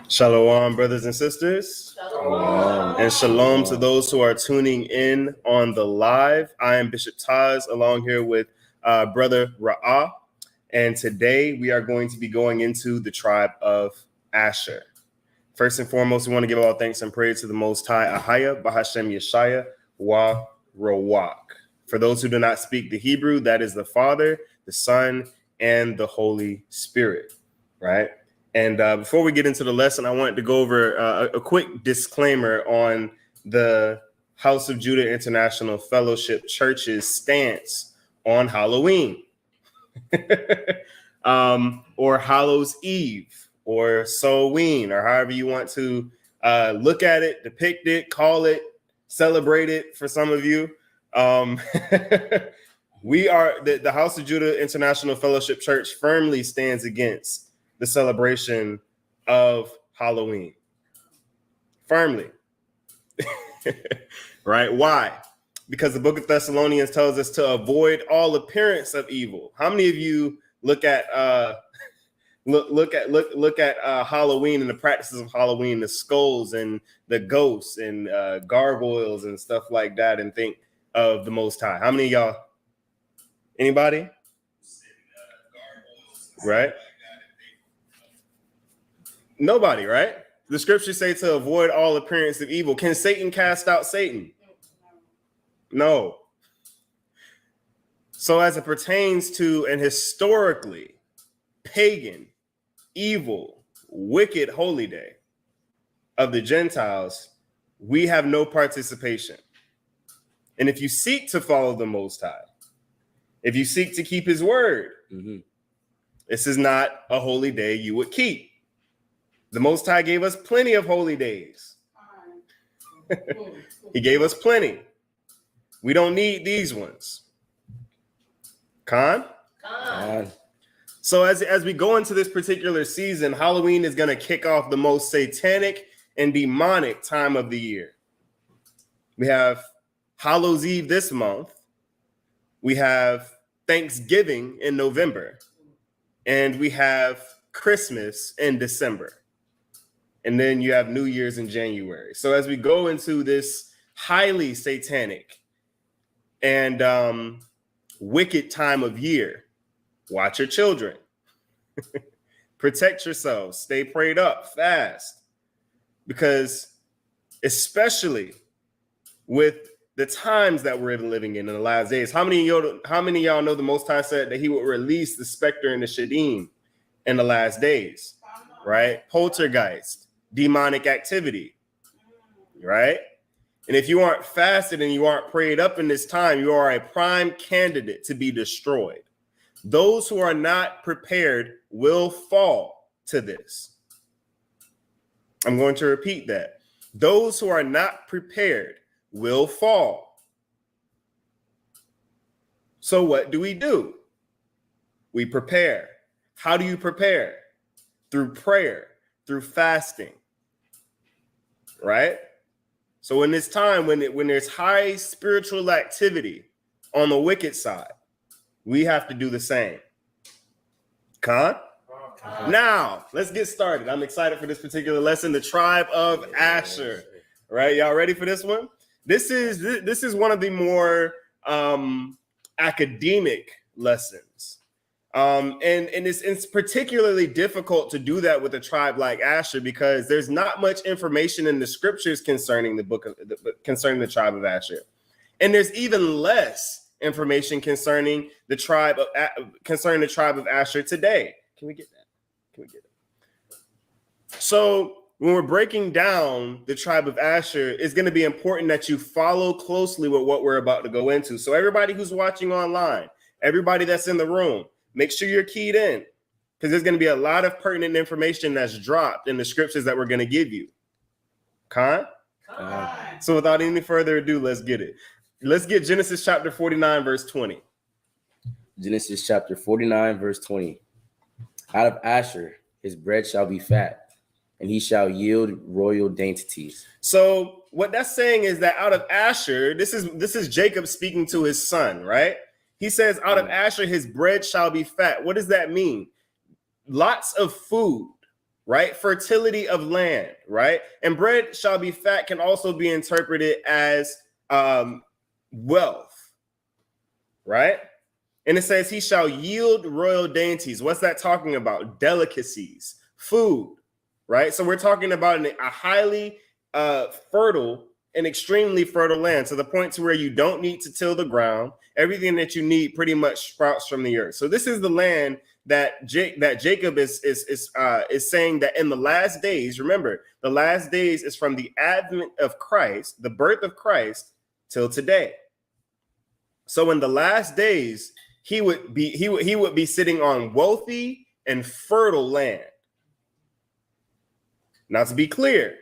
Shalom, brothers and sisters. Shalom. And shalom to those who are tuning in on the live. I am Bishop Taz, along here with Brother Ra'ah. And today we are going to be going into the tribe of Asher. First and foremost, we want to give all thanks and praise to the Most High, Ahaya, Bahashem Yeshaya, Wa Rawak. For those who do not speak the Hebrew, that is the Father, the Son, and the Holy Spirit, right? And before we get into the lesson, I wanted to go over a quick disclaimer on the House of Judah International Fellowship Church's stance on Halloween, or Hallows Eve, or Samhain, or however you want to look at it, depict it, call it, celebrate it for some of you. We are the House of Judah International Fellowship Church firmly stands against the celebration of Halloween. Firmly. Right? Why? Because the book of Thessalonians tells us to avoid all appearance of evil. How many of you look at look at Halloween and the practices of Halloween, the skulls and the ghosts and gargoyles and stuff like that, and think of the Most High? How many of y'all? Anybody? Right? Nobody, right? The scriptures say to avoid all appearance of evil. Can Satan cast out Satan? No. So as it pertains to an historically pagan, evil, wicked holy day of the Gentiles, we have no participation. And if you seek to follow the Most High, if you seek to keep his word, this is not a holy day you would keep. The Most High gave us plenty of holy days. He gave us plenty. We don't need these ones. Khan? So as we go into this particular season, Halloween is going to kick off the most satanic and demonic time of the year. We have Hallows Eve this month. We have Thanksgiving in November. And we have Christmas in December. And then you have New Year's in January. So as we go into this highly satanic and wicked time of year, watch your children. Protect yourselves. Stay prayed up, fast. Because especially with the times that we're living in the last days, how many of y'all know the Most High said that he would release the specter and the shadim in the last days, right? Poltergeist. Demonic activity, right? And if you aren't fasted and you aren't prayed up in this time, you are a prime candidate to be destroyed. Those who are not prepared will fall to this. I'm going to repeat that. Those who are not prepared will fall. So what do? We prepare. How do you prepare? Through prayer, through fasting. Right? So in this time when there's high spiritual activity on the wicked side, we have to do the same. Now, let's get started. I'm excited for this particular lesson, the tribe of Asher. Right? Y'all ready for this one? This is one of the more academic lessons. And it's particularly difficult to do that with a tribe like Asher because there's not much information in the scriptures concerning concerning the tribe of Asher, and there's even less information concerning the tribe of Asher today. Can we get that? So when we're breaking down the tribe of Asher, it's going to be important that you follow closely with what we're about to go into. So everybody who's watching online, everybody that's in the room, make sure you're keyed in because there's going to be a lot of pertinent information that's dropped in the scriptures that we're going to give you. So without any further ado, let's get it. Let's get Genesis chapter 49, verse 20. Genesis chapter 49, verse 20. Out of Asher, his bread shall be fat, and he shall yield royal dainties. So what that's saying is that out of Asher, this is Jacob speaking to his son, right? He says, out of Asher, his bread shall be fat. What does that mean? Lots of food, right? Fertility of land, right? And bread shall be fat can also be interpreted as wealth, right? And it says he shall yield royal dainties. What's that talking about? Delicacies, food, right? So we're talking about a highly fertile and extremely fertile land, to the point to where you don't need to till the ground. Everything that you need pretty much sprouts from the earth. So this is the land that Jacob is saying that in the last days. Remember, the last days is from the advent of Christ, the birth of Christ, till today. So in the last days, he would be sitting on wealthy and fertile land. Now, to be clear,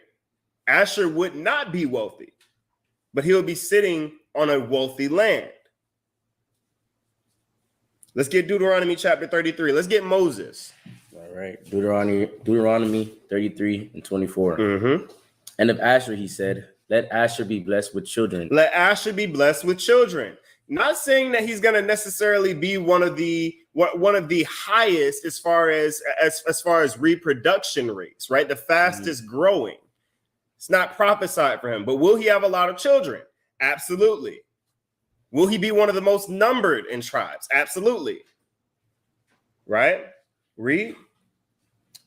Asher would not be wealthy, but he would be sitting on a wealthy land. Let's get Deuteronomy chapter 33. Let's get Moses. All right. Deuteronomy 33 and 24. Mm-hmm. And of Asher, he said, let Asher be blessed with children. Let Asher be blessed with children. Not saying that he's going to necessarily be one of the highest as far as reproduction rates, right? The fastest growing. It's not prophesied for him, but will he have a lot of children? Absolutely. Will he be one of the most numbered in tribes? Absolutely. Right? Read.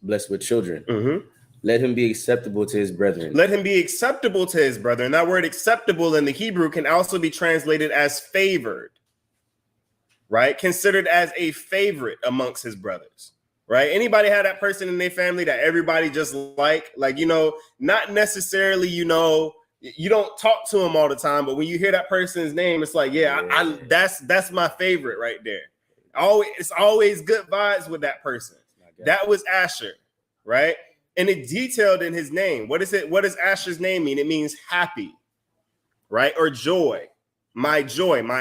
Blessed with children. Mm-hmm. Let him be acceptable to his brethren. Let him be acceptable to his brethren. That word acceptable in the Hebrew can also be translated as favored, right? Considered as a favorite amongst his brothers, right? Anybody have that person in their family that everybody just like, not necessarily, you don't talk to them all the time, but when you hear that person's name, it's like, that's my favorite right there. It's always good vibes with that person. That was Asher, right? And it detailed in his name. What is it? What does Asher's name mean? It means happy, right? Or joy, my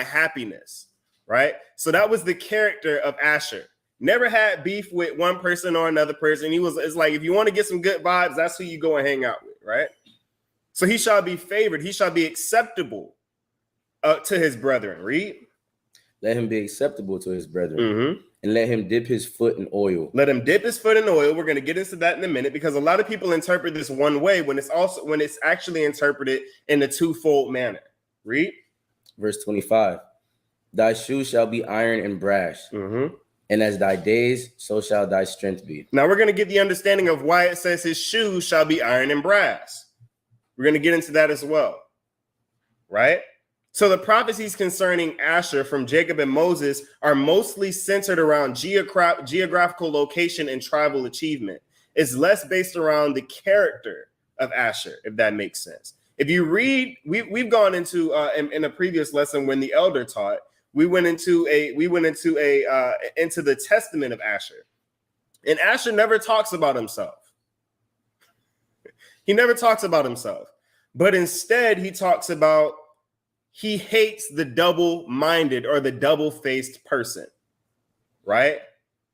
happiness, right? So that was the character of Asher. Never had beef with one person or another person. It's like, if you want to get some good vibes, that's who you go and hang out with, right? So he shall be favored. He shall be acceptable to his brethren. Read. Let him be acceptable to his brethren. Mm-hmm. And let him dip his foot in oil. Let him dip his foot in oil. We're going to get into that in a minute, because a lot of people interpret this one way when it's actually interpreted in a twofold manner. Read. Verse 25. Thy shoes shall be iron and brass. Mm-hmm. And as thy days, so shall thy strength be. Now we're going to get the understanding of why it says his shoes shall be iron and brass. We're going to get into that as well. Right? So the prophecies concerning Asher from Jacob and Moses are mostly centered around geographical location and tribal achievement. It's less based around the character of Asher, if that makes sense. If you read, we've gone into in a previous lesson when the elder taught, we went into the testament of Asher, and Asher never talks about himself. He never talks about himself, but instead he talks about he hates the double-minded or the double-faced person, right?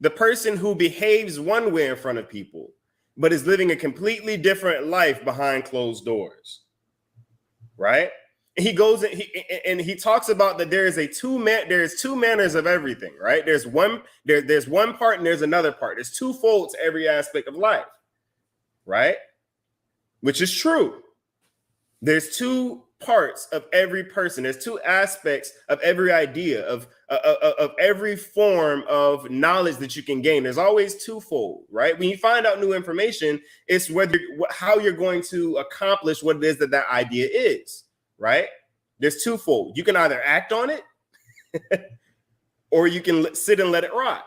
The person who behaves one way in front of people, but is living a completely different life behind closed doors, right? And he goes and he talks about that there is two manners of everything, right? There's one part and there's another part. There's twofold to every aspect of life, right? Which is true. There's two parts of every person. There's two aspects of every idea, of every form of knowledge that you can gain. There's always twofold, right? When you find out new information, it's how you're going to accomplish what it is that idea is, right? There's twofold. You can either act on it or you can sit and let it rot,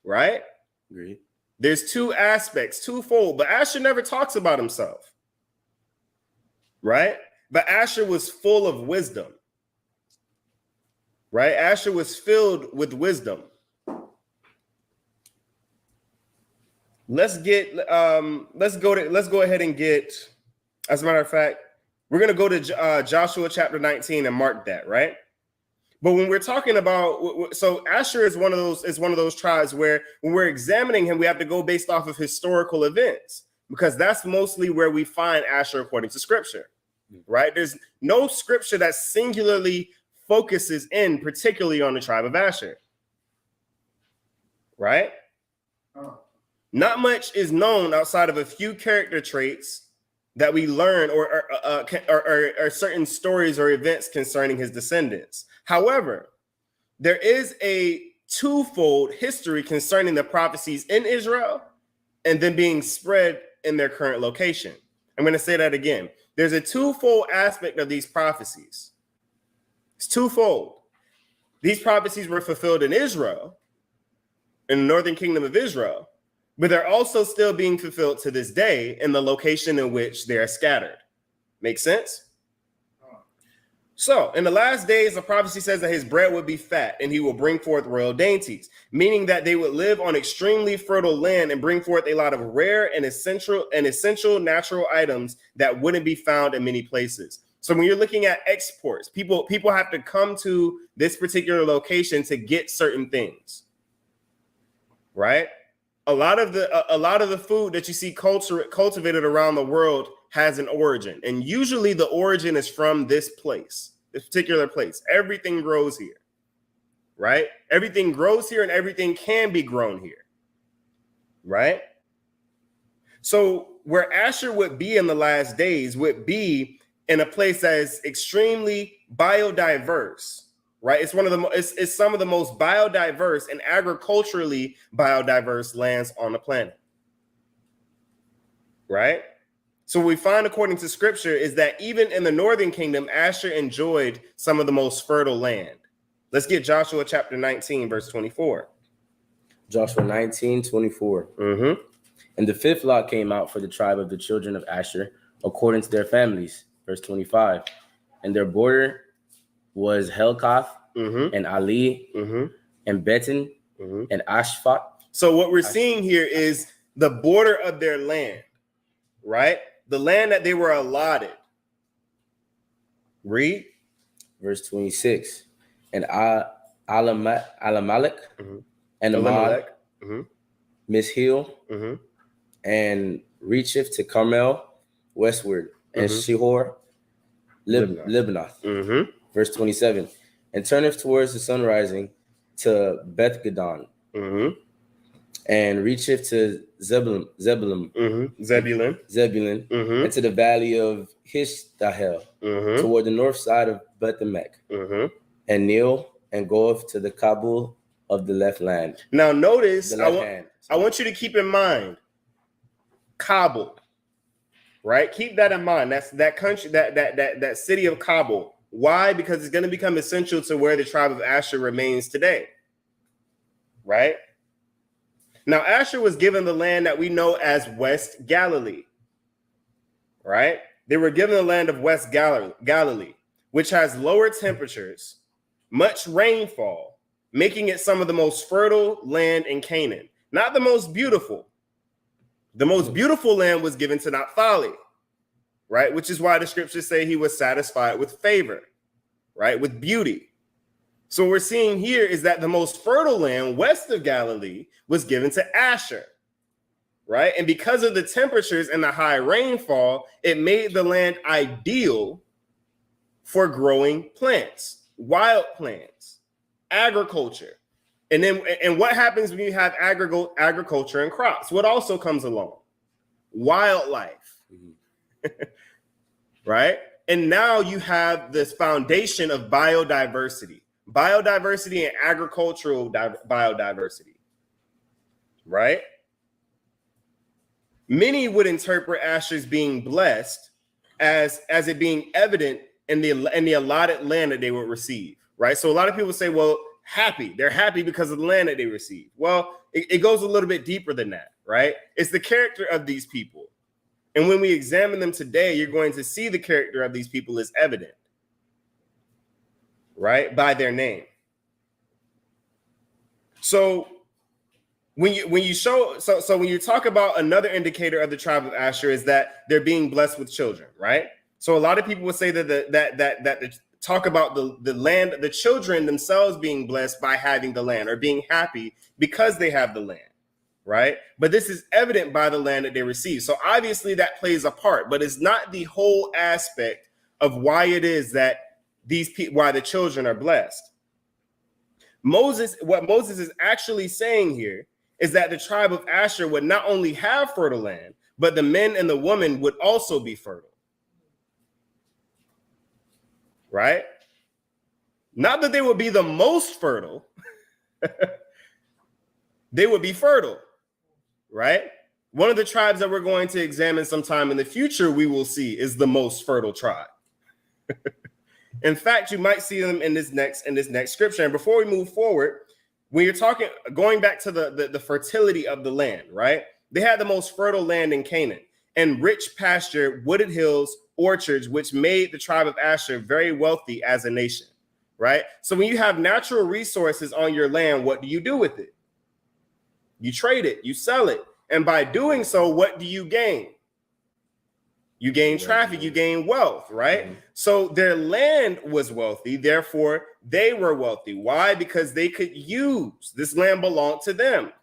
right? Agreed. There's two aspects, twofold, but Asher never talks about himself, right? But Asher was full of wisdom, right? Asher was filled with wisdom. Let's go ahead and get, as a matter of fact, we're going to go to Joshua chapter 19 and mark that, right? But when we're talking about, so Asher is one of those tribes where when we're examining him, we have to go based off of historical events, because that's mostly where we find Asher according to scripture. Right? There's no scripture that singularly focuses in particularly on the tribe of Asher. Right? Not much is known outside of a few character traits that we learn or certain stories or events concerning his descendants. However, there is a twofold history concerning the prophecies in Israel and then being spread in their current location. I'm going to say that again. There's a twofold aspect of these prophecies. It's twofold. These prophecies were fulfilled in Israel, in the northern kingdom of Israel, but they're also still being fulfilled to this day in the location in which they are scattered. Make sense? So, in the last days, the prophecy says that his bread would be fat and he will bring forth royal dainties, meaning that they would live on extremely fertile land and bring forth a lot of rare and essential natural items that wouldn't be found in many places. So when you're looking at exports, people have to come to this particular location to get certain things, right? A lot of the food that you see cultivated around the world has an origin, and usually the origin is from this place, this particular place. Everything grows here, right? Everything grows here, and everything can be grown here, right? So where Asher would be in the last days would be in a place that is extremely biodiverse, right? It's it's some of the most biodiverse and agriculturally biodiverse lands on the planet, right? So what we find according to scripture is that even in the northern kingdom, Asher enjoyed some of the most fertile land. Let's get Joshua chapter 19, verse 24. Joshua 19:24. Mm-hmm. And the fifth lot came out for the tribe of the children of Asher, according to their families. Verse 25. And their border was Helkath, Mm-hmm. and Ali, Mm-hmm. and Betin, Mm-hmm. and Ashphat. So what we're seeing here is the border of their land, right? The land that they were allotted. Read. Verse 26. And Alamelech, Mm-hmm. and Amad, Elimelech. Mm-hmm. Mishil, Mm-hmm. and reacheth to Carmel westward, and Mm-hmm. Shihor, Libnath. Mm-hmm. Verse 27. And turneth towards the sun rising to Beth-Gadan, Mm-hmm. and reacheth to Zebulun, Mm-hmm. Zebulun. and to the valley of Hishtahel, Mm-hmm. toward the north side of Beth-Emek, Mm-hmm. and kneel and goeth to the Kabul of the left land. Now notice, The left hand. I want you to keep in mind Kabul, right? Keep that in mind. That's that country, that city of Kabul. Why? Because it's going to become essential to where the tribe of Asher remains today, right? Now, Asher was given the land that we know as West Galilee, right? They were given the land of West Galilee, which has lower temperatures, much rainfall, making it some of the most fertile land in Canaan. Not the most beautiful. The most beautiful land was given to Naphtali, right? Which is why the scriptures say he was satisfied with favor, right? With beauty. So what we're seeing here is that the most fertile land west of Galilee was given to Asher, right? And because of the temperatures and the high rainfall, it made the land ideal for growing plants, wild plants, agriculture. And what happens when you have agriculture and crops? What also comes along? Wildlife, right? And now you have this foundation of biodiversity and agricultural biodiversity, right? Many would interpret Asher's being blessed as it being evident in the allotted land that they would receive, right? So a lot of people say, well, they're happy because of the land that they received. Well, it goes a little bit deeper than that, right? It's the character of these people. And when we examine them today, you're going to see the character of these people is evident, right? By their name. So when you talk about another indicator of the tribe of Asher is that they're being blessed with children, right? So a lot of people would say that talk about the land, the children themselves being blessed by having the land or being happy because they have the land, right? But this is evident by the land that they receive. So obviously that plays a part, but it's not the whole aspect of why it is that why the children are blessed. What Moses is actually saying here is that the tribe of Asher would not only have fertile land, but the men and the women would also be fertile. Right? Not that they would be the most fertile, they would be fertile. Right? One of the tribes that we're going to examine sometime in the future, we will see, is the most fertile tribe. In fact, you might see them in this next scripture. And before we move forward, when you're going back to the fertility of the land, right? They had the most fertile land in Canaan, and rich pasture, wooded hills, orchards, which made the tribe of Asher very wealthy as a nation, right? So when you have natural resources on your land, what do you do with it? You trade it, you sell it. And by doing so, what do you gain? You gain traffic, you gain wealth, right? Mm-hmm. So their land was wealthy, therefore they were wealthy. Why? Because they could use this land belonged to them,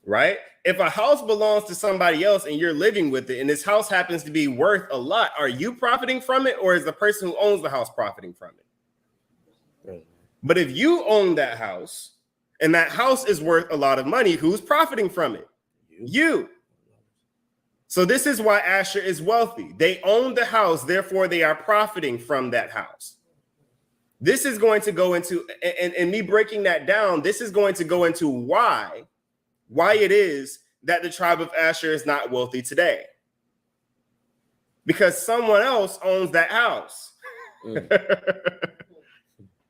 right? If a house belongs to somebody else and you're living with it and this house happens to be worth a lot, are you profiting from it, or is the person who owns the house profiting from it? Mm-hmm. But if you own that house and that house is worth a lot of money, who's profiting from it? You. So this is why Asher is wealthy. They own the house, therefore they are profiting from that house. This is going to go into, and me breaking that down, this is going to go into why it is that the tribe of Asher is not wealthy today. Because someone else owns that house.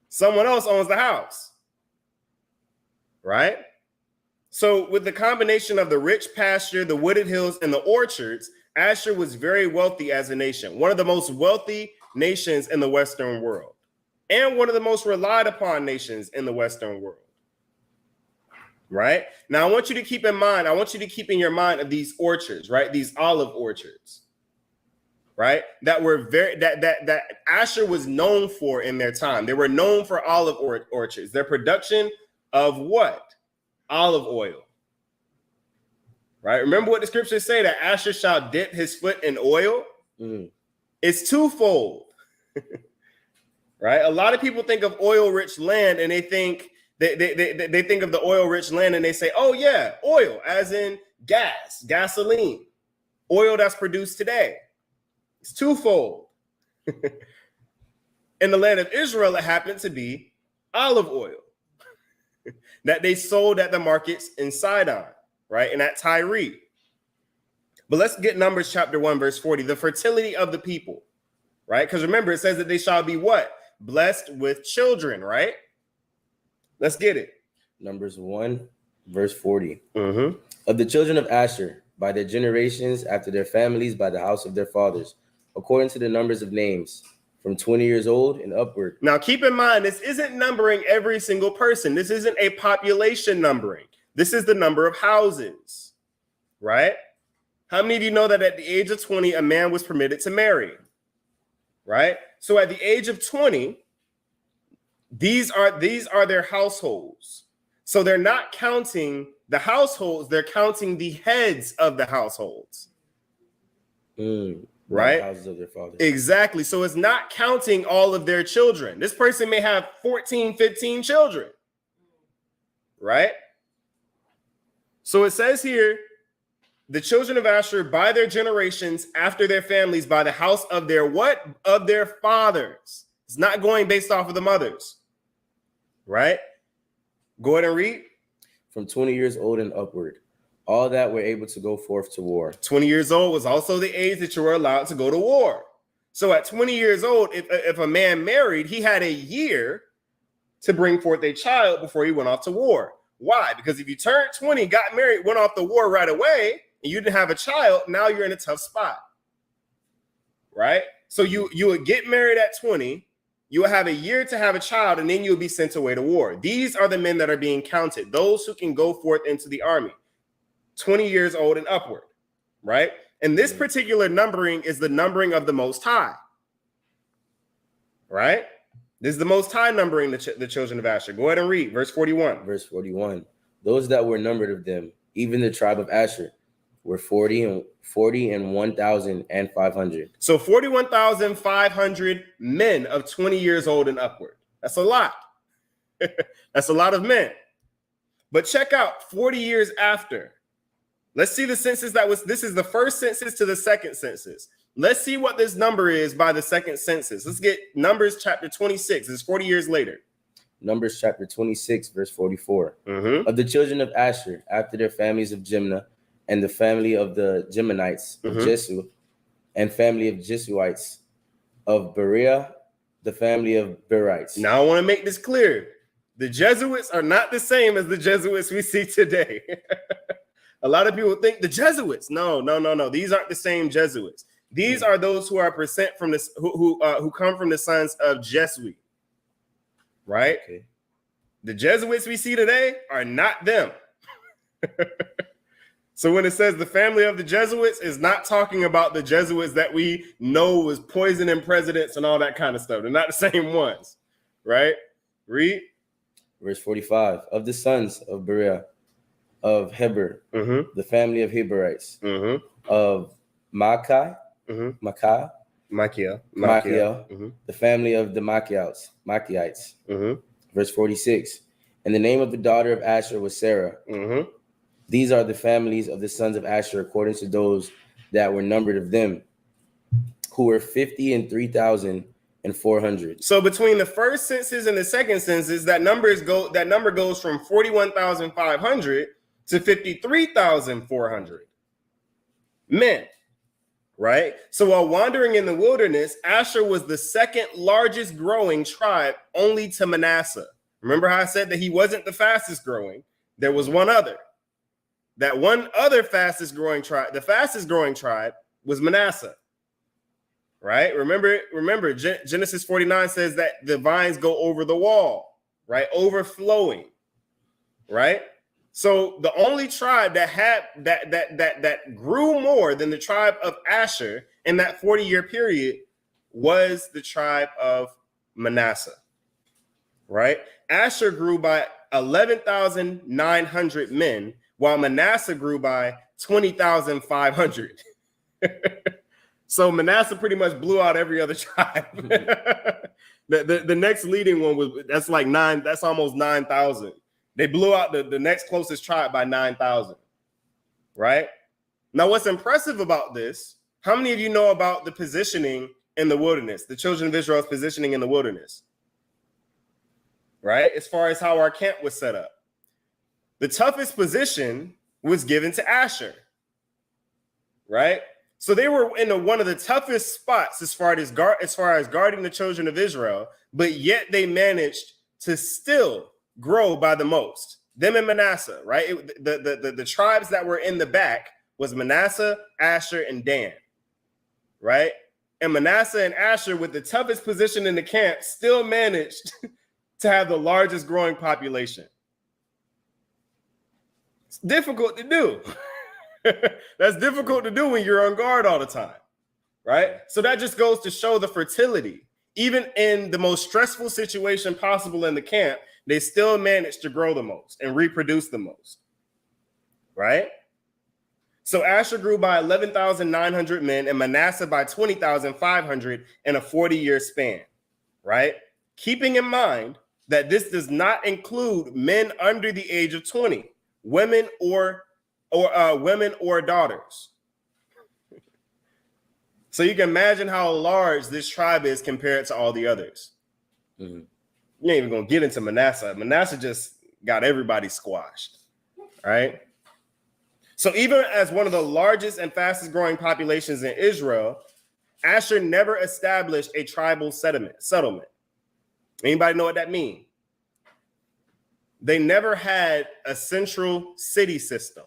Someone else owns the house. Right? So with the combination of the rich pasture, the wooded hills, and the orchards, Asher was very wealthy as a nation, one of the most wealthy nations in the Western world, and one of the most relied upon nations in the Western world. Right? Now, I want you to keep in your mind of these orchards, right? These olive orchards, right? That Asher was known for in their time. They were known for olive orchards. Their production of what? Olive oil. Right? Remember what the scriptures say, that Asher shall dip his foot in oil? It's twofold. Right? A lot of people think of oil-rich land and they think they think of the oil-rich land and they say, oh yeah, oil, as in gas, gasoline, oil that's produced today. It's twofold. In the land of Israel, it happened to be olive oil that they sold at the markets in Sidon, right? And at Tyre. But let's get Numbers chapter 1, verse 40, the fertility of the people, right? Because remember, it says that they shall be what? Blessed with children, right? Let's get it. Numbers 1, verse 40. Of the children of Asher, by their generations, after their families, by the house of their fathers, according to the numbers of names, from 20 years old and upward. Now, keep in mind, this isn't numbering every single person. This isn't a population numbering. This is the number of houses, right? How many of you know that at the age of 20, a man was permitted to marry, right? So at the age of 20, these are their households. So they're not counting the households, they're counting the heads of the households. Right? Houses of their fathers. Exactly. So it's not counting all of their children. This person may have 14, 15 children. Right? So it says here, the children of Asher by their generations, after their families, by the house of their what? Of their fathers. It's not going based off of the mothers. Right? Go ahead and read. From 20 years old and upward. All that were able to go forth to war. 20 years old was also the age that you were allowed to go to war. So at 20 years old, if a man married, he had a year to bring forth a child before he went off to war. Why? Because if you turned 20, got married, went off to war right away, and you didn't have a child, now you're in a tough spot. Right? So you would get married at 20, you will have a year to have a child, and then you'll be sent away to war. These are the men that are being counted, those who can go forth into the army. 20 years old and upward, right? And this particular numbering is the numbering of the Most High, right? This is the Most High numbering the children of Asher. Go ahead and read verse 41. Verse 41. Those that were numbered of them, even the tribe of Asher, were 40 and 1,500. So 41,500 men of 20 years old and upward. That's a lot. That's a lot of men. But check out 40 years after. Let's see the census this is the first census to the second census. Let's see what this number is by the second census. Let's get Numbers chapter 26. It's 40 years later. Numbers chapter 26, verse 44. Of the children of Asher, after their families of Jimnah, and the family of the Jemanites of Jesu, and family of Jesuites, of Berea, the family of Berites. Now I want to make this clear. The Jesuits are not the same as the Jesuits we see today. A lot of people think the Jesuits. No. These aren't the same Jesuits. These are those who are percent from this who come from the sons of Jesuit. Right? Okay. The Jesuits we see today are not them. So when it says the family of the Jesuits, is not talking about the Jesuits that we know was poisoning presidents and all that kind of stuff. They're not the same ones, right? Read. Verse 45. Of the sons of Berea, of Heber, the family of Heberites, of Machiel, the family of the Machiites. Verse 46. And the name of the daughter of Asher was Sarah. These are the families of the sons of Asher according to those that were numbered of them, who were 50 and 3,400. So between the first census and the second census, that number goes from 41,500 to 53,400 men. Right? So while wandering in the wilderness, Asher was the second largest growing tribe, only to Manasseh. Remember how I said that he wasn't the fastest growing? There was one other. That one other fastest growing tribe, the fastest growing tribe was Manasseh. Right? Remember, Genesis 49 says that the vines go over the wall, right? Overflowing. Right? So the only tribe that had that grew more than the tribe of Asher in that 40-year period was the tribe of Manasseh. Right? Asher grew by 11,900 men, while Manasseh grew by 20,500. So Manasseh pretty much blew out every other tribe. The next leading one that's almost 9,000. They blew out the next closest tribe by 9,000. Right? Now, what's impressive about this, how many of you know about the positioning in the wilderness, the children of Israel's positioning in the wilderness? Right? As far as how our camp was set up. The toughest position was given to Asher. Right? So they were in one of the toughest spots as far as guarding the children of Israel, but yet they managed to still grow by the most. Them and Manasseh, right? The tribes that were in the back was Manasseh, Asher, and Dan, right? And Manasseh and Asher, with the toughest position in the camp, still managed to have the largest growing population. It's difficult to do. That's difficult to do when you're on guard all the time, right? So that just goes to show the fertility. Even in the most stressful situation possible in the camp, they still managed to grow the most and reproduce the most, right? So Asher grew by 11,900 men and Manasseh by 20,500 in a 40-year span, right? Keeping in mind that this does not include men under the age of 20, women or daughters. So you can imagine how large this tribe is compared to all the others. You ain't even gonna get into Manasseh. Manasseh just got everybody squashed, right? So even as one of the largest and fastest growing populations in Israel, Asher never established a tribal settlement. Anybody know what that means? They never had a central city system.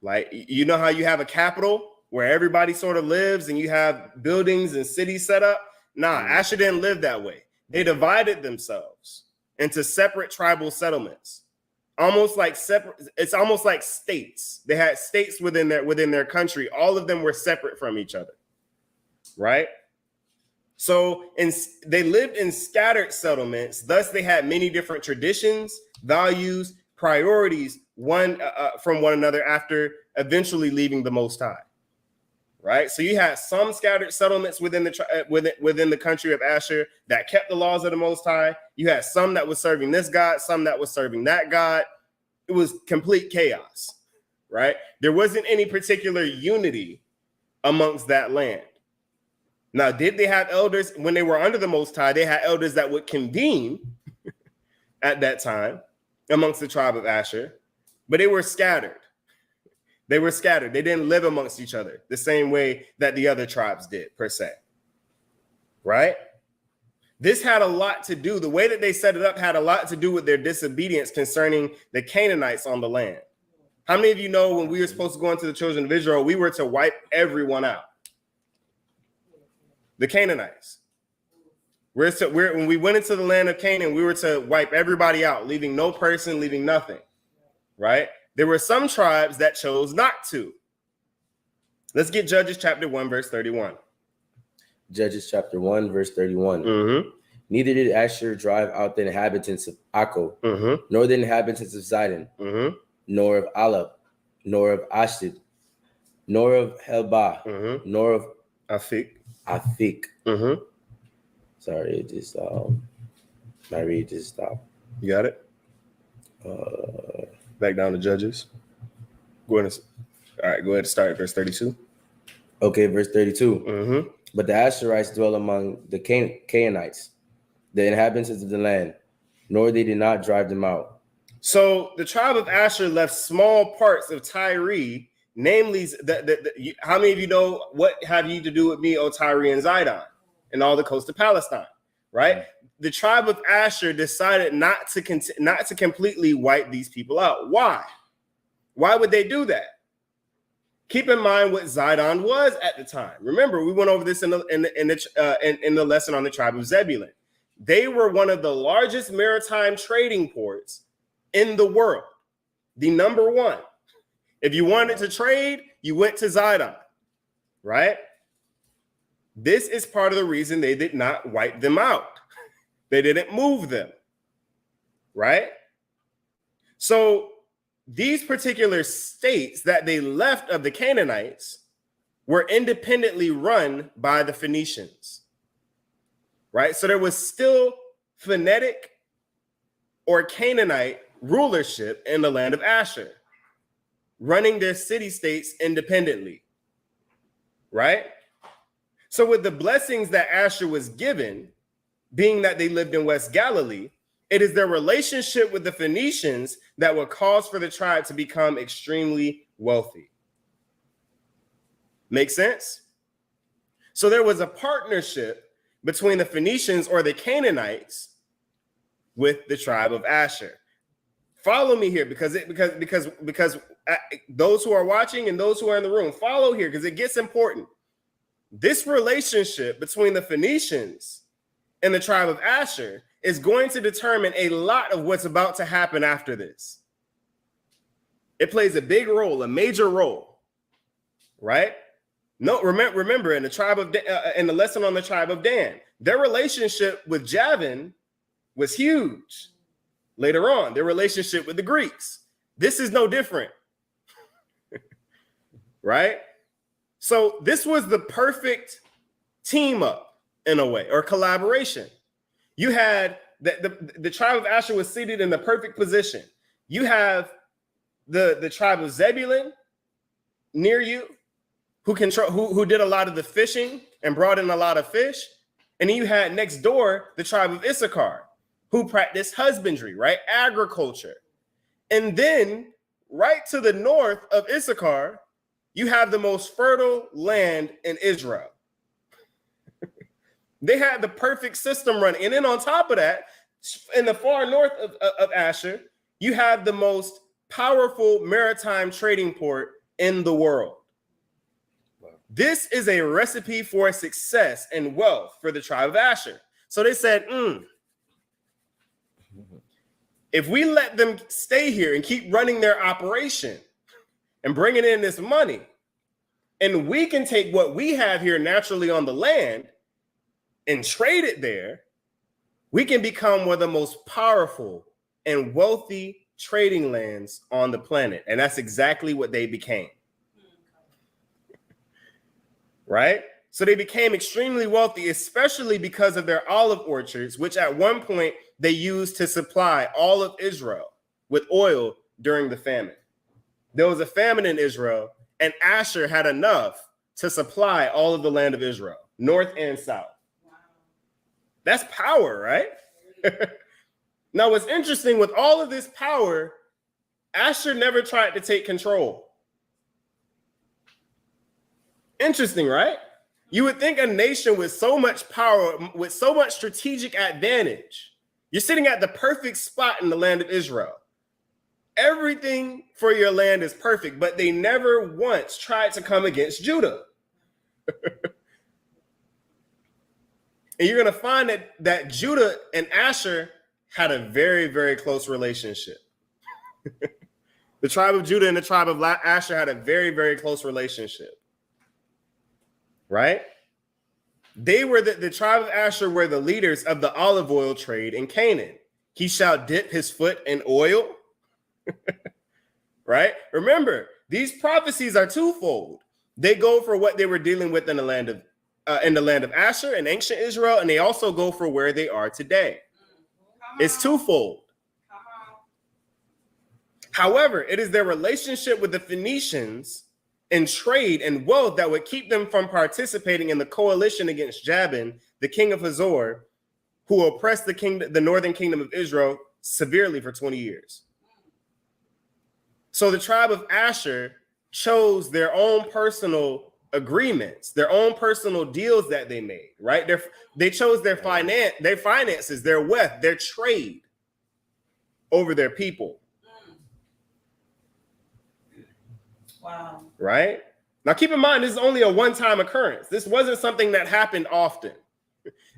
Like, you know how you have a capital where everybody sort of lives and you have buildings and cities set up? Nah, Asher didn't live that way. They divided themselves into separate tribal settlements. It's almost like states. They had states within their country. All of them were separate from each other, right? So they lived in scattered settlements. Thus, they had many different traditions, values, priorities from one another after eventually leaving the Most High, right? So you had some scattered settlements within the country of Asher that kept the laws of the Most High. You had some that was serving this God, some that was serving that God. it was complete chaos, right? There wasn't any particular unity amongst that land. Now, did they have elders when they were under the Most High? They had elders that would convene at that time amongst the tribe of Asher, but they were scattered. They were scattered. They didn't live amongst each other the same way that the other tribes did, per se. Right? This had a lot to do, the way that they set it up had a lot to do with their disobedience concerning the Canaanites on the land. How many of you know when we were supposed to go into the children of Israel, we were to wipe everyone out? The Canaanites. When we went into the land of Canaan, we were to wipe everybody out, leaving no person, leaving nothing. Right? There were some tribes that chose not to. Let's get Judges chapter 1, verse 31. Judges chapter 1, verse 31. Mm-hmm. Neither did Asher drive out the inhabitants of Akko, Mm-hmm. nor the inhabitants of Zidon, Mm-hmm. nor of Alab, nor of Ashdod, nor of Helbah, Mm-hmm. nor of Afik. Mm-hmm. Sorry, it just my read just stopped. You got it? Back down to Judges. All right, go ahead and start at verse 32. Okay, verse 32. Mm-hmm. But the Asherites dwell among the Canaanites, the inhabitants of the land, nor they did not drive them out. So the tribe of Asher left small parts of Tyre, namely, how many of you know what have you to do with me, O Tyre and Zidon, and all the coast of Palestine, right? Mm-hmm. The tribe of Asher decided not to completely wipe these people out. Why? Why would they do that? Keep in mind what Zidon was at the time. Remember, we went over this in the lesson on the tribe of Zebulun. They were one of the largest maritime trading ports in the world, the number one. If you wanted to trade, you went to Zidon, right? This is part of the reason they did not wipe them out. They didn't move them, right? So these particular states that they left of the Canaanites were independently run by the Phoenicians, right? So there was still Phonetic or Canaanite rulership in the land of Asher, running their city-states independently, right? So with the blessings that Asher was given, being that they lived in West Galilee, it is their relationship with the Phoenicians that would cause for the tribe to become extremely wealthy. Make sense? So there was a partnership between the Phoenicians or the Canaanites with the tribe of Asher. Follow me here because those who are watching and those who are in the room, follow here because it gets important. This relationship between the Phoenicians and the tribe of Asher is going to determine a lot of what's about to happen after this. It plays a big role, a major role, right? No, remember in the tribe of in the lesson on the tribe of Dan, their relationship with Javan was huge. Later on, their relationship with the Greeks. This is no different, right? So this was the perfect team up in a way, or collaboration. You had the tribe of Asher was seated in the perfect position. You have the tribe of Zebulun near you, who did a lot of the fishing and brought in a lot of fish. And then you had next door the tribe of Issachar, who practiced husbandry, right? Agriculture. And then right to the north of Issachar, you have the most fertile land in Israel. They had the perfect system running. And then on top of that, in the far north of Asher, you have the most powerful maritime trading port in the world. Wow. This is a recipe for success and wealth for the tribe of Asher. So they said, if we let them stay here and keep running their operation and bringing in this money, and we can take what we have here naturally on the land and trade it there, we can become one of the most powerful and wealthy trading lands on the planet. And that's exactly what they became. Right? So they became extremely wealthy, especially because of their olive orchards, which at one point they used to supply all of Israel with oil during the famine. There was a famine in Israel, and Asher had enough to supply all of the land of Israel, north and south. Wow. That's power, right? Now, what's interesting with all of this power, Asher never tried to take control. Interesting, right? You would think a nation with so much power, with so much strategic advantage, you're sitting at the perfect spot in the land of Israel. Everything for your land is perfect, but they never once tried to come against Judah. And you're going to find that Judah and Asher had a very, very close relationship. The tribe of Judah and the tribe of Asher had a very, very close relationship. Right? They were the tribe of Asher were the leaders of the olive oil trade in Canaan. He shall dip his foot in oil. Right? Remember, these prophecies are twofold. They go for what they were dealing with in the land of Asher and ancient Israel, and they also go for where they are today. It's twofold. However, it is their relationship with the Phoenicians and trade and wealth that would keep them from participating in the coalition against Jabin, the king of Hazor, who oppressed the northern kingdom of Israel severely for 20 years. So the tribe of Asher chose their own personal agreements, their own personal deals that they made, right? They chose their finances, their wealth, their trade over their people. Wow. Right? Now, keep in mind, this is only a one-time occurrence. This wasn't something that happened often.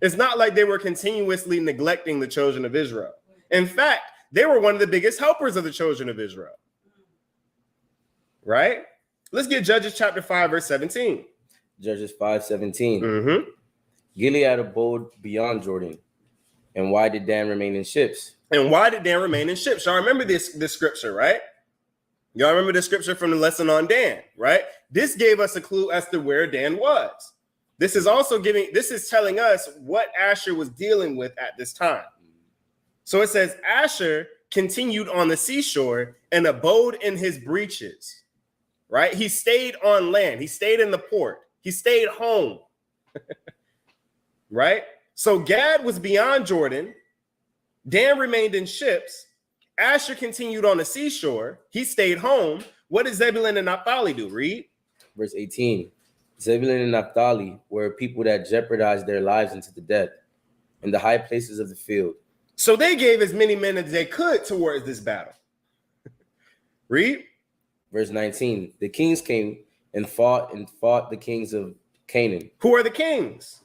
It's not like they were continuously neglecting the children of Israel. In fact, they were one of the biggest helpers of the children of Israel. Right? Let's get Judges chapter 5, verse 17. Judges 5:17. Gilead abode beyond Jordan. And why did Dan remain in ships? And why did Dan remain in ships? Y'all remember this scripture, right? Y'all remember the scripture from the lesson on Dan, right? This gave us a clue as to where Dan was. This is telling us what Asher was dealing with at this time. So it says, Asher continued on the seashore and abode in his breaches, right? He stayed on land. He stayed in the port. He stayed home, right? So Gad was beyond Jordan. Dan remained in ships. Asher continued on the seashore. He stayed home. What did Zebulun and Naphtali do? Read. Verse 18. Zebulun and Naphtali were people that jeopardized their lives into the death in the high places of the field. So they gave as many men as they could towards this battle. Read. Verse 19. The kings came and fought the kings of Canaan. Who are the kings?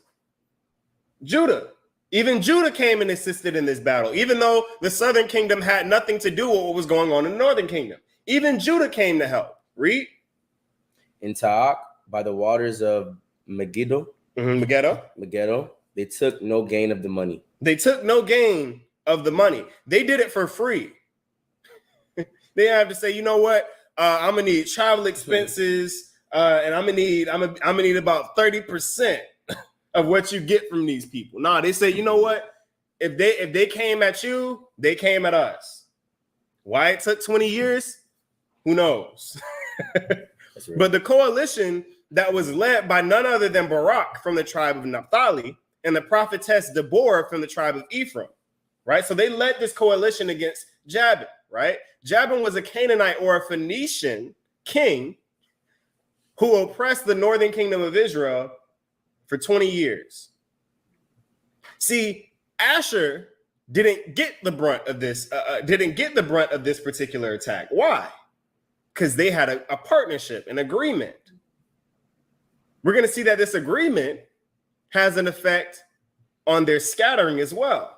Judah. Even Judah came and assisted in this battle, even though the southern kingdom had nothing to do with what was going on in the northern kingdom. Even Judah came to help. Read. In Taak, by the waters of Megiddo, Megiddo, they took no gain of the money. They took no gain of the money. They did it for free. They have to say, you know what? I'm gonna need travel expenses, and I'm gonna need about 30% of what you get from these people. Nah, they say, you know what? If they came at you, they came at us. Why it took 20 years? Who knows? That's right. But the coalition that was led by none other than Barak from the tribe of Naphtali and the prophetess Deborah from the tribe of Ephraim, right? So they led this coalition against Jabin, right? Jabin was a Canaanite or a Phoenician king who oppressed the northern kingdom of Israel for 20 years. See, Asher didn't get the brunt of this, particular attack. Why? Because they had a partnership, an agreement. We're going to see that this agreement has an effect on their scattering as well.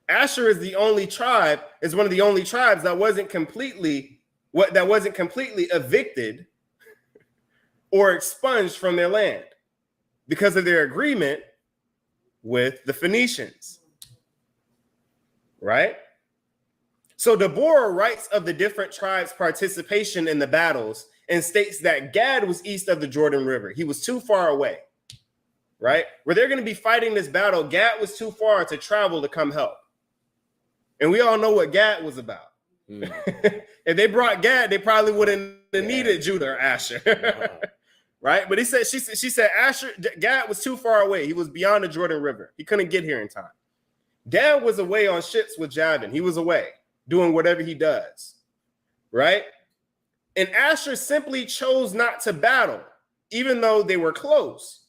Asher is one of the only tribes that wasn't completely evicted or expunged from their land because of their agreement with the Phoenicians, right? So Deborah writes of the different tribes' participation in the battles and states that Gad was east of the Jordan River. He was too far away, right? Where they're going to be fighting this battle, Gad was too far to travel to come help. And we all know what Gad was about. If they brought Gad, they probably wouldn't have needed Judah or Asher. Right? But she said Gad was too far away. He was beyond the Jordan River. He couldn't get here in time. Gad was away on ships with Jabin. He was away doing whatever he does. Right? And Asher simply chose not to battle, even though they were close,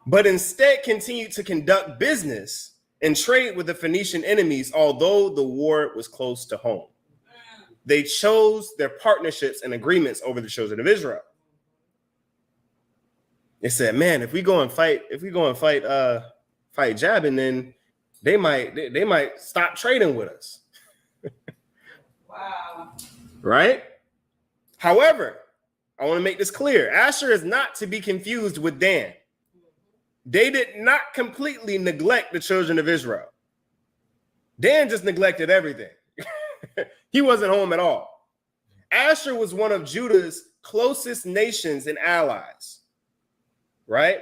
but instead continued to conduct business and trade with the Phoenician enemies, although the war was close to home. They chose their partnerships and agreements over the children of Israel. They said, man, if we go and fight Jabin, then they might stop trading with us. Wow. Right? However, I want to make this clear. Asher is not to be confused with Dan. They did not completely neglect the children of Israel. Dan just neglected everything. He wasn't home at all. Asher was one of Judah's closest nations and allies. Right?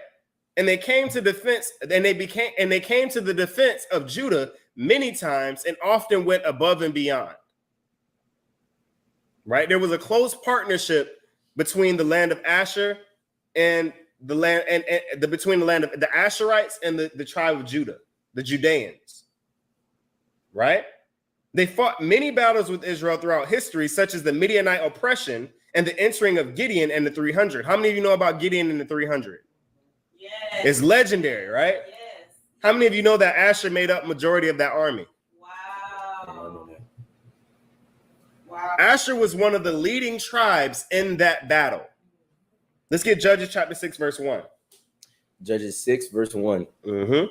And they came to defense, and they came to the defense of Judah many times and often went above and beyond. Right? There was a close partnership between the land of Asher and the land between the land of the Asherites and the tribe of Judah, the Judeans. Right? They fought many battles with Israel throughout history, such as the Midianite oppression and the entering of Gideon and the 300. How many of you know about Gideon and the 300? Yes. It's legendary, right? Yes. How many of you know that Asher made up majority of that army? Wow. Wow. Asher was one of the leading tribes in that battle. Let's get Judges chapter 6, verse 1. Judges 6, verse 1. Mm-hmm.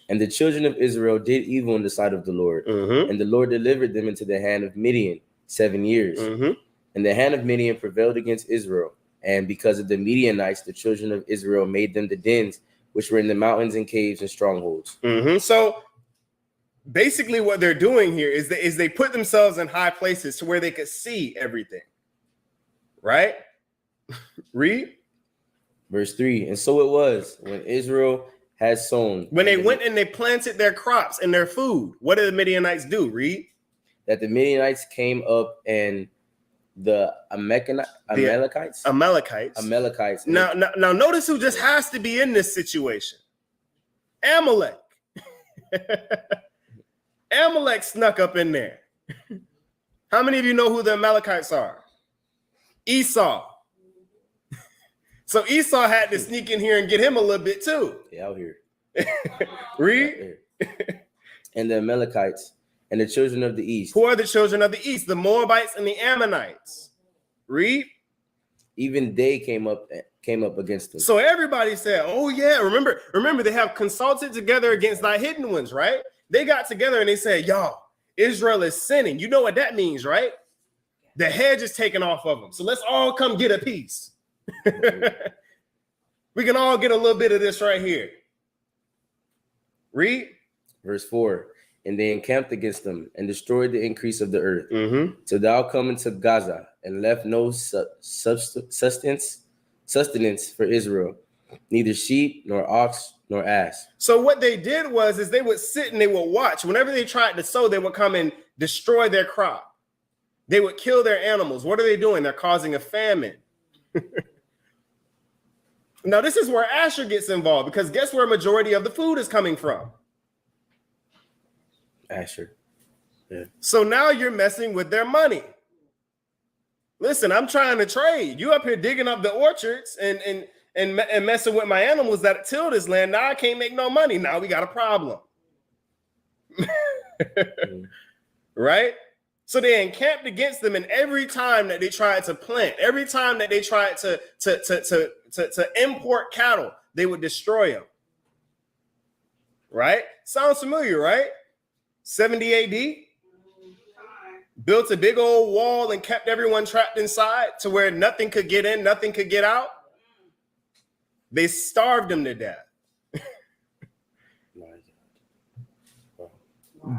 And the children of Israel did evil in the sight of the Lord. Mm-hmm. And the Lord delivered them into the hand of Midian 7 years. Mm-hmm. And the hand of Midian prevailed against Israel. And because of the Midianites, the children of Israel made them the dens, which were in the mountains and caves and strongholds. Mm-hmm. So basically what they're doing here is they put themselves in high places to where they could see everything. Right? Read. Verse 3. And so it was when Israel had sown. When they went and they planted their crops and their food, what did the Midianites do? Read. That the Midianites came up and the Amalekites. Now, notice who just has to be in this situation. Amalek. Amalek snuck up in there. How many of you know who the Amalekites are? Esau. So Esau had to sneak in here and get him a little bit too. Yeah, out here. Read. And the Amalekites and the children of the east. Who are the children of the east? The Moabites and the Ammonites. Read. Even they came up against them. So everybody said, oh yeah, remember they have consulted together against thy hidden ones, right? They got together and they said, y'all, Israel is sinning. You know what that means, right? The hedge is taken off of them. So let's all come get a piece. We can all get a little bit of this right here. Read. Verse 4. And they encamped against them and destroyed the increase of the earth. Mm-hmm. Till thou come into Gaza and left no sustenance for Israel, neither sheep nor ox nor ass. So what they did was they would sit and they would watch. Whenever they tried to sow, they would come and destroy their crop. They would kill their animals. What are they doing? They're causing a famine. Now, this is where Asher gets involved, because guess where a majority of the food is coming from? Asher. Yeah. So now you're messing with their money. Listen, I'm trying to trade. You up here digging up the orchards and messing with my animals that till this land. Now I can't make no money. Now we got a problem. Right? So they encamped against them, and every time that they tried to plant, every time that they tried to import cattle, they would destroy them. Right? Sounds familiar, right? 70 AD, built a big old wall and kept everyone trapped inside to where nothing could get in, nothing could get out. They starved them to death.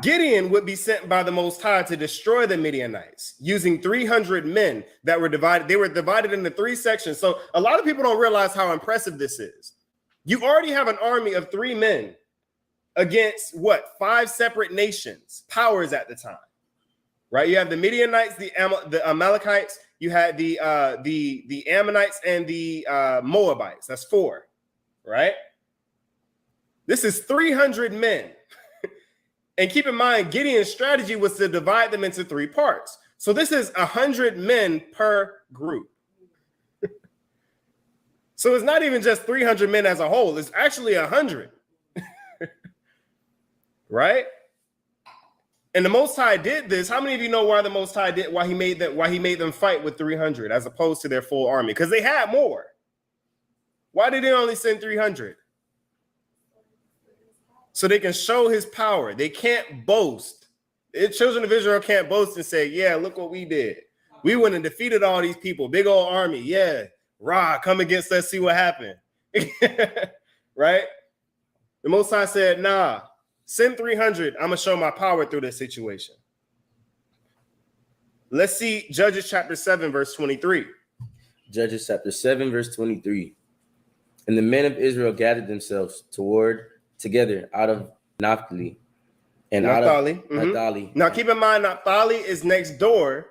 Gideon would be sent by the Most High to destroy the Midianites using 300 men that were divided. They were divided into 3 sections. So a lot of people don't realize how impressive this is. You already have an army of 3 men against 5 separate nations, powers at the time, right? You have the Midianites, the Amalekites. You had the Ammonites and the Moabites. That's 4, right? This is 300 men. And keep in mind, Gideon's strategy was to divide them into 3 parts. So this is 100 men per group. So it's not even just 300 men as a whole. It's actually 100. Right? And the Most High did this. How many of you know why the Most High did, why he made them fight with 300 as opposed to their full army? Because they had more. Why did they only send 300? So they can show his power. They can't boast. The children of Israel can't boast and say, yeah, look what we did. We went and defeated all these people. Big old army. Yeah. Rah, come against us, see what happened. Right? The Most High said, nah, send 300. I'm going to show my power through this situation. Let's see Judges chapter 7, verse 23. Judges chapter 7, verse 23. And the men of Israel gathered themselves together out of Naphtali. And Naphtali. Out of Naphtali. Now keep in mind, Naphtali is next door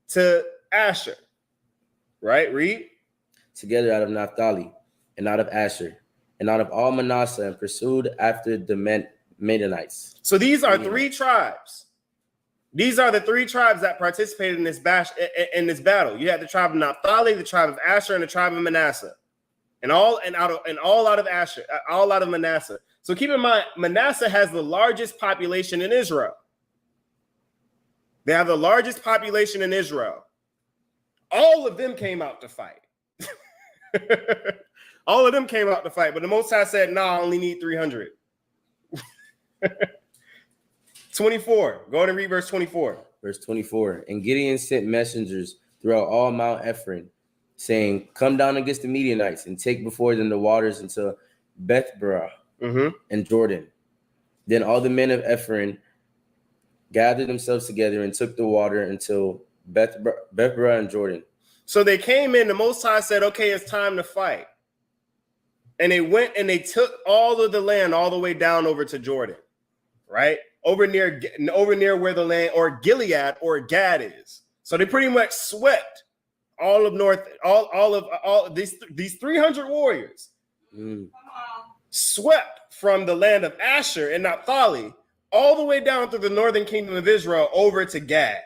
to Asher. Right? Read. Together out of Naphtali and out of Asher and out of all Manasseh, and pursued after the Midianites. So these are 3 tribes. These are the 3 tribes that participated in this battle. You had the tribe of Naphtali, the tribe of Asher, and the tribe of Manasseh. All out of Asher, all out of Manasseh. So keep in mind, Manasseh has the largest population in Israel. They have the largest population in Israel. All of them came out to fight. All of them came out to fight, but the Most High said, "No, I only need 300." 24. Go ahead and read verse 24. Verse 24. And Gideon sent messengers throughout all Mount Ephraim, saying, "Come down against the Midianites and take before them the waters until Bethbarah and Jordan." Then all the men of Ephraim gathered themselves together and took the water until Bethbarah and Jordan. So they came in. The Most High said, "Okay, it's time to fight." And they went and they took all of the land all the way down over to Jordan, right? Over near where the land or Gilead or Gad is. So they pretty much swept all of all these 300 warriors. Swept from the land of Asher and Naphtali all the way down through the northern kingdom of Israel over to Gad.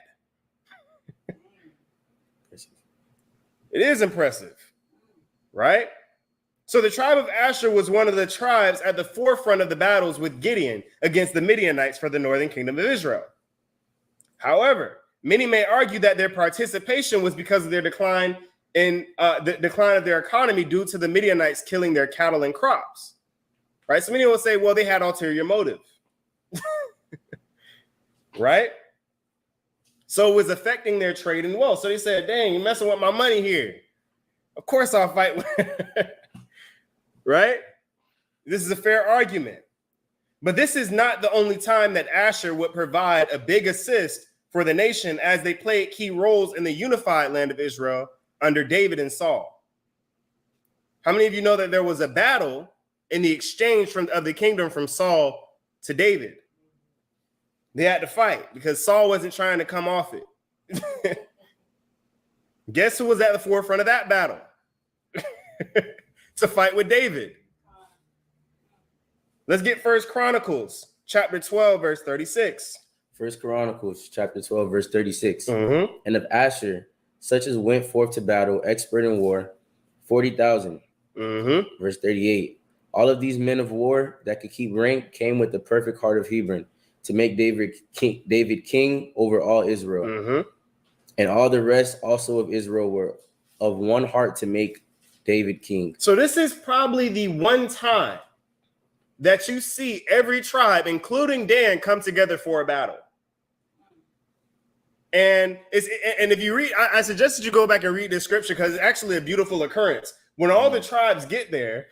It is impressive, right? So the tribe of Asher was one of the tribes at the forefront of the battles with Gideon against the Midianites for the northern kingdom of Israel. However, many may argue that their participation was because of their decline in the decline of their economy due to the Midianites killing their cattle and crops. Right? So many will say, well, they had ulterior motive. Right? So it was affecting their trade and wealth. So they said, dang, you're messing with my money here. Of course I'll fight with right? This is a fair argument. But this is not the only time that Asher would provide a big assist for the nation, as they played key roles in the unified land of Israel under David and Saul. How many of you know that there was a battle in the exchange of the kingdom from Saul to David? They had to fight because Saul wasn't trying to come off it. Guess who was at the forefront of that battle? To fight with David. Let's get 1 Chronicles chapter 12, verse 36. 1 Chronicles chapter 12, verse 36. And of Asher, such as went forth to battle, expert in war, 40,000. Verse 38. All of these men of war that could keep rank came with the perfect heart of Hebron to make David king over all Israel. And all the rest also of Israel were of one heart to make David king. So this is probably the one time that you see every tribe, including Dan, come together for a battle. And if you read, I suggest that you go back and read this scripture because it's actually a beautiful occurrence. When all the tribes get there,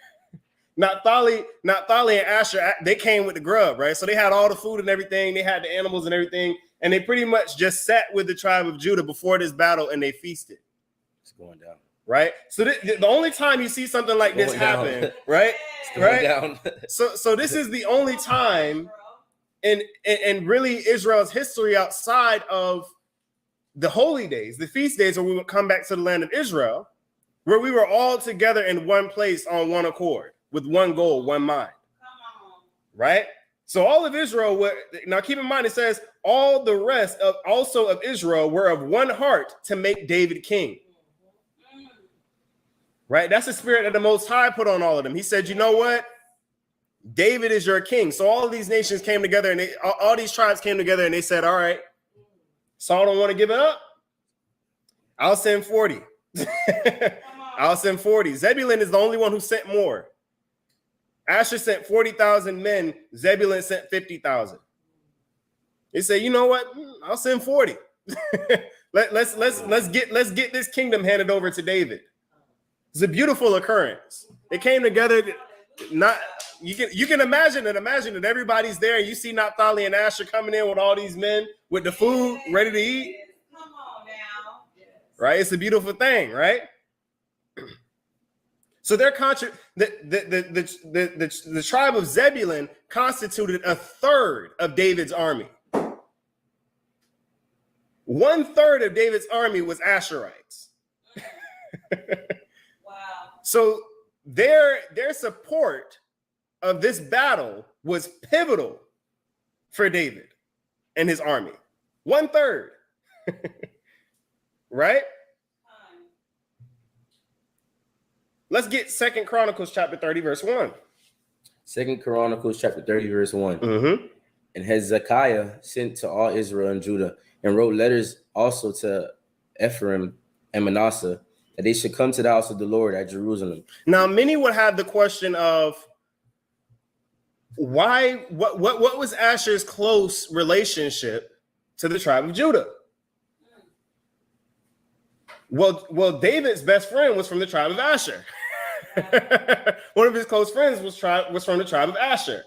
Naphtali and Asher, they came with the grub, right? So they had all the food and everything. They had the animals and everything. And they pretty much just sat with the tribe of Judah before this battle and they feasted. It's going down. Right? So the only time you see something like this happen, right? It's going down. So this is the only time and really Israel's history outside of the holy days, the feast days, where we would come back to the land of Israel, where we were all together in one place on one accord with one goal, one mind. Right? So all of Israel were, now keep in mind, it says all the rest of also of Israel were of one heart to make David king. Right? That's the spirit that the Most High put on all of them. He said, you know what? David is your king. So all of these nations came together, and all these tribes came together, and they said, all right, Saul don't want to give it up. I'll send 40. I'll send 40. Zebulun is the only one who sent more. Asher sent 40,000 men. Zebulun sent 50,000. They say, you know what? I'll send 40. let's get this kingdom handed over to David. It's a beautiful occurrence. They came together. Not you can imagine it. Imagine that everybody's there. You see Naphtali and Asher coming in with all these men with the food ready to eat. Come on now. Right? It's a beautiful thing, right? So their the tribe of Zebulun constituted a third of David's army. 1/3 of David's army was Asherites. Wow. So their support of this battle was pivotal for David and his army. 1/3. Right? Let's get 2 Chronicles chapter 30, verse 1. 2 Chronicles chapter 30, verse 1. Mm-hmm. And Hezekiah sent to all Israel and Judah and wrote letters also to Ephraim and Manasseh that they should come to the house of the Lord at Jerusalem. Now, many would have the question of why, what was Asher's close relationship to the tribe of Judah? Well, David's best friend was from the tribe of Asher. One of his close friends was from the tribe of Asher,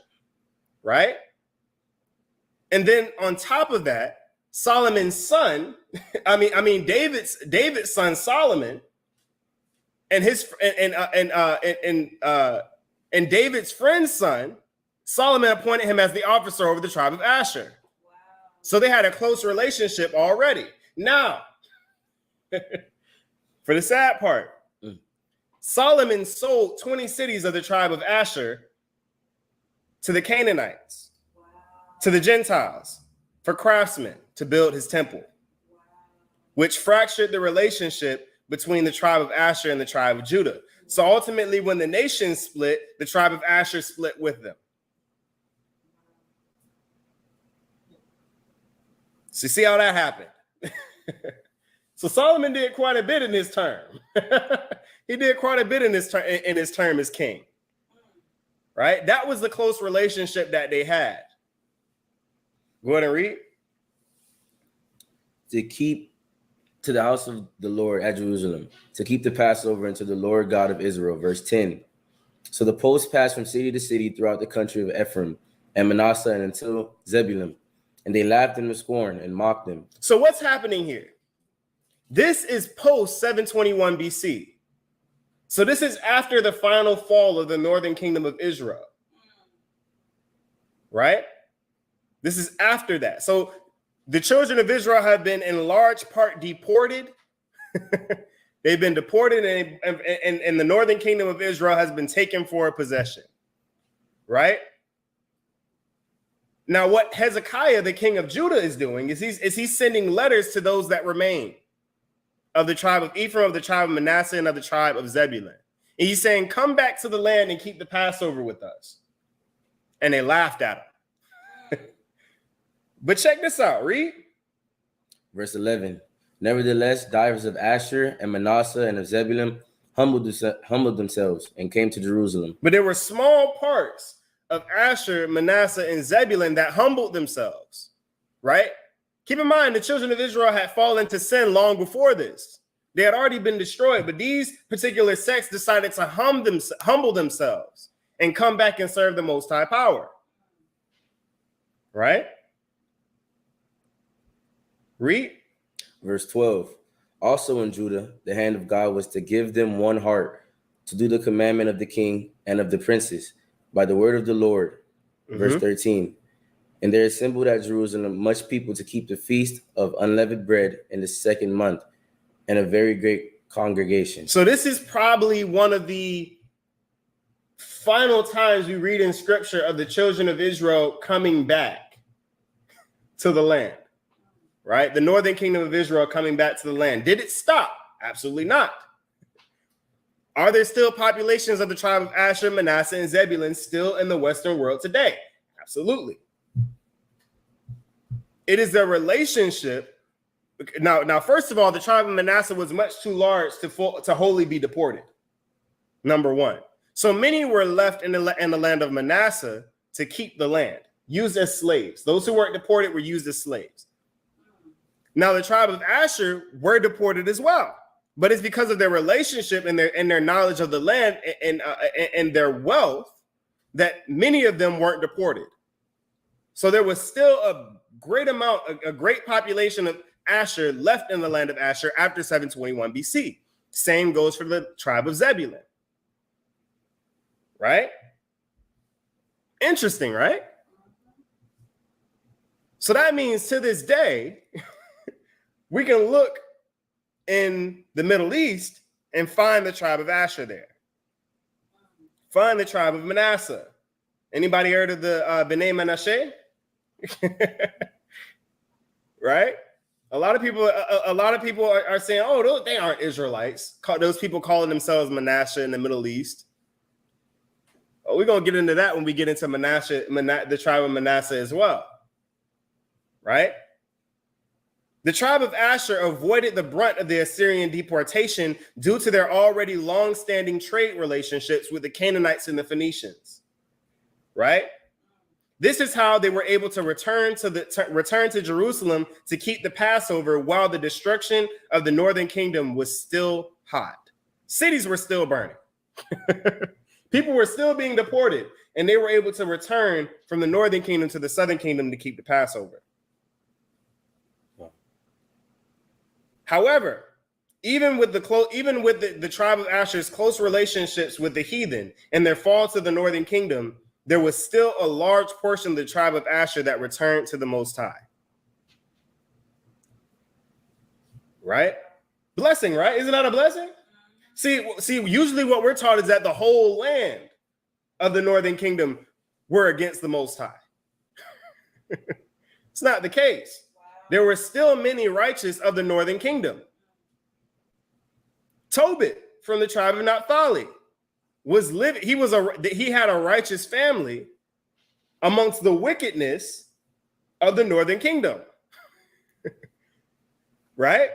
right? And then on top of that, Solomon's son, David's son Solomon, and David's friend's son, Solomon appointed him as the officer over the tribe of Asher. Wow. So they had a close relationship already. Now, for the sad part, Solomon sold 20 cities of the tribe of Asher to the Canaanites, Wow. to the Gentiles, for craftsmen to build his temple, Wow. which fractured the relationship between the tribe of Asher and the tribe of Judah. So ultimately, when the nation split, the tribe of Asher split with them. So you see how that happened? So Solomon did quite a bit in his term. He did quite a bit in his term as king. Right? That was the close relationship that they had. Go ahead and read. To keep to the house of the Lord at Jerusalem, to keep the Passover unto the Lord God of Israel. Verse 10. So the post passed from city to city throughout the country of Ephraim and Manasseh and until Zebulun. And they laughed and scorned and mocked them. So what's happening here? This is post 721 BC. So this is after the final fall of the northern kingdom of Israel. Right? This is after that. So the children of Israel have been in large part deported. They've been deported, and the northern kingdom of Israel has been taken for a possession. Right? Now, what Hezekiah, the king of Judah, is doing is he's sending letters to those that remain of the tribe of Ephraim, of the tribe of Manasseh, and of the tribe of Zebulun. And he's saying, come back to the land and keep the Passover with us. And they laughed at him. But check this out, read. Verse 11. Nevertheless, divers of Asher and Manasseh and of Zebulun humbled themselves and came to Jerusalem. But there were small parts of Asher, Manasseh, and Zebulun that humbled themselves, right? Keep in mind, the children of Israel had fallen to sin long before this. They had already been destroyed, but these particular sects decided to humble themselves and come back and serve the Most High power, right? Read. Verse 12. Also in Judah, the hand of God was to give them one heart to do the commandment of the king and of the princes by the word of the Lord. Verse 13. And there assembled at Jerusalem much people to keep the feast of unleavened bread in the 2nd month, and a very great congregation. So this is probably one of the final times we read in scripture of the children of Israel coming back to the land, right? The northern kingdom of Israel coming back to the land. Did it stop? Absolutely not. Are there still populations of the tribe of Asher, Manasseh, and Zebulun still in the Western world today? Absolutely. It is their relationship. Now, first of all, the tribe of Manasseh was much too large to wholly be deported. Number one. So many were left in the land of Manasseh to keep the land, used as slaves. Those who weren't deported were used as slaves. Now, the tribe of Asher were deported as well, but it's because of their relationship and their knowledge of the land and their wealth that many of them weren't deported. So there was still a great population of Asher left in the land of Asher after 721 BC. Same goes for the tribe of Zebulun. Right? Interesting, right? So that means to this day, we can look in the Middle East and find the tribe of Asher there. Find the tribe of Manasseh. Anybody heard of the B'nai Menashe? Right? A lot of people are saying, oh, they aren't Israelites. Those people calling themselves Manasseh in the Middle East. Oh, we're going to get into that when we get into the tribe of Manasseh as well. Right? The tribe of Asher avoided the brunt of the Assyrian deportation due to their already long-standing trade relationships with the Canaanites and the Phoenicians. Right? This is how they were able to return to Jerusalem to keep the Passover while the destruction of the northern kingdom was still hot. Cities were still burning. People were still being deported, and they were able to return from the northern kingdom to the southern kingdom to keep the Passover. However, even with the tribe of Asher's close relationships with the heathen and their fall to the northern kingdom, there was still a large portion of the tribe of Asher that returned to the Most High. Right? Blessing, right? Isn't that a blessing? See, usually what we're taught is that the whole land of the northern kingdom were against the Most High. It's not the case. There were still many righteous of the northern kingdom. Tobit from the tribe of Naphtali was living. He had a righteous family amongst the wickedness of the northern kingdom. Right?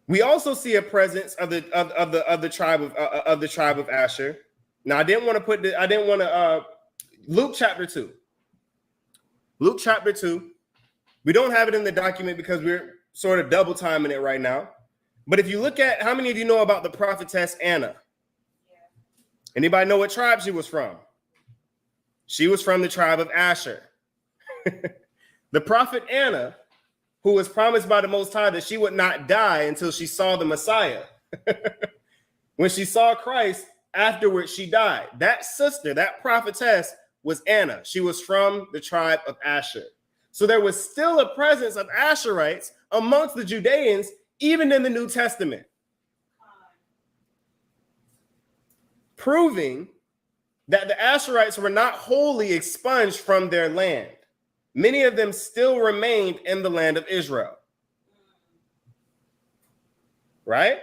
We also see a presence of the tribe of Asher. Now, I didn't want to Luke chapter 2. Luke chapter 2. We don't have it in the document because we're sort of double timing it right now. But if you look at, how many of you know about the prophetess Anna? Yeah. Anybody know what tribe she was from? She was from the tribe of Asher. The prophet Anna, who was promised by the Most High that she would not die until she saw the Messiah. When she saw Christ, afterwards she died. That sister, that prophetess, was Anna. She was from the tribe of Asher. So there was still a presence of Asherites amongst the Judeans, even in the New Testament, proving that the Asherites were not wholly expunged from their land. Many of them still remained in the land of Israel. Right?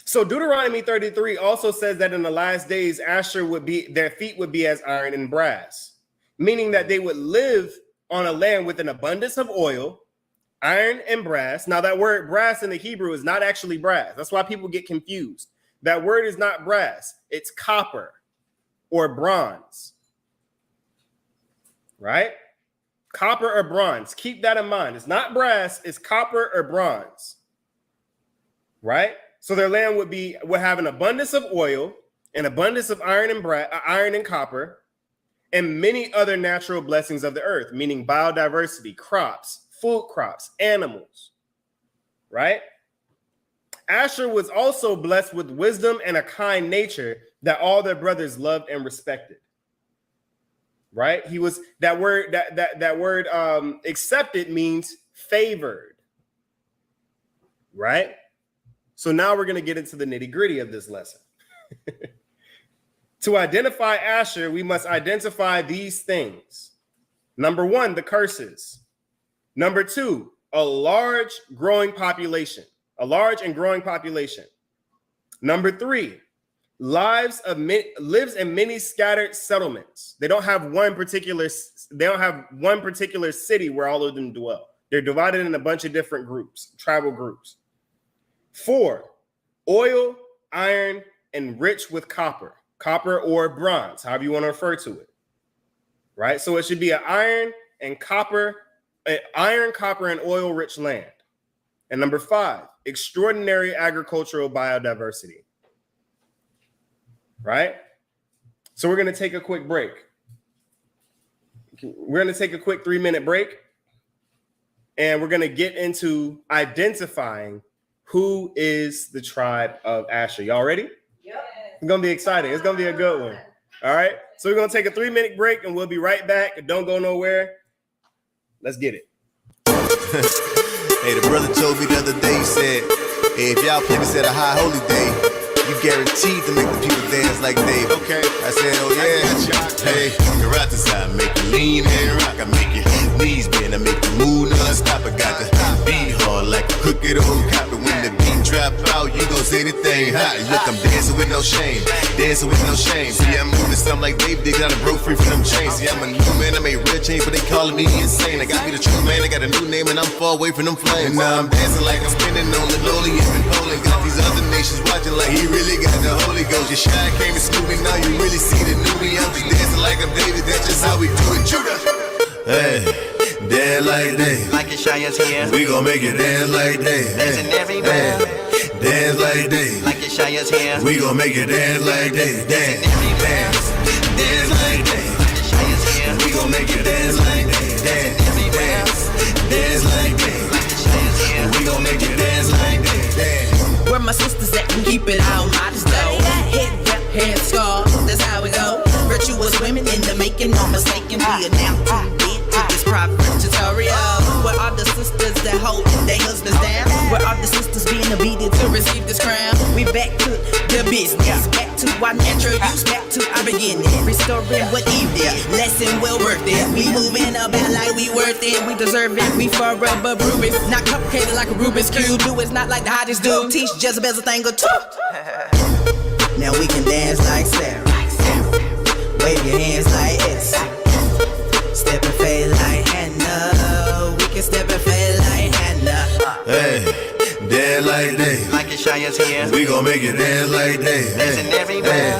So Deuteronomy 33 also says that in the last days, their feet would be as iron and brass, meaning that they would live on a land with an abundance of oil, iron and brass. Now, that word brass in the Hebrew is not actually brass. That's why people get confused. That word is not brass. It's copper or bronze. Right? Copper or bronze. Keep that in mind. It's not brass. It's copper or bronze. Right? So their land would have an abundance of oil, an abundance of iron and copper, and many other natural blessings of the earth, meaning biodiversity, crops, food crops, animals. Right? Asher was also blessed with wisdom and a kind nature, that all their brothers loved and respected. Right? He was that word accepted means favored. Right? So now we're going to get into the nitty-gritty of this lesson. To identify Asher, we must identify these things. Number one, the curses. Number two, a large and growing population. Number three, lives in many scattered settlements. They don't have one particular city where all of them dwell. They're divided in a bunch of different groups, tribal groups. 4, oil, iron, and rich with copper or bronze, however you want to refer to it. Right? So it should be an iron, copper, and oil rich land. And number 5, extraordinary agricultural biodiversity. Right? So we're going to take a quick break. We're going to take a quick 3-minute break. And we're going to get into identifying who is the tribe of Asher. Y'all ready? Yep. It's going to be exciting. It's going to be a good one. All right. So we're going to take a 3-minute break and we'll be right back. Don't go nowhere. Let's get it. Hey, the brother told me the other day, he said, hey, if y'all play this at a high holy day, you guaranteed to make the people dance like Dave. Okay. I said, oh yeah. Hey, karate side, make you lean and rock. I make your knees bend, I make you move non-stop. I got the beat hard like a crooked old copper. When the beat drop out, you gon' say anything hot. Look, I'm dancing with no shame. See, I'm moving something like Dave did. I done broke free from them chains. See, I'm a new man, I made real change, but they calling me insane. I got me the true man, I got a new name, and I'm far away from them flames. And now I'm dancing like I'm spinning on the lowly and Poland. Got these other nations watching like he really got the Holy Ghost. Your shine came and scooped me, now you really see the new me. I'm just dancing like I'm David, that's just how we do it. Judah! Hey, dance like Dave. Like Yeshaya's here. We gon' make it dance like Dave. Dancing everywhere. Dance like Dave. Like Yeshaya's here. We gon' make it dance like Dave. Dance, dance, dance like Dave. Yeshaya's here. We gon' make it dance like Dave. Dance, dance, dance like Dave. Like Yeshaya's here. We gon' make it dance like Dave. Dance. Where my sisters at and keep it all modest though. Head wrap, head scar, that's how we go. Virtuous women in the making, no mistaken. We are now tuned in to this proper tutorial. Where are the sisters that hold their husbands down? Where are the sisters being obedient to receive this crown? We back to the business, back to our natural use, back to our beginning. Restoring what evil, lesson well worth it. We moving about like we worth it. We deserve it, we forever Rubik. Not complicated like a Rubik's Cube. Do it's not like the hottest dude. Teach Jezebel's a thing or two. Now we can dance like Sarah. Wave your hands like Esther. Step and fade like Hannah. We can step and fade like Hannah. Hey, dance like Dave. Like Yeshaya's here. We gon' make it dance like Dave. Dancing everywhere.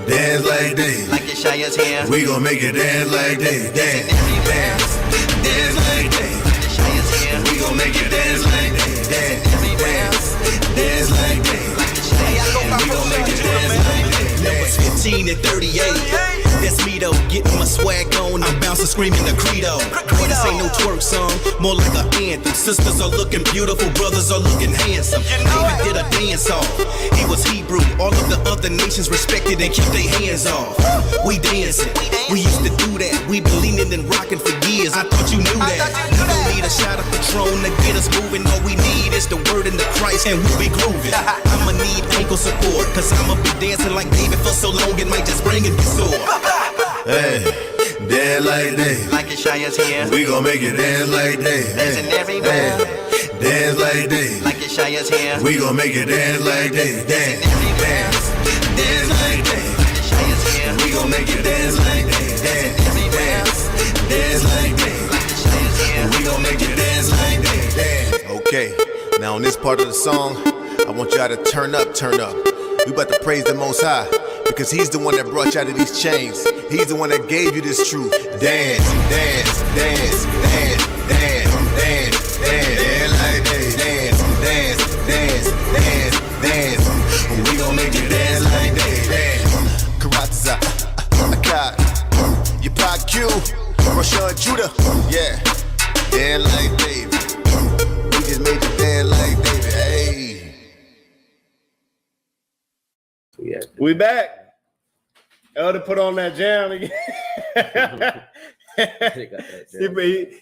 Dance like Dave. Like Yeshaya's here. We gon' make it dance like Dave. Dance, dance, dance like Dave. Yeshaya's here. We gon' make it dance like Dave. Dance, dance, dance like Dave. We gon' make it dance like Dave. Numbers 15 and 38. That's me though, getting my swag on. I'm bouncing, screaming the credo. Boy, this ain't no twerk song, more like an anthem. Sisters are looking beautiful, brothers are looking handsome. David did a dance off. He was Hebrew. All of the other nations respected and kept their hands off. We dancing. We used to do that. We been leaning and rocking for years. I thought you knew that. We don't need a shot of Patron to get us moving. All we need is the word and the Christ, and we'll be grooving. I'ma need ankle support, cause I'ma be dancing like David for so long it might just bring it get sore. Hey, dance like Dave. Like Yeshaya's here. We gon' make it dance like Dave. Dancing everywhere. Dance like Dave. Like Yeshaya's here. We gon' make it dance like Dave. Dance, dance, dance like Dave. Yeshaya's here. We gon' make it dance like Dave. Dance, dance, dance like Dave. Like Yeshaya's here. We gon' make it dance like Dave. Dance. Okay, now on this part of the song, I want y'all to turn up, turn up. We about to praise the Most High, because he's the one that brought you out of these chains. He's the one that gave you this truth. Dance, dance, dance, dance, dance, dance, dance, dance like that. Dance, dance, dance, dance, dance. We gon' make you dance like that. Dance. Karataza, Akai, Yapak Q, Rashawn Judah. Yeah, dance like David. We just made you dance like David. Hey. We back. Elder put on that jam again. They got that jam.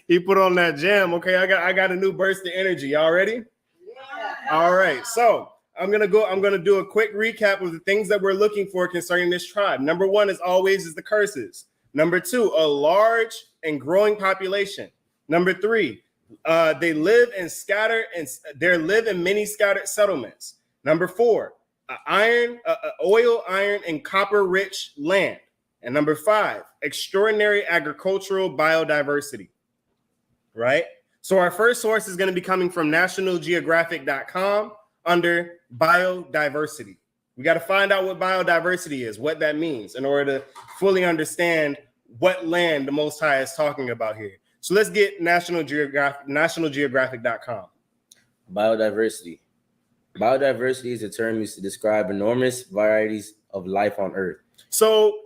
he put on that jam. Okay, I got a new burst of energy. Y'all ready? All right. So I'm gonna do a quick recap of the things that we're looking for concerning this tribe. Number one, as always, is the curses. Number two, a large and growing population. Number three, they live in many scattered settlements. Number four, oil, iron, and copper-rich land. And number five, extraordinary agricultural biodiversity. Right? So our first source is going to be coming from nationalgeographic.com under biodiversity. We got to find out what biodiversity is, what that means, in order to fully understand what land the Most High is talking about here. So let's get nationalgeographic.com. Biodiversity. Biodiversity is a term used to describe enormous varieties of life on Earth. So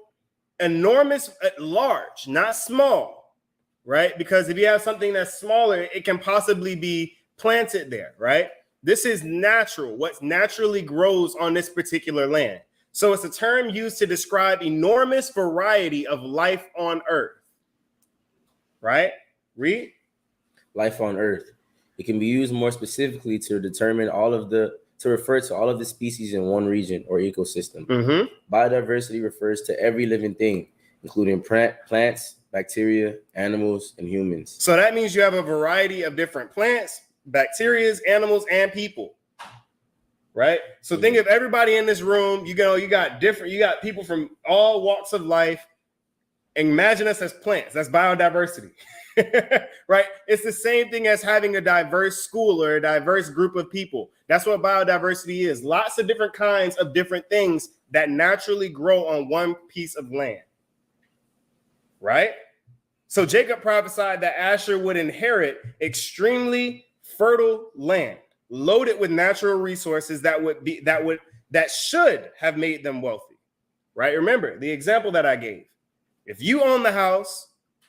enormous, large, not small, right? Because if you have something that's smaller, it can possibly be planted there, right? This is natural, what naturally grows on this particular land. So it's a term used to describe enormous variety of life on Earth, right? Read. Life on Earth. It can be used more specifically to refer to all of the species in one region or ecosystem. Mm-hmm. Biodiversity refers to every living thing, including plants, bacteria, animals, and humans. So that means you have a variety of different plants, bacteria, animals, and people. Right? So think of everybody in this room, you got people from all walks of life. Imagine us as plants. That's biodiversity. Right? It's the same thing as having a diverse school or a diverse group of people. That's what biodiversity is. Lots of different kinds of different things that naturally grow on one piece of land. Right? So Jacob prophesied that Asher would inherit extremely fertile land, loaded with natural resources that should have made them wealthy. Right? Remember the example that I gave. If you own the house,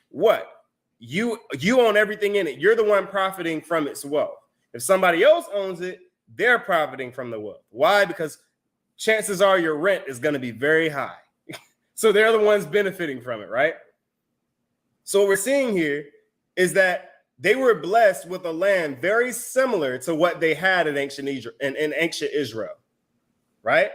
what? You own everything in it. You're the one profiting from its wealth. If somebody else owns it, they're profiting from the wealth. Why? Because chances are your rent is going to be very high. So they're the ones benefiting from it, right? So what we're seeing here is that they were blessed with a land very similar to what they had in ancient Israel, right?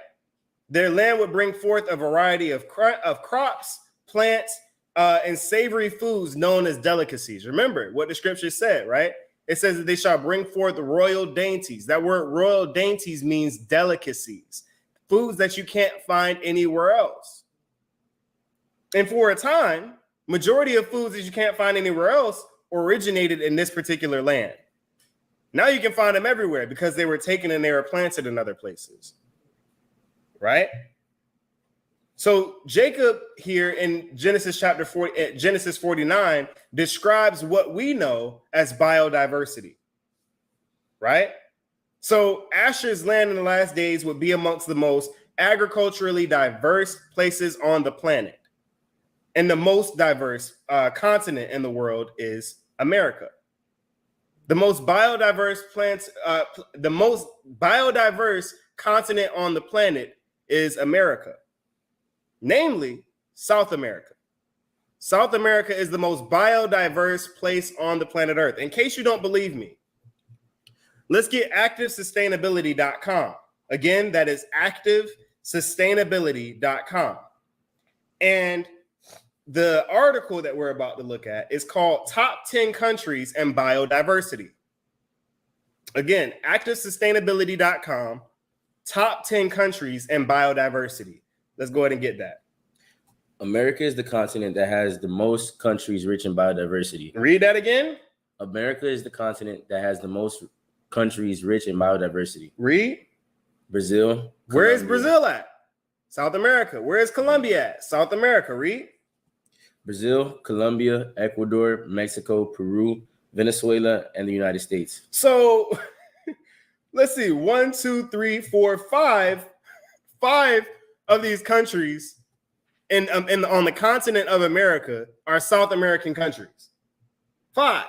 Their land would bring forth a variety of crops, plants, and savory foods known as delicacies. Remember what the scripture said, right? It says that they shall bring forth royal dainties. That word royal dainties means delicacies, foods that you can't find anywhere else. And for a time, majority of foods that you can't find anywhere else originated in this particular land. Now you can find them everywhere because they were taken and they were planted in other places, right? So Jacob here in Genesis 49 describes what we know as biodiversity, right? So Asher's land in the last days would be amongst the most agriculturally diverse places on the planet. And the most diverse continent in the world is America. The most biodiverse continent on the planet is America. Namely, South America. South America is the most biodiverse place on the planet Earth. In case you don't believe me, let's get activesustainability.com. Again, that is activesustainability.com. And the article that we're about to look at is called Top 10 Countries and Biodiversity. Again, activesustainability.com, Top 10 Countries and Biodiversity. Let's go ahead and get that. America is the continent that has the most countries rich in biodiversity. Read that again. America is the continent that has the most countries rich in biodiversity. Read. Brazil. Where is Colombia. Brazil at? South America. Where is Colombia at? South America. Read. Brazil, Colombia, Ecuador, Mexico, Peru, Venezuela, and the United States. So let's see. 1, 2, 3, 4, 5. 5 of these countries on the continent of America are South American countries. 5.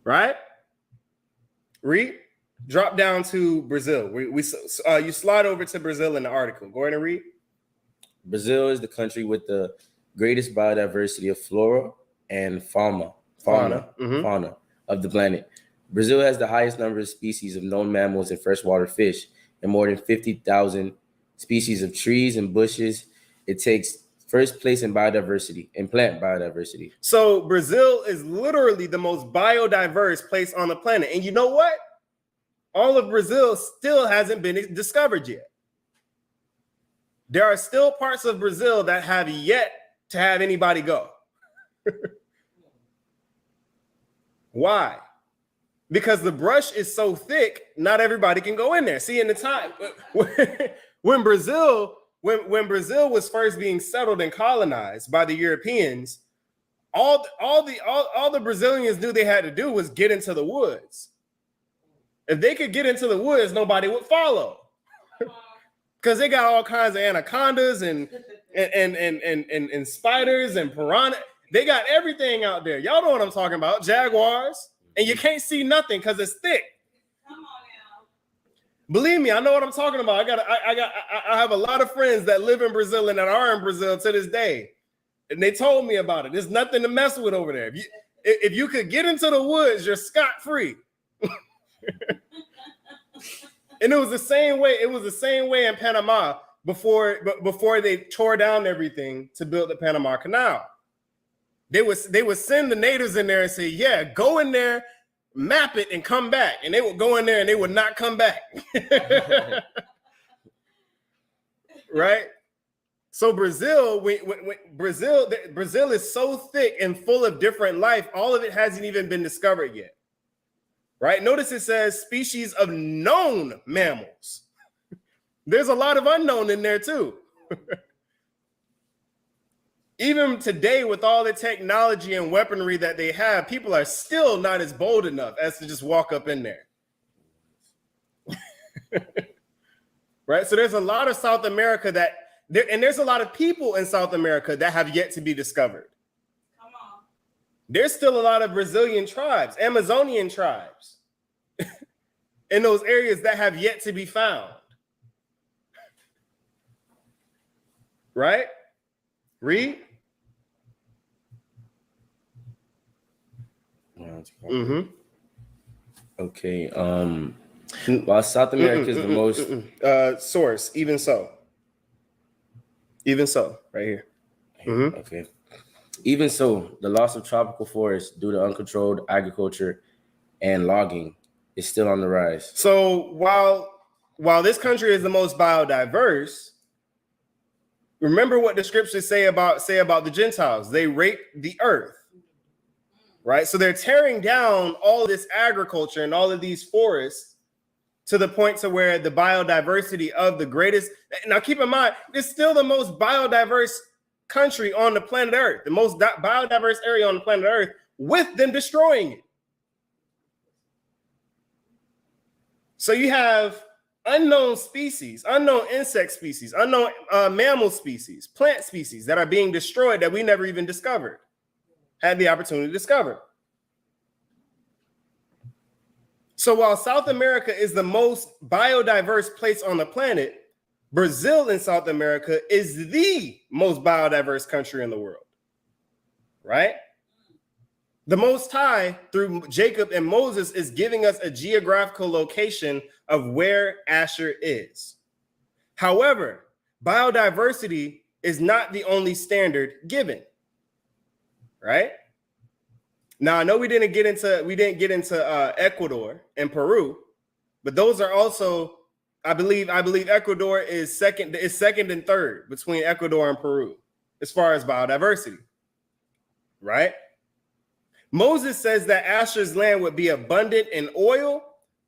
Right? Read. Drop down to Brazil. You slide over to Brazil in the article. Go ahead and read. Brazil is the country with the greatest biodiversity of flora and fauna of the planet. Brazil has the highest number of species of known mammals and freshwater fish, and more than 50,000 species of trees and bushes. It takes first place in biodiversity, in plant biodiversity. So Brazil is literally the most biodiverse place on the planet. And you know what? All of Brazil still hasn't been discovered yet. There are still parts of Brazil that have yet to have anybody go. Why? Because the brush is so thick, not everybody can go in there. See, in the time when Brazil was first being settled and colonized by the Europeans, all the Brazilians knew they had to do was get into the woods. If they could get into the woods, nobody would follow. Because they got all kinds of anacondas and spiders and piranha. They got everything out there. Y'all know what I'm talking about. Jaguars. And you can't see nothing because it's thick. Come on now. Believe me, I know what I'm talking about. I have a lot of friends that live in Brazil and that are in Brazil to this day. And they told me about it. There's nothing to mess with over there. If you could get into the woods, you're scot-free. And it was the same way. It was the same way in Panama before they tore down everything to build the Panama Canal. They would send the natives in there and say, yeah, go in there, map it, and come back. And they would go in there and they would not come back. Right? So Brazil is so thick and full of different life, all of it hasn't even been discovered yet. Right? Notice it says species of known mammals. There's a lot of unknown in there too. Even today, with all the technology and weaponry that they have, people are still not as bold enough as to just walk up in there. Right? So there's a lot of South America there's a lot of people in South America that have yet to be discovered. Come on. There's still a lot of Brazilian tribes, Amazonian tribes in those areas that have yet to be found. Right? Read. Mm-hmm. Okay. While South America is the most source, even so, right here. Mm-hmm. Okay. Even so, the loss of tropical forests due to uncontrolled agriculture and logging is still on the rise. So while this country is the most biodiverse, remember what the scriptures say about the Gentiles. They rape the earth, right? So they're tearing down all of this agriculture and all of these forests to the point to where the biodiversity of the greatest. Now, keep in mind, it's still the most biodiverse country on the planet Earth, the most biodiverse area on the planet Earth, with them destroying it. So you have unknown species, unknown insect species, unknown mammal species, plant species that are being destroyed that we never even had the opportunity to discover. So while South America is the most biodiverse place on the planet, Brazil in South America is the most biodiverse country in the world, right? The Most High, through Jacob and Moses, is giving us a geographical location of where Asher is. However, biodiversity is not the only standard given, right? Now, I know we didn't get into Ecuador and Peru, but those are also, I believe Ecuador is second and third between Ecuador and Peru as far as biodiversity, right? Moses says that Asher's land would be abundant in oil,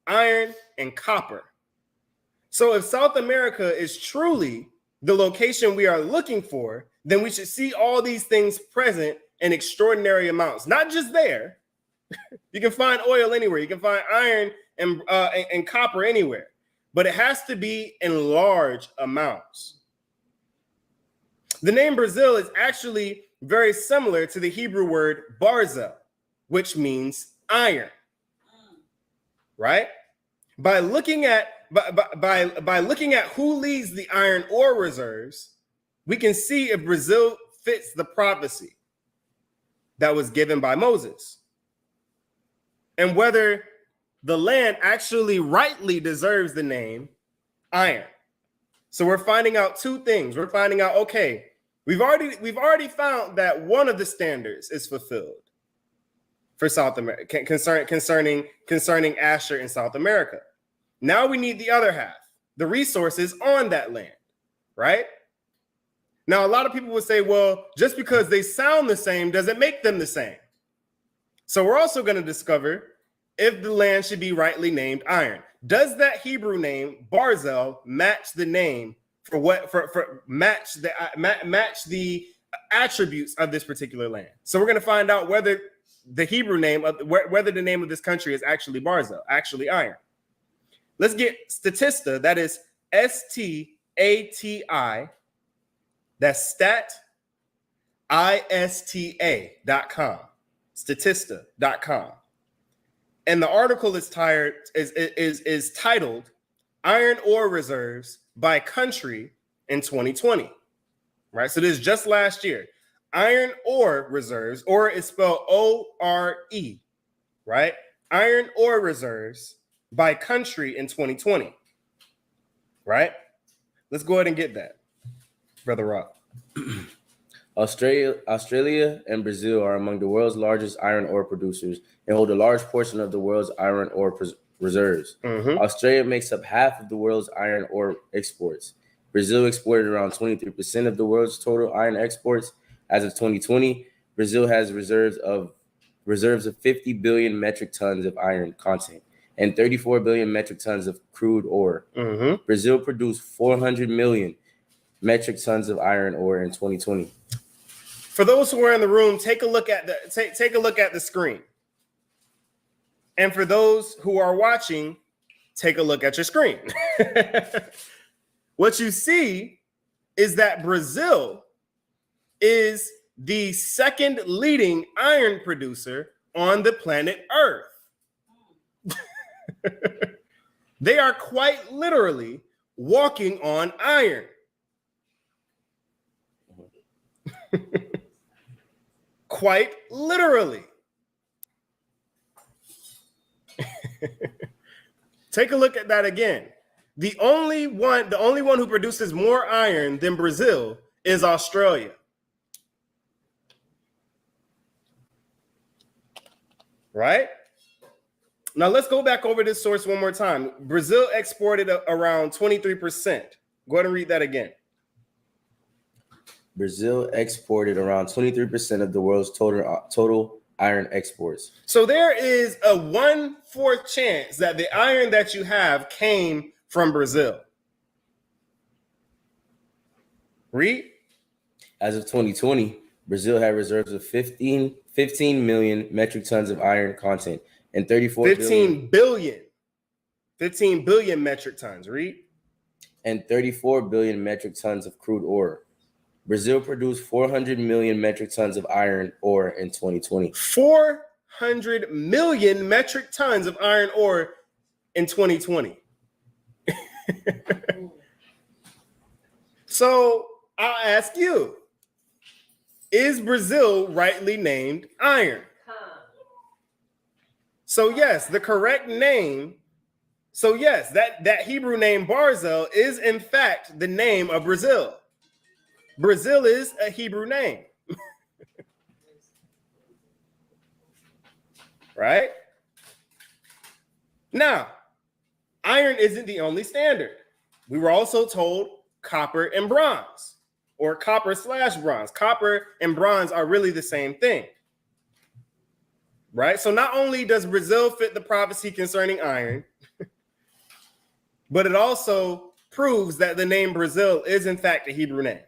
iron, and copper. So if South America is truly the location we are looking for, then we should see all these things present in extraordinary amounts. Not just there. You can find oil anywhere. You can find iron and copper anywhere. But it has to be in large amounts. The name Brazil is actually very similar to the Hebrew word barzel, which means iron, right? by looking at who leads the iron ore reserves, we can see if Brazil fits the prophecy that was given by Moses, and whether the land actually rightly deserves the name iron. So we're finding out two things. We're finding out, okay, we've already found that one of the standards is fulfilled for South America concerning Asher in South America. Now we need the other half, the resources on that land, right? Now, a lot of people would say, well, just because they sound the same doesn't make them the same. So we're also going to discover if the land should be rightly named iron. Does that Hebrew name Barzel match the name match the attributes of this particular land? So we're going to find out whether the Hebrew name whether the name of this country is actually Barzel, actually iron. Let's get Statista. That is STATI. That's statista.com. Statista.com. And the article is titled Iron Ore Reserves by Country in 2020. Right? So this is just last year. Iron ore reserves, ore is spelled O-R-E, right? Iron ore reserves by country in 2020. Right? Let's go ahead and get that. Brother Rob. Australia and Brazil are among the world's largest iron ore producers and hold a large portion of the world's iron ore reserves. Mm-hmm. Australia makes up half of the world's iron ore exports. Brazil exported around 23% of the world's total iron exports. As of 2020, Brazil has reserves of 50 billion metric tons of iron content and 34 billion metric tons of crude ore. Mm-hmm. Brazil produced 400 million metric tons of iron ore in 2020. For those who are in the room, take a look at the screen. And for those who are watching, take a look at your screen. What you see is that Brazil is the second leading iron producer on the planet Earth. They are quite literally walking on iron. Quite literally. Take a look at that again. The only one who produces more iron than Brazil is Australia. Right? Now let's go back over this source one more time. Brazil exported around 23%. Go ahead and read that again. Brazil exported around 23% of the world's total iron exports. So there is a 1/4 chance that the iron that you have came from Brazil. Read. As of 2020, Brazil had reserves of 15 million metric tons of iron content and 15 billion metric tons. Read. And 34 billion metric tons of crude ore. Brazil produced 400 million metric tons of iron ore in 2020. 400 million metric tons of iron ore in 2020. So I'll ask you, is Brazil rightly named iron? So yes, the correct name. So yes, that Hebrew name Barzel is in fact the name of Brazil. Brazil is a Hebrew name. Right? Now, iron isn't the only standard. We were also told copper and bronze, or copper/bronze. Copper and bronze are really the same thing. Right? So not only does Brazil fit the prophecy concerning iron, but it also proves that the name Brazil is in fact a Hebrew name.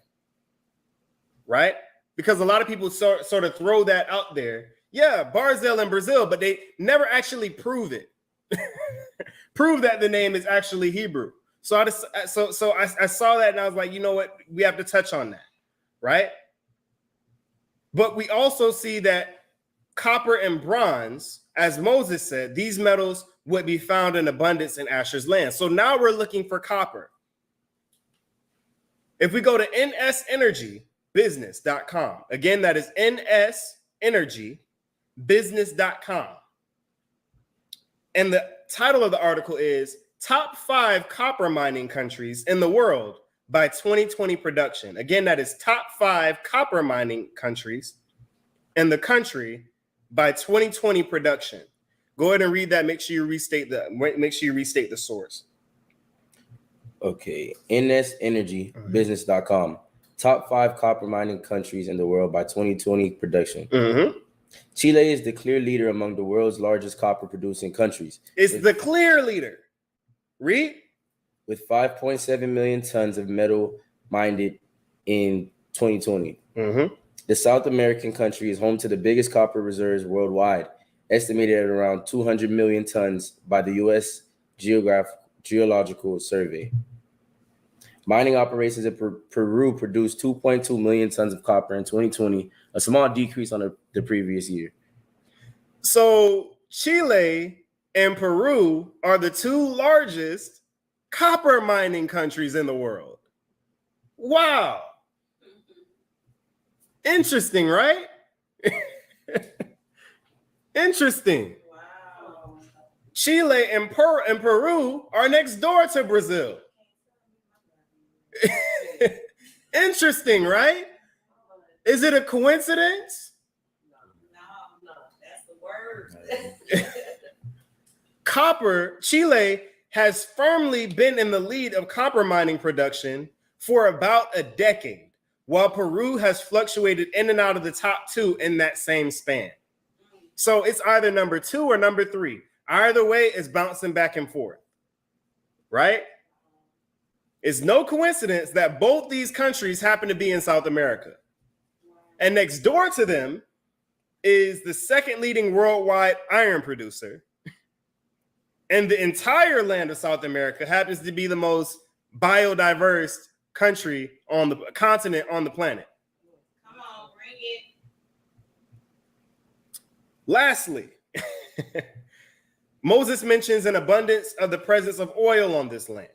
Right? Because a lot of people sort of throw that out there. Yeah, Barzel and Brazil, but they never actually prove it. Prove that the name is actually Hebrew. So I saw that and I was like, you know what? We have to touch on that. Right? But we also see that copper and bronze, as Moses said, these metals would be found in abundance in Asher's land. So now we're looking for copper. If we go to nsenergybusiness.com, again, that is nsenergybusiness.com. And the title of the article is Top 5 Copper Mining Countries in the World by 2020 Production. Again, that is Top 5 Copper Mining Countries in the country by 2020 Production. Go ahead and read that. Make sure you restate the source. Okay, nsenergybusiness.com. Top 5 copper mining countries in the world by 2020 production. Mm-hmm. Chile is the clear leader among the world's largest copper producing countries. It's the clear leader. Read. With 5.7 million tons of metal mined in 2020. Mm-hmm. The South American country is home to the biggest copper reserves worldwide, estimated at around 200 million tons by the U.S. Geological Survey. Mining operations in Peru produced 2.2 million tons of copper in 2020, a small decrease on the previous year. So Chile and Peru are the two largest copper mining countries in the world. Wow. Interesting, right? Interesting. Wow. Chile and Peru are next door to Brazil. Interesting, right? Is it a coincidence? No, that's the word. Copper, Chile has firmly been in the lead of copper mining production for about a decade, while Peru has fluctuated in and out of the top 2 in that same span. So it's either number 2 or number 3. Either way, it's bouncing back and forth, right? It's no coincidence that both these countries happen to be in South America. And next door to them is the second leading worldwide iron producer. And the entire land of South America happens to be the most biodiverse country on the continent on the planet. Come on, bring it. Lastly, Moses mentions an abundance of the presence of oil on this land.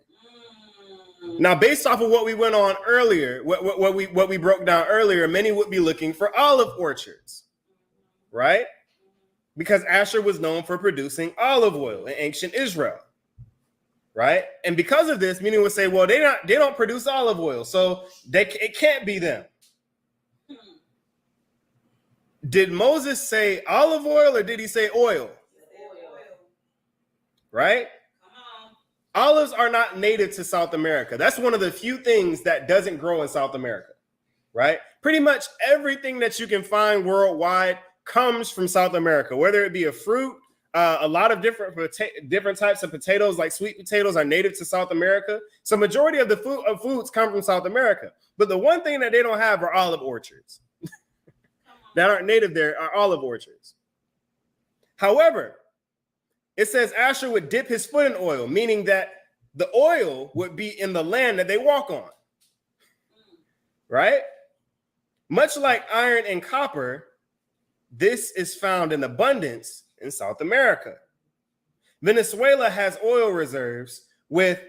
Now, based off of what we went on earlier, what we broke down earlier, many would be looking for olive orchards, right? Because Asher was known for producing olive oil in ancient Israel, right? And because of this, many would say, well, they don't produce olive oil, so it can't be them. Did Moses say olive oil or did he say oil? Right? Olives are not native to South America. That's one of the few things that doesn't grow in South America, right? Pretty much everything that you can find worldwide comes from South America, whether it be a fruit. A lot of different types of potatoes, like sweet potatoes, are native to South America. So majority of the foods come from South America. But the one thing that they don't have are olive orchards. That aren't native there are olive orchards. However, it says Asher would dip his foot in oil, meaning that the oil would be in the land that they walk on, right? Much like iron and copper, this is found in abundance in South America. Venezuela has oil reserves with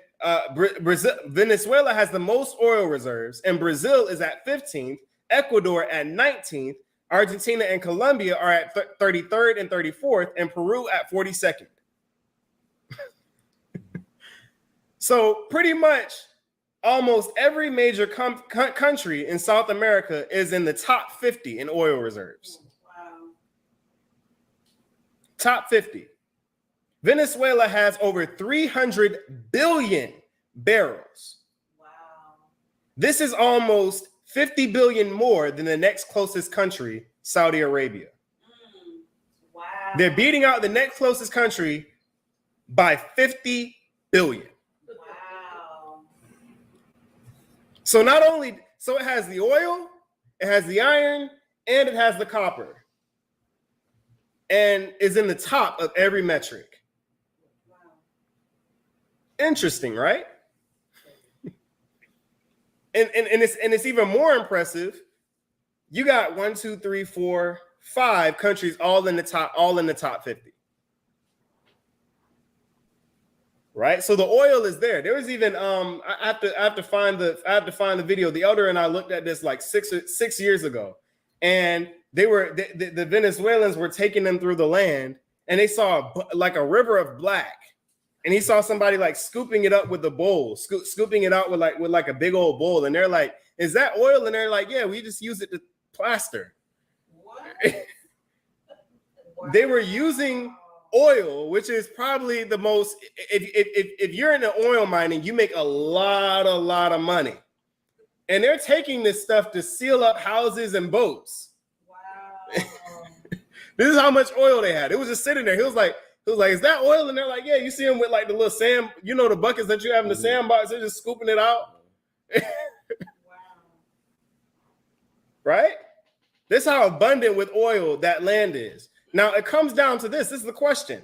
Brazil. Venezuela has the most oil reserves, and Brazil is at 15th, Ecuador at 19th, Argentina and Colombia are at 33rd and 34th, and Peru at 42nd. So pretty much almost every major country in South America is in the top 50 in oil reserves. Wow. Top 50. Venezuela has over 300 billion barrels. Wow. This is almost 50 billion more than the next closest country, Saudi Arabia. Wow. They're beating out the next closest country by 50 billion. Wow. So it has the oil, it has the iron, and it has the copper. And is in the top of every metric. Wow. Interesting, right? And it's even more impressive. You got 1, 2, 3, 4, 5 countries all in the top 50. Right, so the oil is there. There was even I have to find the video. The elder and I looked at this like six years ago, and the Venezuelans were taking them through the land, and they saw like a river of black, and he saw somebody like scooping it up with a bowl, scooping it out with like a big old bowl, and they're like, "Is that oil?" And they're like, "Yeah, we just use it to plaster." What? They were using oil, which is probably the most, if you're in the oil mining, you make a lot of money. And they're taking this stuff to seal up houses and boats. Wow. This is how much oil they had. It was just sitting there. He was like, is that oil? And they're like, yeah, you see them with like the little sand, you know, the buckets that you have in the sandbox, they're just scooping it out. Wow. Right? This is how abundant with oil that land is. Now, it comes down to this. This is the question.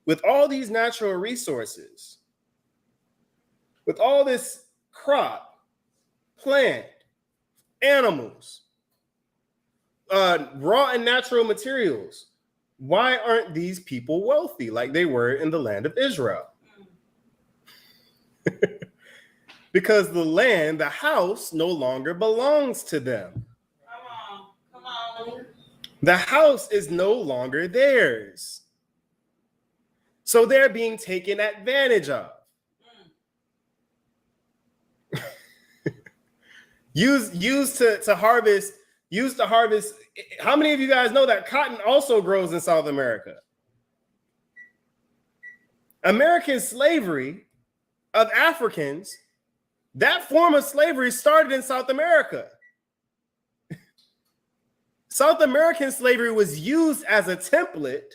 With all these natural resources, with all this crop, plant, animals, raw and natural materials, why aren't these people wealthy like they were in the land of Israel? Because the land, the house, no longer belongs to them. Come on. The house is no longer theirs. So they're being taken advantage of. Used to harvest. How many of you guys know that cotton also grows in South America? American slavery of Africans, that form of slavery started in South America. South American slavery was used as a template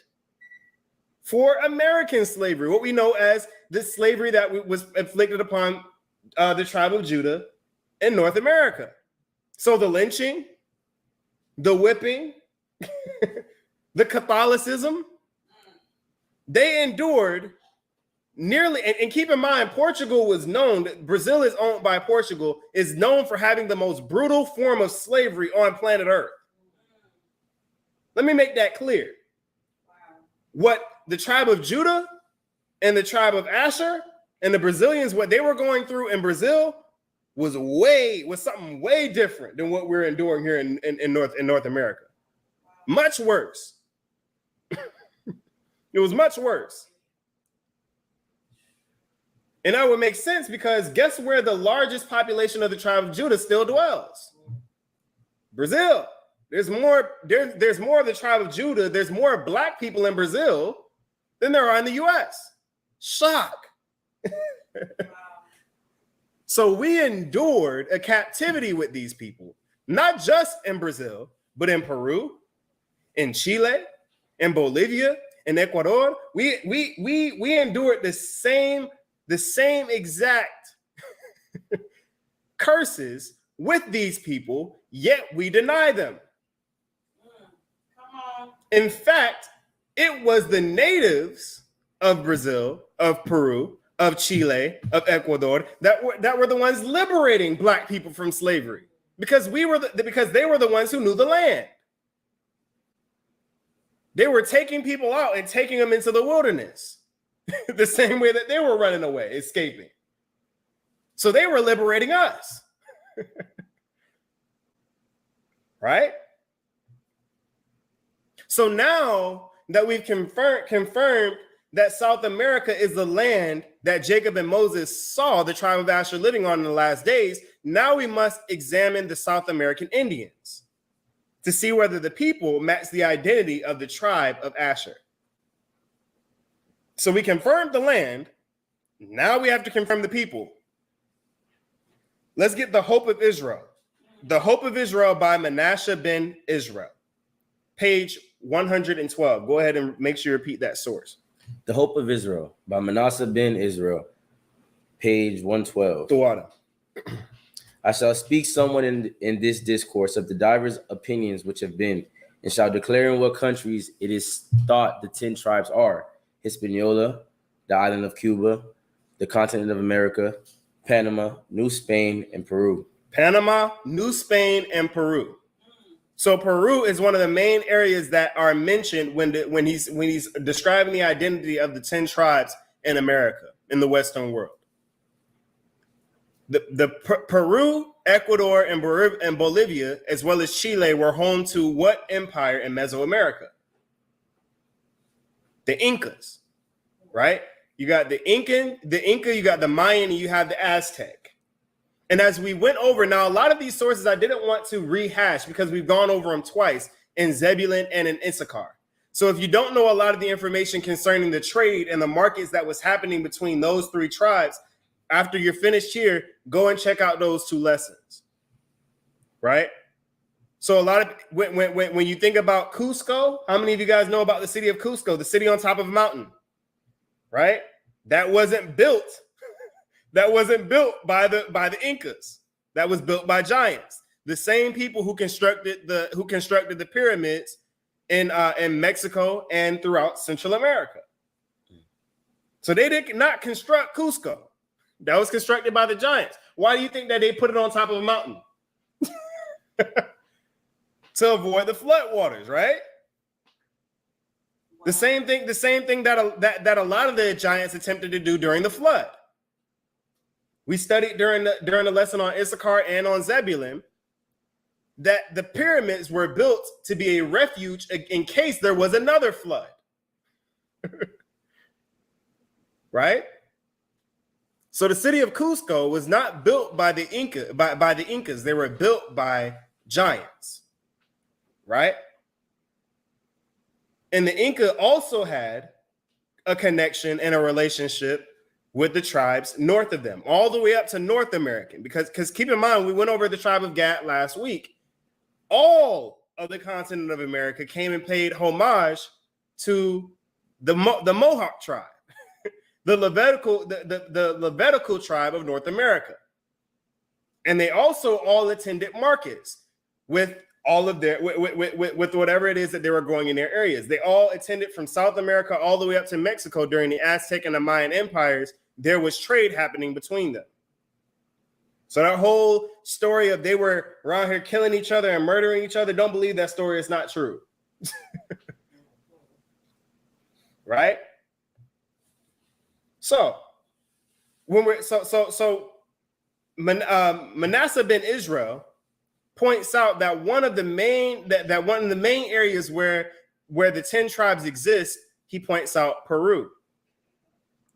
for American slavery, what we know as the slavery that was inflicted upon the tribe of Judah in North America. So the lynching, the whipping, the Catholicism, they endured nearly, and keep in mind, Portugal was known, Brazil is owned by Portugal, is known for having the most brutal form of slavery on planet Earth. Let me make that clear. Wow. What the tribe of Judah and the tribe of Asher and the Brazilians, what they were going through in Brazil was something way different than what we're enduring here in North America. Much worse. It was much worse. And that would make sense because guess where the largest population of the tribe of Judah still dwells? Brazil. There's more of the tribe of Judah. There's more black people in Brazil than there are in the U.S. Shock. So we endured a captivity with these people, not just in Brazil, but in Peru, in Chile, in Bolivia, in Ecuador. We endured the same exact curses with these people, yet we deny them. Come on. In fact, it was the natives of Brazil, of Peru, of Chile, of Ecuador that were the ones liberating black people from slavery because they were the ones who knew the land. They were taking people out and taking them into the wilderness the same way that they were running away, escaping. So they were liberating us. Right? So now that we've confirmed that South America is the land that Jacob and Moses saw the tribe of Asher living on in the last days, now we must examine the South American Indians to see whether the people match the identity of the tribe of Asher. So we confirmed the land. Now we have to confirm the people. Let's get The Hope of Israel. The Hope of Israel by Manasseh ben Israel. Page 112. Go ahead and make sure you repeat that source. The Hope of Israel by Manasseh ben Israel, page 112. Tuwada. I shall speak somewhat in this discourse of the divers opinions which have been, and shall declare in what countries it is thought the 10 tribes are: Hispaniola, the island of Cuba, the continent of America, Panama, New Spain, and Peru. Panama, New Spain, and Peru. So Peru is one of the main areas that are mentioned when he's describing the identity of the 10 tribes in America, in the Western world. Peru, Ecuador, and Bolivia, as well as Chile, were home to what empire in Mesoamerica? The Incas, right? You got the Inca, you got the Mayan, and you have the Aztec. And as we went over, now a lot of these sources I didn't want to rehash because we've gone over them twice in Zebulun and in Issachar. So if you don't know a lot of the information concerning the trade and the markets that was happening between those 3 tribes, after you're finished here, go and check out those 2 lessons, right? So a lot of when you think about Cusco, how many of you guys know about the city of Cusco, the city on top of a mountain, right? That wasn't built. That wasn't built by the Incas. That was built by giants. The same people who constructed the pyramids in Mexico and throughout Central America. So they did not construct Cusco. That was constructed by the giants. Why do you think that they put it on top of a mountain? To avoid the flood waters, right? Wow. The same thing that a lot of the giants attempted to do during the flood. We studied during the lesson on Issachar and on Zebulun that the pyramids were built to be a refuge in case there was another flood. Right? So the city of Cusco was not built by the Incas. They were built by giants. Right? And the Inca also had a connection and a relationship with the tribes north of them, all the way up to North American. Because keep in mind, we went over the tribe of Gad last week. All of the continent of America came and paid homage to the Mohawk tribe, the Levitical tribe of North America. And they also all attended markets with all of their with whatever it is that they were growing in their areas. They all attended from South America all the way up to Mexico during the Aztec and the Mayan empires. There was trade happening between them. So that whole story of they were around here killing each other and murdering each other, don't believe that story. It's not true. Right? So when we're Manasseh ben Israel points out that one of the main areas where the 10 tribes exist, he points out Peru.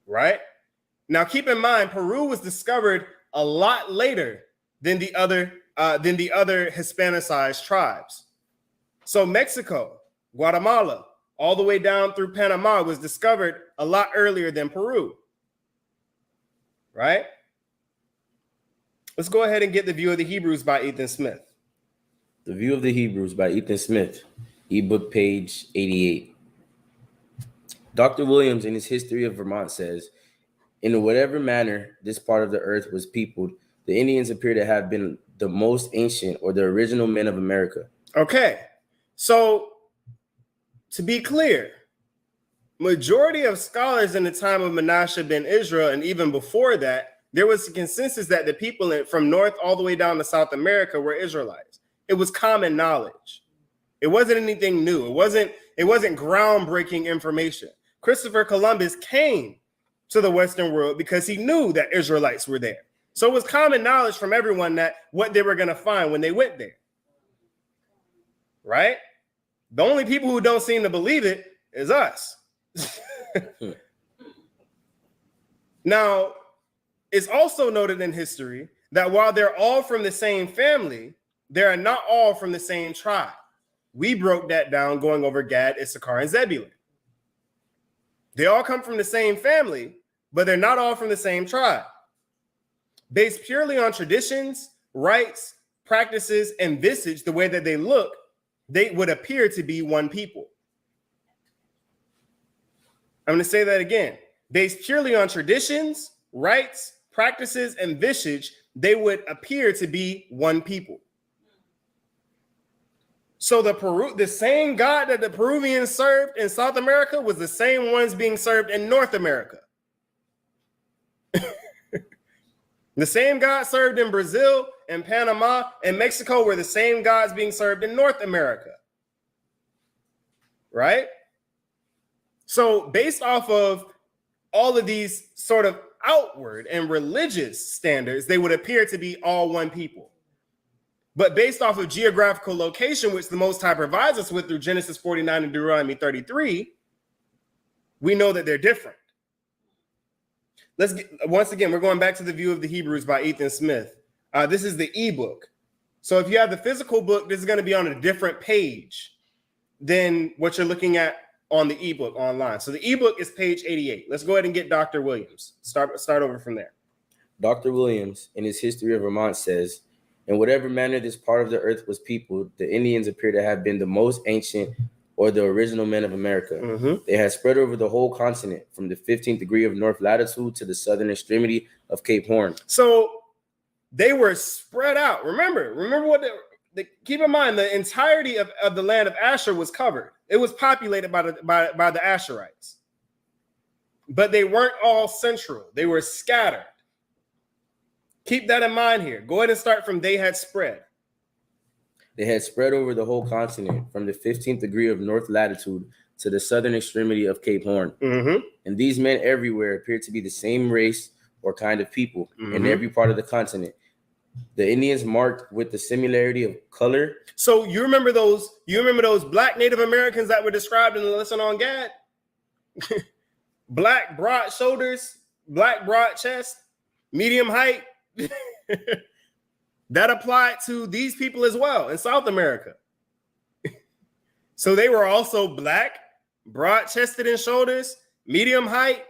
Right? Now keep in mind, Peru was discovered a lot later than the other Hispanicized tribes. So Mexico, Guatemala, all the way down through Panama was discovered a lot earlier than Peru. Right? Let's go ahead and get the View of the Hebrews by Ethan Smith. The View of the Hebrews by Ethan Smith, ebook page 88. Dr. Williams, in his History of Vermont, says, in whatever manner this part of the earth was peopled, the Indians appear to have been the most ancient or the original men of America. Okay, so to be clear, majority of scholars in the time of Manasseh ben Israel, and even before that, there was a consensus that the people from north all the way down to South America were Israelites. It was common knowledge. It wasn't anything new. It wasn't groundbreaking information. Christopher Columbus came to the Western world because he knew that Israelites were there. So it was common knowledge from everyone that what they were going to find when they went there. Right? The only people who don't seem to believe it is us. Now, it's also noted in history that while they're all from the same family, they are not all from the same tribe. We broke that down going over Gad, Issachar, and Zebulun. They all come from the same family, but they're not all from the same tribe. Based purely on traditions, rites, practices, and visage, the way that they look, they would appear to be one people. I'm going to say that again. Based purely on traditions, rites, practices, and visage, they would appear to be one people. So the same God that the Peruvians served in South America was the same ones being served in North America. The same God served in Brazil and Panama and Mexico were the same gods being served in North America. Right? So based off of all of these sort of outward and religious standards, they would appear to be all one people. But based off of geographical location, which the Most High provides us with through Genesis 49 and Deuteronomy 33, we know that they're different. Once again, we're going back to the View of the Hebrews by Ethan Smith. This is the ebook. So if you have the physical book, this is going to be on a different page than what you're looking at on the ebook online. So the ebook is page 88. Let's go ahead and get Dr. Williams. Start over from there. Dr. Williams, in his History of Vermont, says, in whatever manner this part of the earth was peopled, the Indians appear to have been the most ancient or the original men of America. Mm-hmm. They had spread over the whole continent from the 15th degree of north latitude to the southern extremity of Cape Horn. So they were spread out. Remember what keep in mind, the entirety of the land of Asher was covered. It was populated by the Asherites. But they weren't all central. They were scattered. Keep that in mind here. Go ahead and start from they had spread. They had spread over the whole continent from the 15th degree of north latitude to the southern extremity of Cape Horn. Mm-hmm. And these men everywhere appeared to be the same race or kind of people in every part of the continent. The Indians marked with the similarity of color. So you remember those black Native Americans that were described in the lesson on Gad? Black broad shoulders, black broad chest, medium height. That applied to these people as well in South America. So they were also black, broad chested in shoulders, medium height.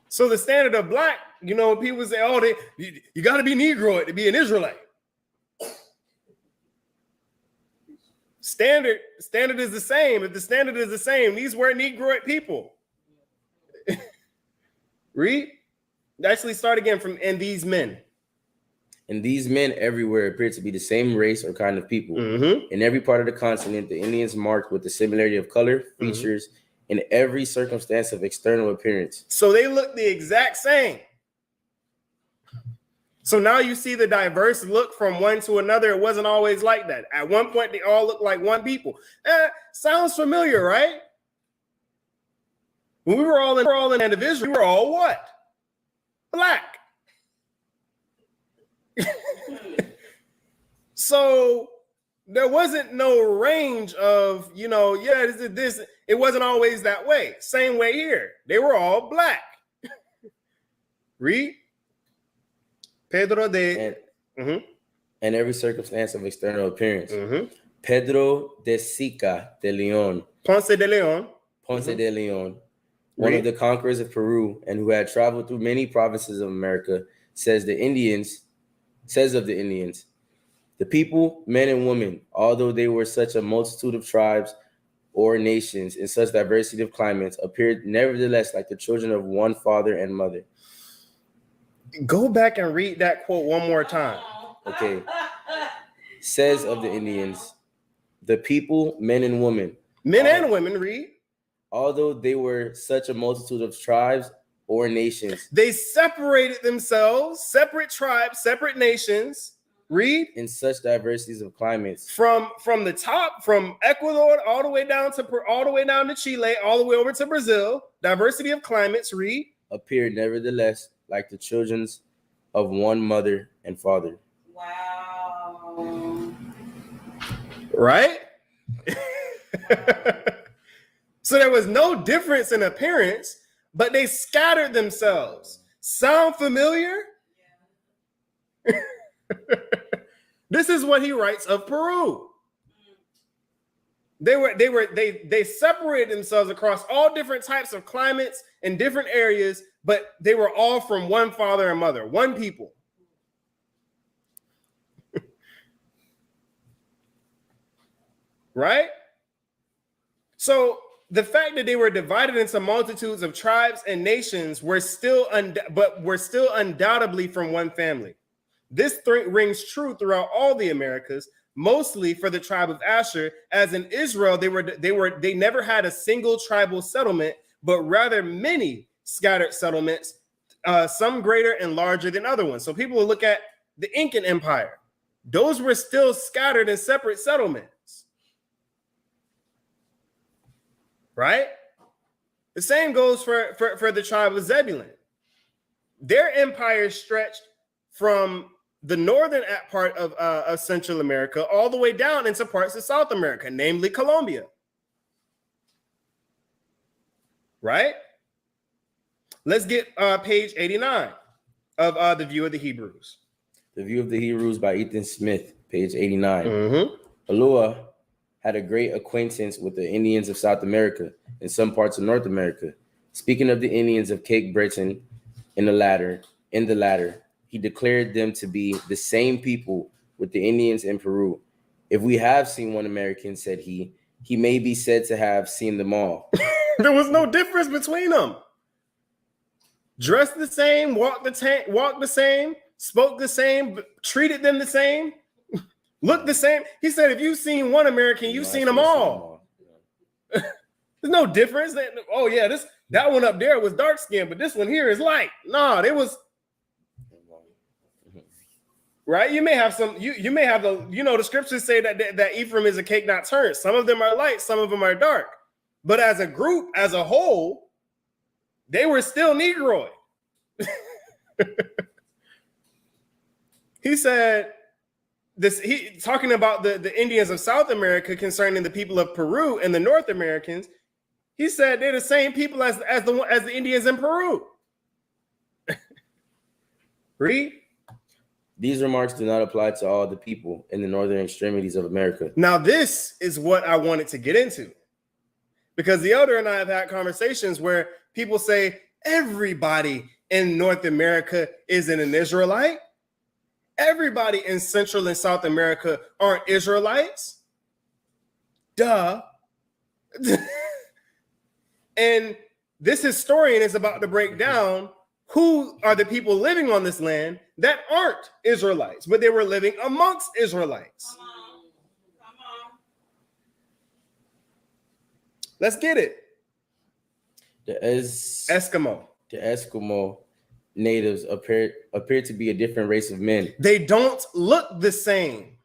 So the standard of black, people say, oh, you got to be Negroid to be an Israelite. Standard is the same. If the standard is the same, these were Negroid people. Read. Actually, start again from and these men. And these men everywhere appeared to be the same race or kind of people. Mm-hmm. In every part of the continent, the Indians marked with the similarity of color, features, in every circumstance of external appearance. So they look the exact same. So now you see the diverse look from one to another. It wasn't always like that. At one point, they all looked like one people. Sounds familiar, right? When we were all in the land of Israel, we were all what? Black. So there wasn't no range of, this. It wasn't always that way. Same way here. They were all black. Read. Pedro de... And every circumstance of external appearance. Mm-hmm. Pedro de Sica de Leon. Ponce de Leon. De Leon. One of the conquerors of Peru, and who had traveled through many provinces of America, says of the Indians, the people, men and women, although they were such a multitude of tribes or nations in such diversity of climates, appeared nevertheless like the children of one father and mother. Go back and read that quote one more time. Okay. Says of the Indians, the people, men and women. Men and women, read. Although they were such a multitude of tribes or nations. They separated themselves, separate tribes, separate nations. Read. In such diversities of climates. From the top, from Ecuador all the way down to Chile, all the way over to Brazil. Diversity of climates. Read. Appeared nevertheless like the children of one mother and father. Wow. Right? So there was no difference in appearance, but they scattered themselves. Sound familiar? Yeah. This is what he writes of Peru. They separated themselves across all different types of climates and different areas, but they were all from one father and mother, one people. Right? So the fact that they were divided into multitudes of tribes and nations were still undoubtedly from one family. This rings true throughout all the Americas, mostly for the tribe of Asher, as in Israel, they never had a single tribal settlement, but rather many scattered settlements some greater and larger than other ones. So people will look at the Incan Empire. Those were still scattered in separate settlements. Right? The same goes for the tribe of Zebulun. Their empire stretched from the northern part of Central America all the way down into parts of South America, namely Colombia. Right? Let's get page 89 of The View of the Hebrews. The View of the Hebrews by Ethan Smith, page 89. Mm-hmm. Alua had a great acquaintance with the Indians of South America and some parts of North America. Speaking of the Indians of Cape Breton in the latter, he declared them to be the same people with the Indians in Peru. If we have seen one American, said he may be said to have seen them all. There was no difference between them. Dressed the same, walked the same, spoke the same, treated them the same, looked the same. He said, if you've seen one American, you've seen them all. There's no difference. Oh yeah, that one up there was dark skinned, but this one here is light. No, it was right. You may have some. You may have the scriptures say that Ephraim is a cake not turned. Some of them are light, some of them are dark. But as a group, as a whole, they were still Negroid. He said this. He talking about the Indians of South America concerning the people of Peru and the North Americans. He said they're the same people as the Indians in Peru. Read. These remarks do not apply to all the people in the northern extremities of America. Now, this is what I wanted to get into. Because the elder and I have had conversations where people say everybody in North America isn't an Israelite. Everybody in Central and South America aren't Israelites. Duh. And this historian is about to break down who are the people living on this land that aren't Israelites, but they were living amongst Israelites. Come on. Let's get it. The Eskimo. Natives appear to be a different race of men. They don't look the same.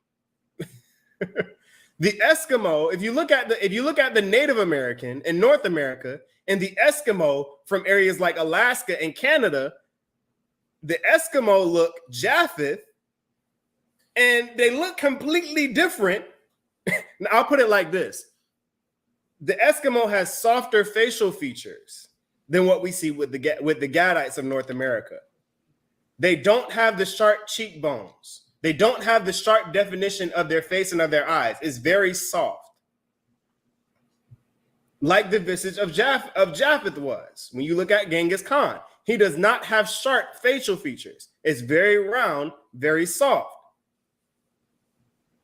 The Eskimo, if you look at the Native American in North America and the Eskimo from areas like Alaska and Canada, the Eskimo look Japheth and they look completely different. Now, I'll put it like this. The Eskimo has softer facial features than what we see with the Gadites of North America. They don't have the sharp cheekbones. They don't have the sharp definition of their face and of their eyes. It's very soft. Like the visage of Japheth was. When you look at Genghis Khan, he does not have sharp facial features. It's very round, very soft.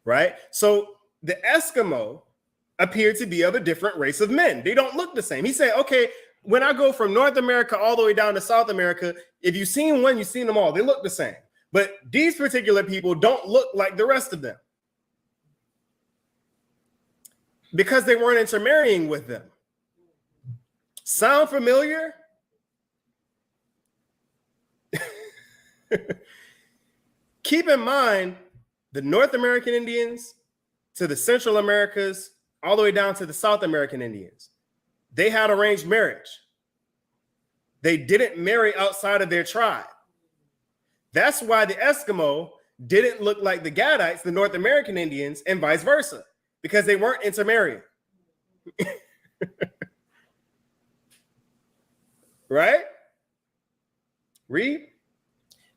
Right? So the Eskimo appear to be of a different race of men. They don't look the same. He said, okay, when I go from North America all the way down to South America, if you've seen one, you've seen them all. They look the same. But these particular people don't look like the rest of them because they weren't intermarrying with them. Sound familiar? Keep in mind the North American Indians to the Central Americas, all the way down to the South American Indians. They had arranged marriage. They didn't marry outside of their tribe. That's why the Eskimo didn't look like the Gadites, the North American Indians, and vice versa, because they weren't intermarrying. Right? Read.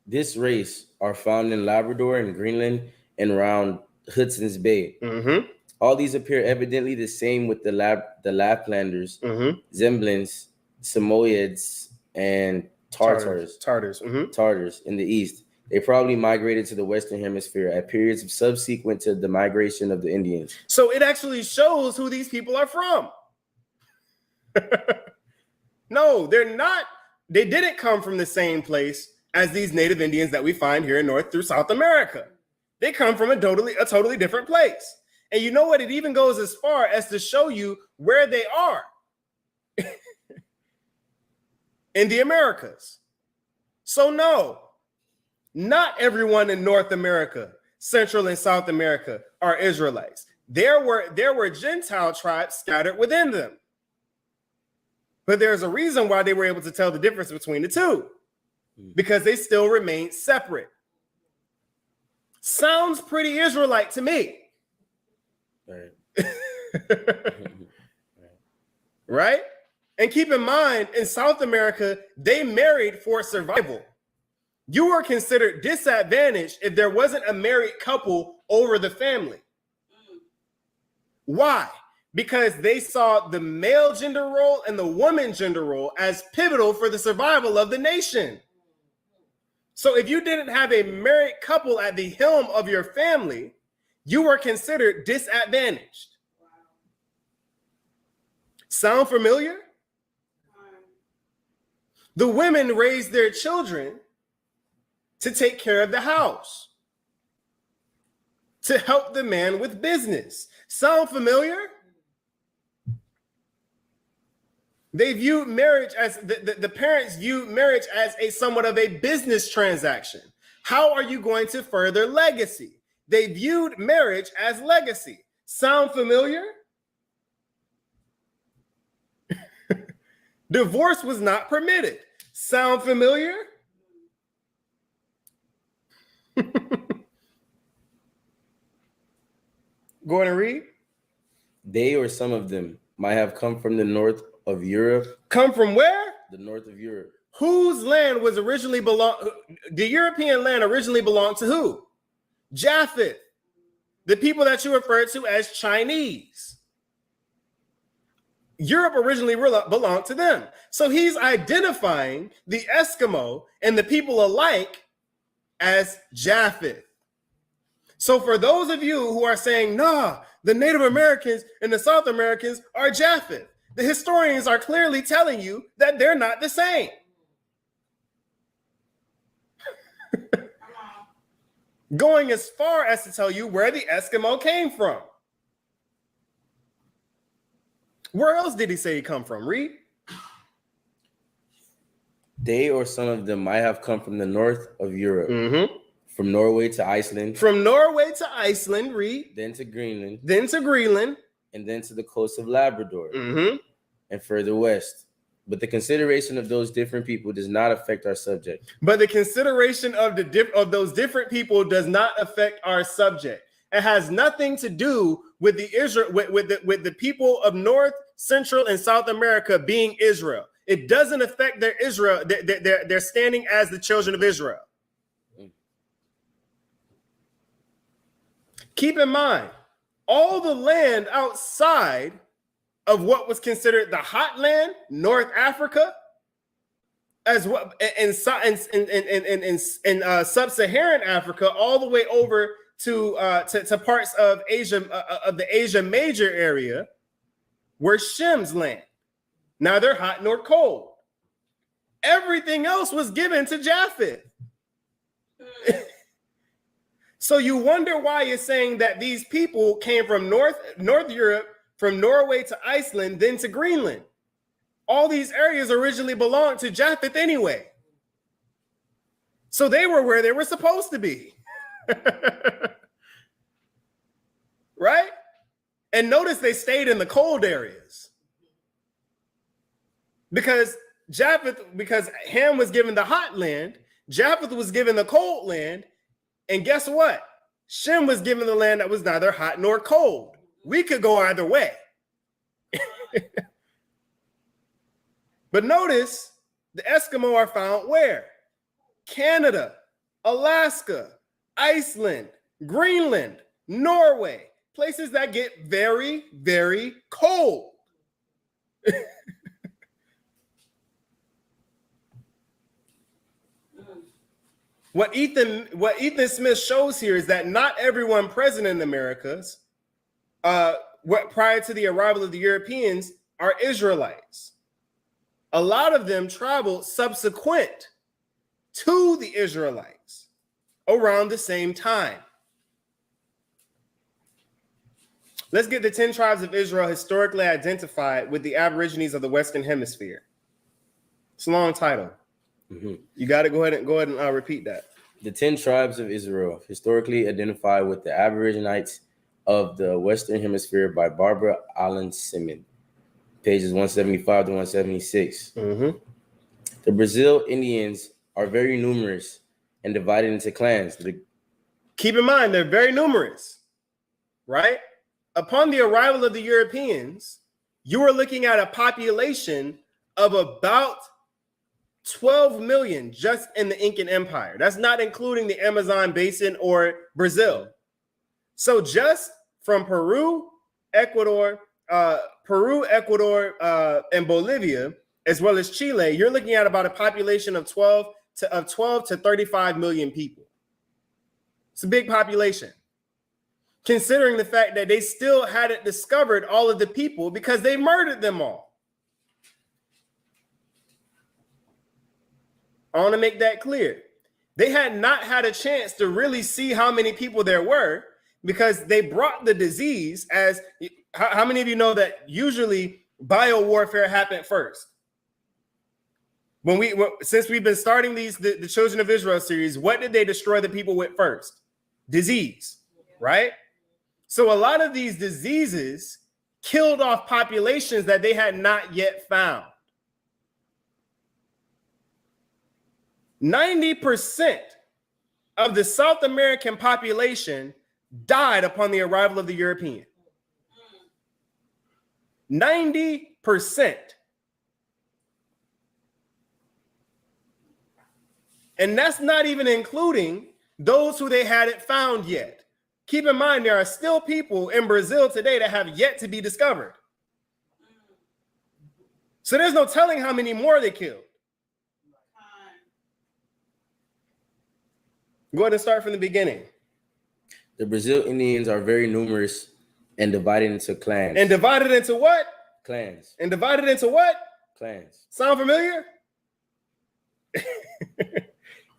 This race are found in Labrador and Greenland and around Hudson's Bay. Mm-hmm. All these appear evidently the same with the Laplanders, Mm-hmm. Zemblins, Samoyeds, and Tartars Mm-hmm. in the east. They probably migrated to the Western Hemisphere at periods subsequent to the migration of the Indians. So it actually shows who these people are from. No, they're not. They didn't come from the same place as these native Indians that we find here in North through South America. They come from a totally different place. And you know what? It even goes as far as to show you where they are in the Americas. So no, not everyone in North America, Central and South America are Israelites. There were Gentile tribes scattered within them. But there's a reason why they were able to tell the difference between the two, because they still remain separate. Sounds pretty Israelite to me. Right. Right? And keep in mind, in South America, they married for survival. You were considered disadvantaged if there wasn't a married couple over the family. Why? Because they saw the male gender role and the woman gender role as pivotal for the survival of the nation. So if you didn't have a married couple at the helm of your family, you were considered disadvantaged. Sound familiar? The women raised their children to take care of the house, to help the man with business. Sound familiar? They viewed marriage as, the parents viewed marriage as a somewhat of a business transaction. How are you going to further legacy? They viewed marriage as legacy. Sound familiar? Divorce was not permitted. Sound familiar? Go ahead and read. They or some of them might have come from the north of Europe. Come from where? The north of Europe. Whose land was originally the European land originally belonged to who? Japheth. The people that you refer to as Chinese. Europe originally belonged to them. So he's identifying the Eskimo and the people alike as Japheth. So for those of you who are saying, nah, the Native Americans and the South Americans are Japheth, the historians are clearly telling you that they're not the same. Going as far as to tell you where the Eskimo came from. Where else did he say he come from? Read. They or some of them might have come from the north of Europe. From Norway to Iceland. From Norway to Iceland, read. Then to Greenland. Then to Greenland. And then to the coast of Labrador. And further west. But the consideration of those different people does not affect our subject. But the consideration of those different people does not affect our subject. It has nothing to do with the people of North, Central, and South America being Israel. It doesn't affect their Israel, their standing as the children of Israel. Keep in mind, all the land outside of what was considered the hot land, North Africa, as well, in sub-Saharan Africa, all the way over to parts of Asia, of the Asia Major area, were Shem's land. Neither hot nor cold. Everything else was given to Japheth. So you wonder why you're saying that these people came from North Europe, from Norway to Iceland, then to Greenland. All these areas originally belonged to Japheth anyway. So they were where they were supposed to be. Right? And notice they stayed in the cold areas. Because Ham was given the hot land, Japheth was given the cold land, and guess what? Shem was given the land that was neither hot nor cold. We could go either way. But notice the Eskimo are found where? Canada, Alaska, Iceland, Greenland, Norway, places that get very, very cold. What Ethan Smith shows here is that not everyone present in the Americas, prior to the arrival of the Europeans, are Israelites. A lot of them traveled subsequent to the Israelites around the same time. Let's get the 10 tribes of Israel historically identified with the Aborigines of the Western Hemisphere. It's a long title. You got to go ahead and repeat that. The 10 tribes of Israel, historically identified with the Aborigines of the Western Hemisphere by Barbara Allen Simon, pages 175 to 176. Mm-hmm. The Brazil Indians are very numerous and divided into clans. Keep in mind, they're very numerous, right? Upon the arrival of the Europeans, you are looking at a population of about 12 million just in the Incan Empire. That's not including the Amazon basin or Brazil. So just from Peru, Ecuador, and Bolivia, as well as Chile, you're looking at about a population of 12 to 35 million people. It's a big population, considering the fact that they still hadn't discovered all of the people because they murdered them all. I want to make that clear. They had not had a chance to really see how many people there were because they brought the disease as, how many of you know that usually biowarfare happened first? Since we've been starting the Children of Israel series, what did they destroy the people with first? Disease, right? So a lot of these diseases killed off populations that they had not yet found. 90% of the South American population died upon the arrival of the European. 90%. And that's not even including those who they hadn't found yet. Keep in mind, there are still people in Brazil today that have yet to be discovered. So there's no telling how many more they killed. Go ahead and start from the beginning. The Brazil Indians are very numerous and divided into clans. And divided into what? Clans. And divided into what? Clans. Sound familiar?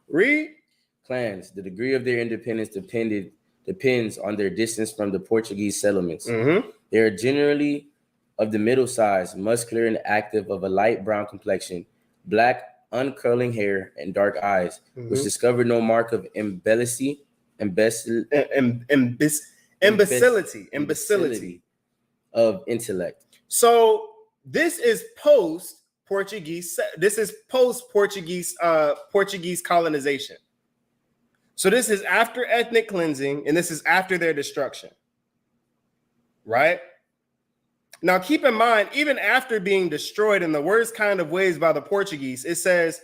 Read. Clans. The degree of their independence depends on their distance from the Portuguese settlements. Mm-hmm. They are generally of the middle size, muscular and active, of a light brown complexion, black, uncurling hair, and dark eyes, which discovered no mark of imbecility of intellect. So this is post-Portuguese. This is post-Portuguese Portuguese colonization. So this is after ethnic cleansing, and this is after their destruction. Right? Now, keep in mind, even after being destroyed in the worst kind of ways by the Portuguese, it says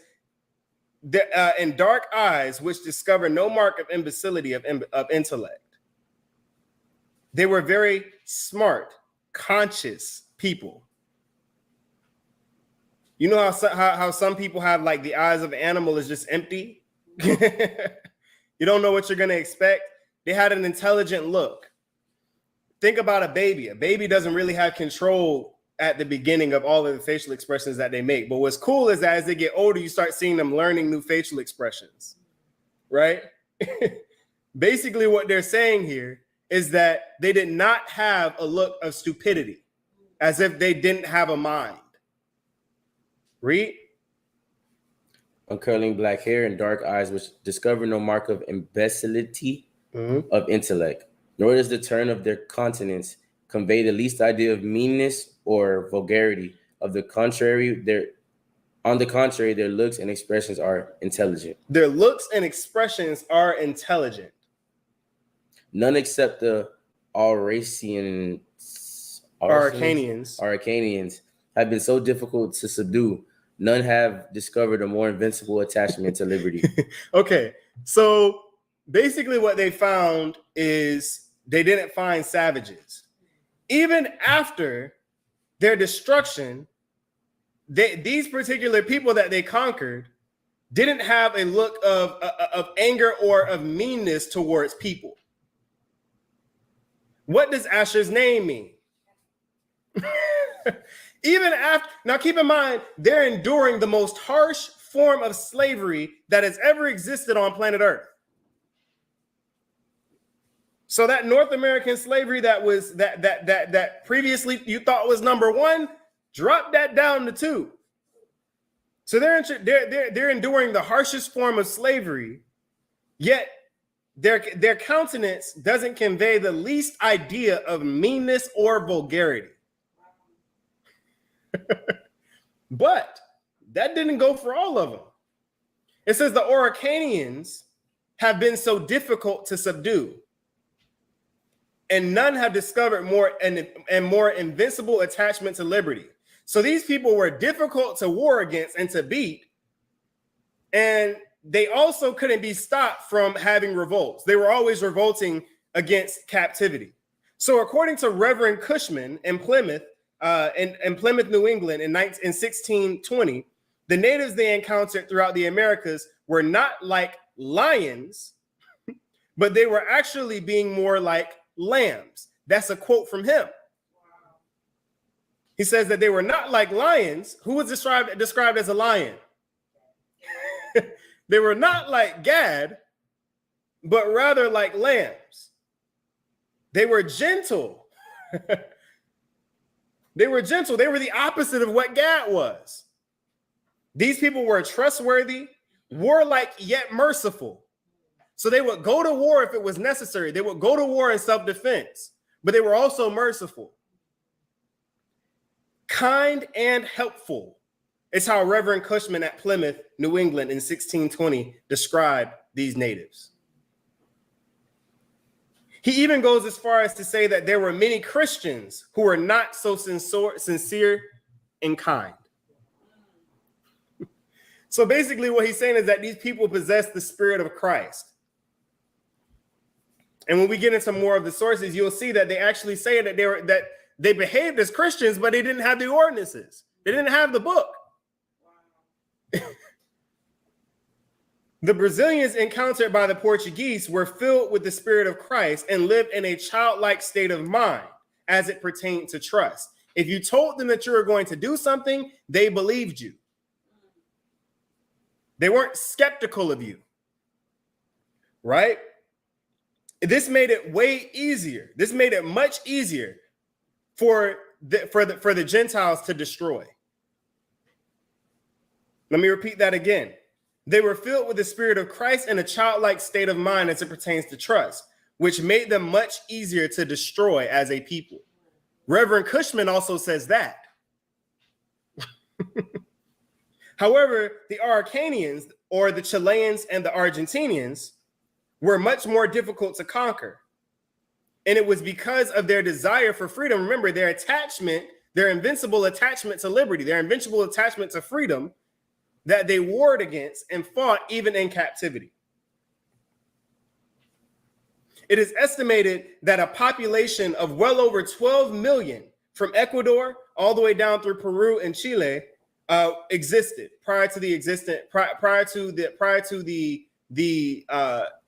that, in dark eyes, which discover no mark of imbecility of intellect. They were very smart, conscious people. You know how some people have, like, the eyes of an animal is just empty? You don't know what you're going to expect. They had an intelligent look. Think about a baby. A baby doesn't really have control at the beginning of all of the facial expressions that they make. But what's cool is that as they get older, you start seeing them learning new facial expressions, right? Basically, what they're saying here is that they did not have a look of stupidity, as if they didn't have a mind. Read. Uncurling black hair and dark eyes, which discover no mark of imbecility of intellect. Nor does the turn of their countenance convey the least idea of meanness or vulgarity. On the contrary, their looks and expressions are intelligent. Their looks and expressions are intelligent. None except the Araucanians have been so difficult to subdue. None have discovered a more invincible attachment to liberty. Okay, so basically what they found is they didn't find savages. Even after their destruction, these particular people that they conquered didn't have a look of anger or of meanness towards people. What does Asher's name mean? Even after, now keep in mind, they're enduring the most harsh form of slavery that has ever existed on planet Earth. So that North American slavery that previously you thought was number one, drop that down to 2. So they're enduring the harshest form of slavery, yet their countenance doesn't convey the least idea of meanness or vulgarity. But that didn't go for all of them. It says the Araucanians have been so difficult to subdue, and none have discovered more invincible attachment to liberty. So these people were difficult to war against and to beat, and they also couldn't be stopped from having revolts. They were always revolting against captivity. So according to Reverend Cushman in Plymouth, New England in 1620, the natives they encountered throughout the Americas were not like lions, but they were actually being more like lambs. That's a quote from him. He says that they were not like lions. Who was described as a lion? They were not like Gad, but rather like lambs. They were gentle. They were gentle. They were the opposite of what Gad was. These people were trustworthy, warlike, yet merciful. So they would go to war if it was necessary. They would go to war in self-defense, but they were also merciful. Kind and helpful. It's how Reverend Cushman at Plymouth, New England in 1620 described these natives. He even goes as far as to say that there were many Christians who were not so sincere and kind. So basically what he's saying is that these people possess the spirit of Christ. And when we get into more of the sources, you'll see that they actually say that they behaved as Christians, but they didn't have the ordinances. They didn't have the book. The Brazilians encountered by the Portuguese were filled with the spirit of Christ and lived in a childlike state of mind as it pertained to trust. If you told them that you were going to do something, they believed you. They weren't skeptical of you, right? This made it way easier. This made it much easier for the Gentiles to destroy. Let me repeat that again. They were filled with the spirit of Christ and a childlike state of mind as it pertains to trust, which made them much easier to destroy as a people. Reverend Cushman also says that. However, the Araucanians, or the Chileans and the Argentinians, were much more difficult to conquer. And it was because of their desire for freedom. Remember, their invincible attachment to liberty, their invincible attachment to freedom, that they warred against and fought even in captivity. It is estimated that a population of well over 12 million from Ecuador all the way down through Peru and Chile existed prior to the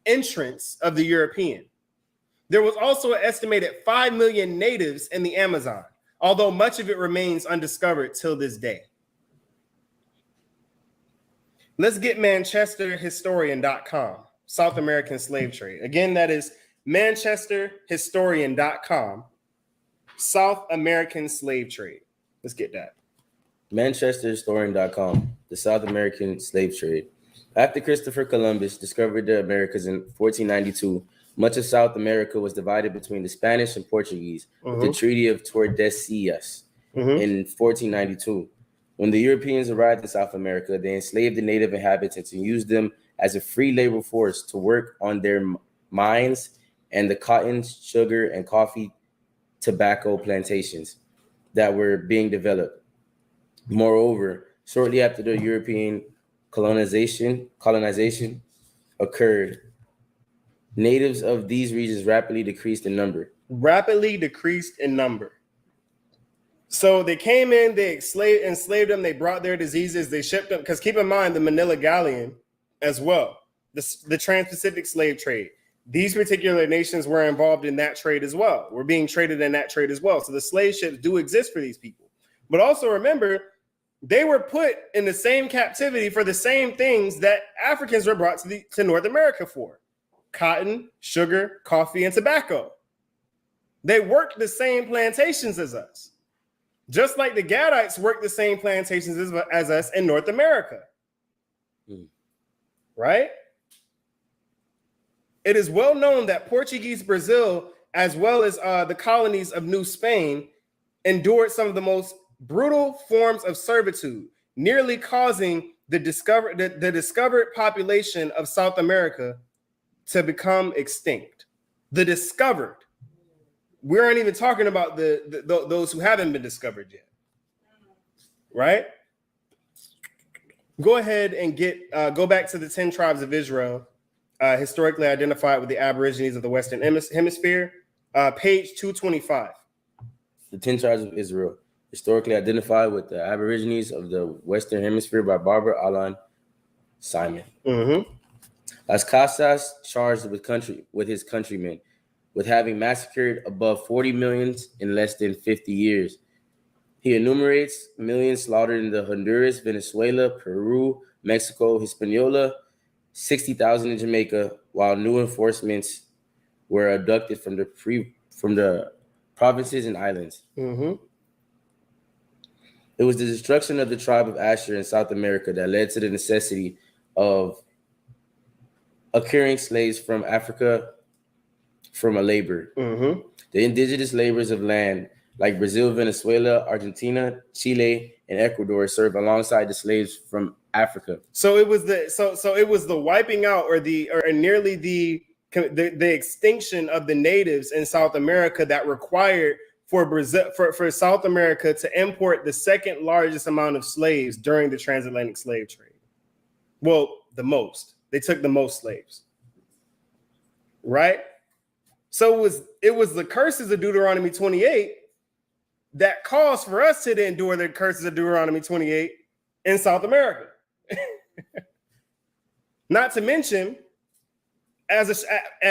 entrance of the European. There was also an estimated 5 million natives in the Amazon, although much of it remains undiscovered till this day. Let's get ManchesterHistorian.com, South American slave trade. Again, that is ManchesterHistorian.com, South American slave trade. Let's get that. ManchesterHistorian.com, the South American slave trade. After Christopher Columbus discovered the Americas in 1492, much of South America was divided between the Spanish and Portuguese with the Treaty of Tordesillas in 1492. When the Europeans arrived in South America, they enslaved the native inhabitants and used them as a free labor force to work on their mines and the cotton, sugar, and coffee tobacco plantations that were being developed. Moreover, shortly after the European colonization occurred, natives of these regions rapidly decreased in number. So they came in, they enslaved them, they brought their diseases, they shipped them, because keep in mind the Manila Galleon as well, the Trans-Pacific slave trade. These particular nations were involved in that trade as well. We're being traded in that trade as well. So the slave ships do exist for these people. But also remember, they were put in the same captivity for the same things that Africans were brought to North America for: cotton, sugar, coffee, and tobacco. They worked the same plantations as us. Just like the Gadites worked the same plantations as us in North America. Right? It is well known that Portuguese Brazil, as well as the colonies of New Spain, endured some of the most brutal forms of servitude, nearly causing the discovered population of South America to become extinct. The discovered. We aren't even talking about those who haven't been discovered yet. Right? Go ahead and go back to the 10 tribes of Israel, historically identified with the Aborigines of the Western Hemisphere, page 225. The 10 tribes of Israel, historically identified with the Aborigines of the Western Hemisphere by Barbara Allen Simon. Las Casas charged with his countrymen with having massacred above 40 million in less than 50 years. He enumerates millions slaughtered in the Honduras, Venezuela, Peru, Mexico, Hispaniola, 60,000 in Jamaica, while new enforcements were abducted from the provinces and islands. It was the destruction of the tribe of Asher in South America that led to the necessity of acquiring slaves from Africa from a labor. The indigenous laborers of land like Brazil, Venezuela, Argentina, Chile, and Ecuador served alongside the slaves from Africa. So it was the wiping out or nearly the extinction of the natives in South America that required for Brazil for South America to import the second largest amount of slaves during the transatlantic slave trade. Well, the most. They took the most slaves. Right? So it was the curses of Deuteronomy 28 that caused for us to endure the curses of Deuteronomy 28 in South America. Not to mention, as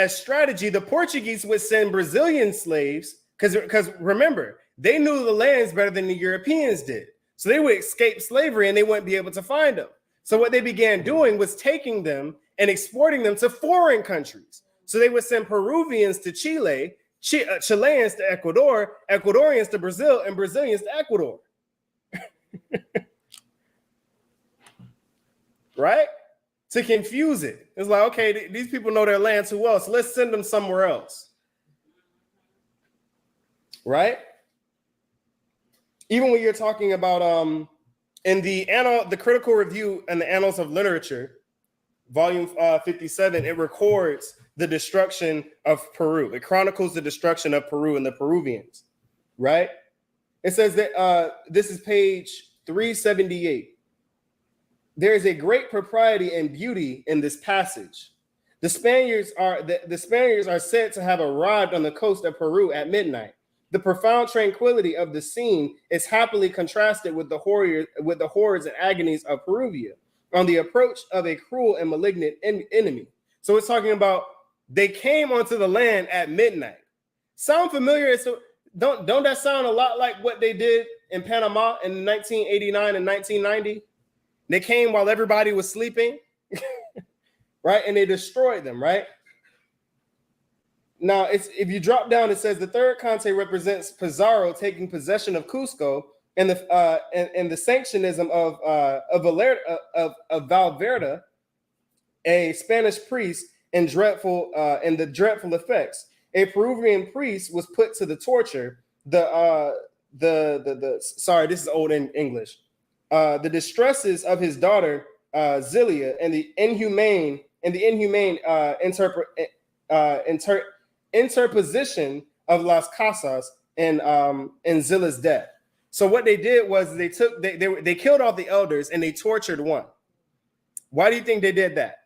strategy, the Portuguese would send Brazilian slaves because remember, they knew the lands better than the Europeans did. So they would escape slavery and they wouldn't be able to find them. So what they began doing was taking them and exporting them to foreign countries. So they would send Peruvians to Chile, Chileans to Ecuador, Ecuadorians to Brazil, and Brazilians to Ecuador. Right? To confuse it. It's like, okay, these people know their land too well, so let's send them somewhere else. Right? Even when you're talking about in the Critical Review and the Annals of Literature, volume 57, it records the destruction of Peru. It chronicles the destruction of Peru and the Peruvians, right? It says that this is page 378. There is a great propriety and beauty in this passage. The Spaniards are said to have arrived on the coast of Peru at midnight. The profound tranquility of the scene is happily contrasted with the horrors and agonies of Peruvia on the approach of a cruel and malignant enemy. So it's talking about they came onto the land at midnight. Sound familiar? So don't that sound a lot like what they did in Panama in 1989 and 1990? They came while everybody was sleeping, right? And they destroyed them, right? Now, if you drop down, it says the third Conte represents Pizarro taking possession of Cusco and the sanctionism of Valverde, a Spanish priest, and the dreadful effects. A Peruvian priest was put to the torture. Sorry, this is old in English. The distresses of his daughter Zilia and the inhumane interposition of Las Casas and Zilla's death. So what they did was they killed all the elders and they tortured one. Why do you think they did that?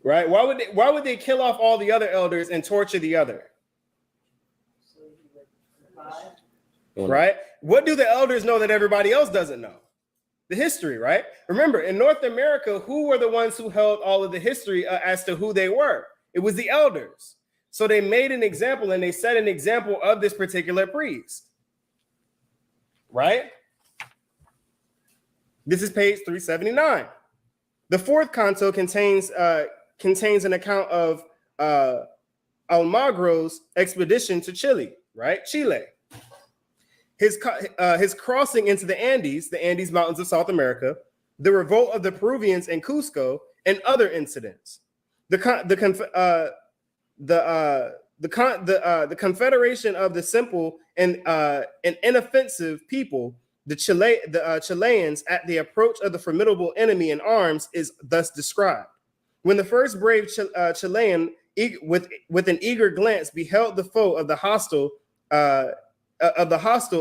Right? Why would they kill off all the other elders and torture the other? Right? What do the elders know that everybody else doesn't know? The history, right? Remember, in North America, who were the ones who held all of the history as to who they were? It was the elders. So they made an example and they set an example of this particular priest. Right? This is page 379. The fourth canto contains an account of Almagro's expedition to Chile. right? Chile. His crossing into the Andes Mountains of South America, the revolt of the Peruvians in Cusco, and other incidents. The Confederation of the Simple and Inoffensive People, the Chileans, at the approach of the formidable enemy in arms, is thus described. When the first brave Chilean, with an eager glance, beheld the foe of the hostile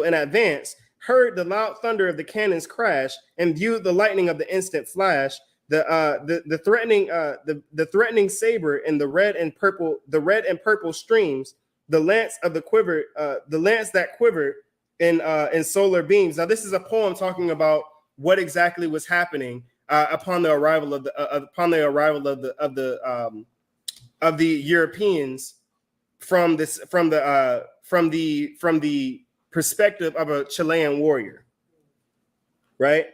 in advance, heard the loud thunder of the cannons crash, and viewed the lightning of the instant flash, the threatening saber in the red and purple streams, the lance that quivered in solar beams. Now, this is a poem talking about what exactly was happening upon the arrival of the Europeans from the perspective of a Chilean warrior, right?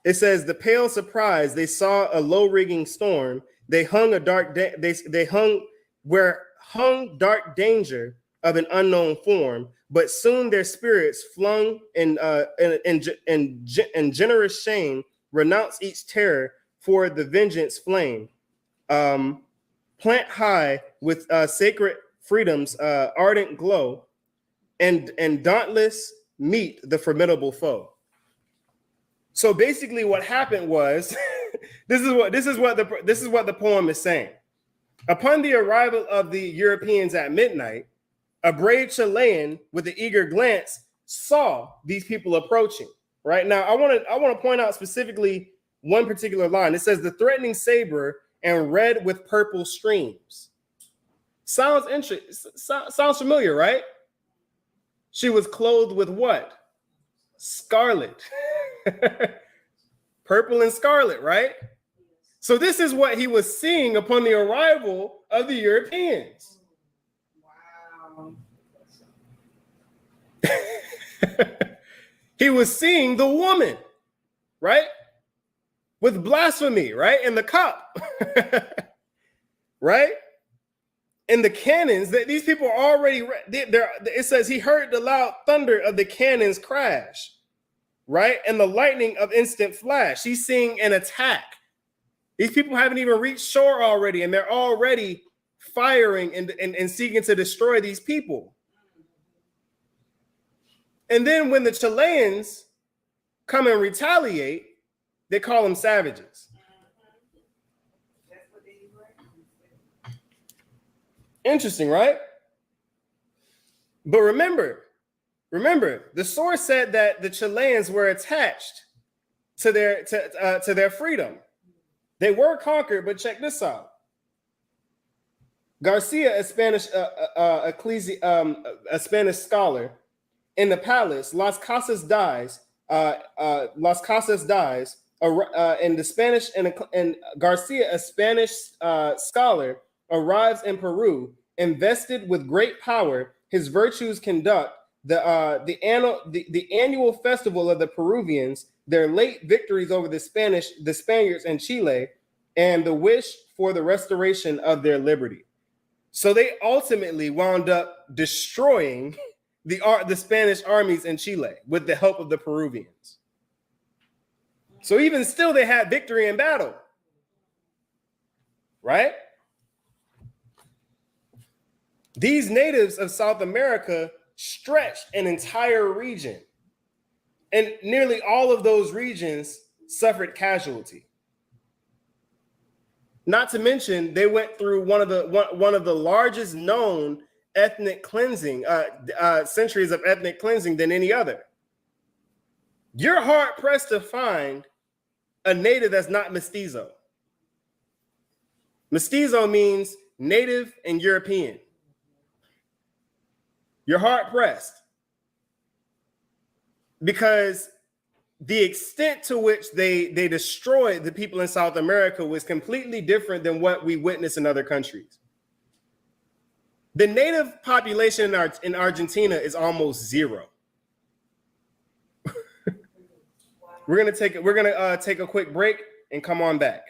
It says, the pale surprise, they saw a low rigging storm. They hung dark danger of an unknown form, but soon their spirits flung in generous shame, renounce each terror for the vengeance flame. Plant high with sacred freedom's ardent glow, and dauntless meet the formidable foe. So basically, what happened was, this is what the poem is saying. Upon the arrival of the Europeans at midnight, a brave Chilean with an eager glance saw these people approaching. Right now, I want to point out specifically one particular line. It says, "The threatening saber and red with purple streams." Sounds interesting. Sounds familiar, right? She was clothed with what? Scarlet. Purple and scarlet, right? So this is what he was seeing upon the arrival of the Europeans. Wow. He was seeing the woman, right? With blasphemy, right? In the cup, right? And the cannons, that these people are already, it says he heard the loud thunder of the cannons crash, right? And the lightning of instant flash. He's seeing an attack. These people haven't even reached shore already, and they're already firing and seeking to destroy these people. And then when the Chileans come and retaliate, they call them savages. Interesting, right? But remember, the source said that the Chileans were attached to their freedom. They were conquered, but check this out. Garcia, a Spanish scholar, in the palace, Las Casas dies, and the Spanish and Garcia, a Spanish scholar, arrives in Peru, invested with great power. His virtues conduct the annual festival of the Peruvians, their late victories over the Spaniards in Chile, and the wish for the restoration of their liberty. So they ultimately wound up destroying the Spanish armies in Chile with the help of the Peruvians. So even still, they had victory in battle, right? These natives of South America stretched an entire region, and nearly all of those regions suffered casualty. Not to mention, they went through one of the largest known ethnic cleansing, centuries of ethnic cleansing than any other. You're hard pressed to find a native that's not mestizo. Mestizo means native and European. You're hard pressed because the extent to which they destroyed the people in South America was completely different than what we witness in other countries. The native population in Argentina is almost zero. We're gonna take a quick break and come on back.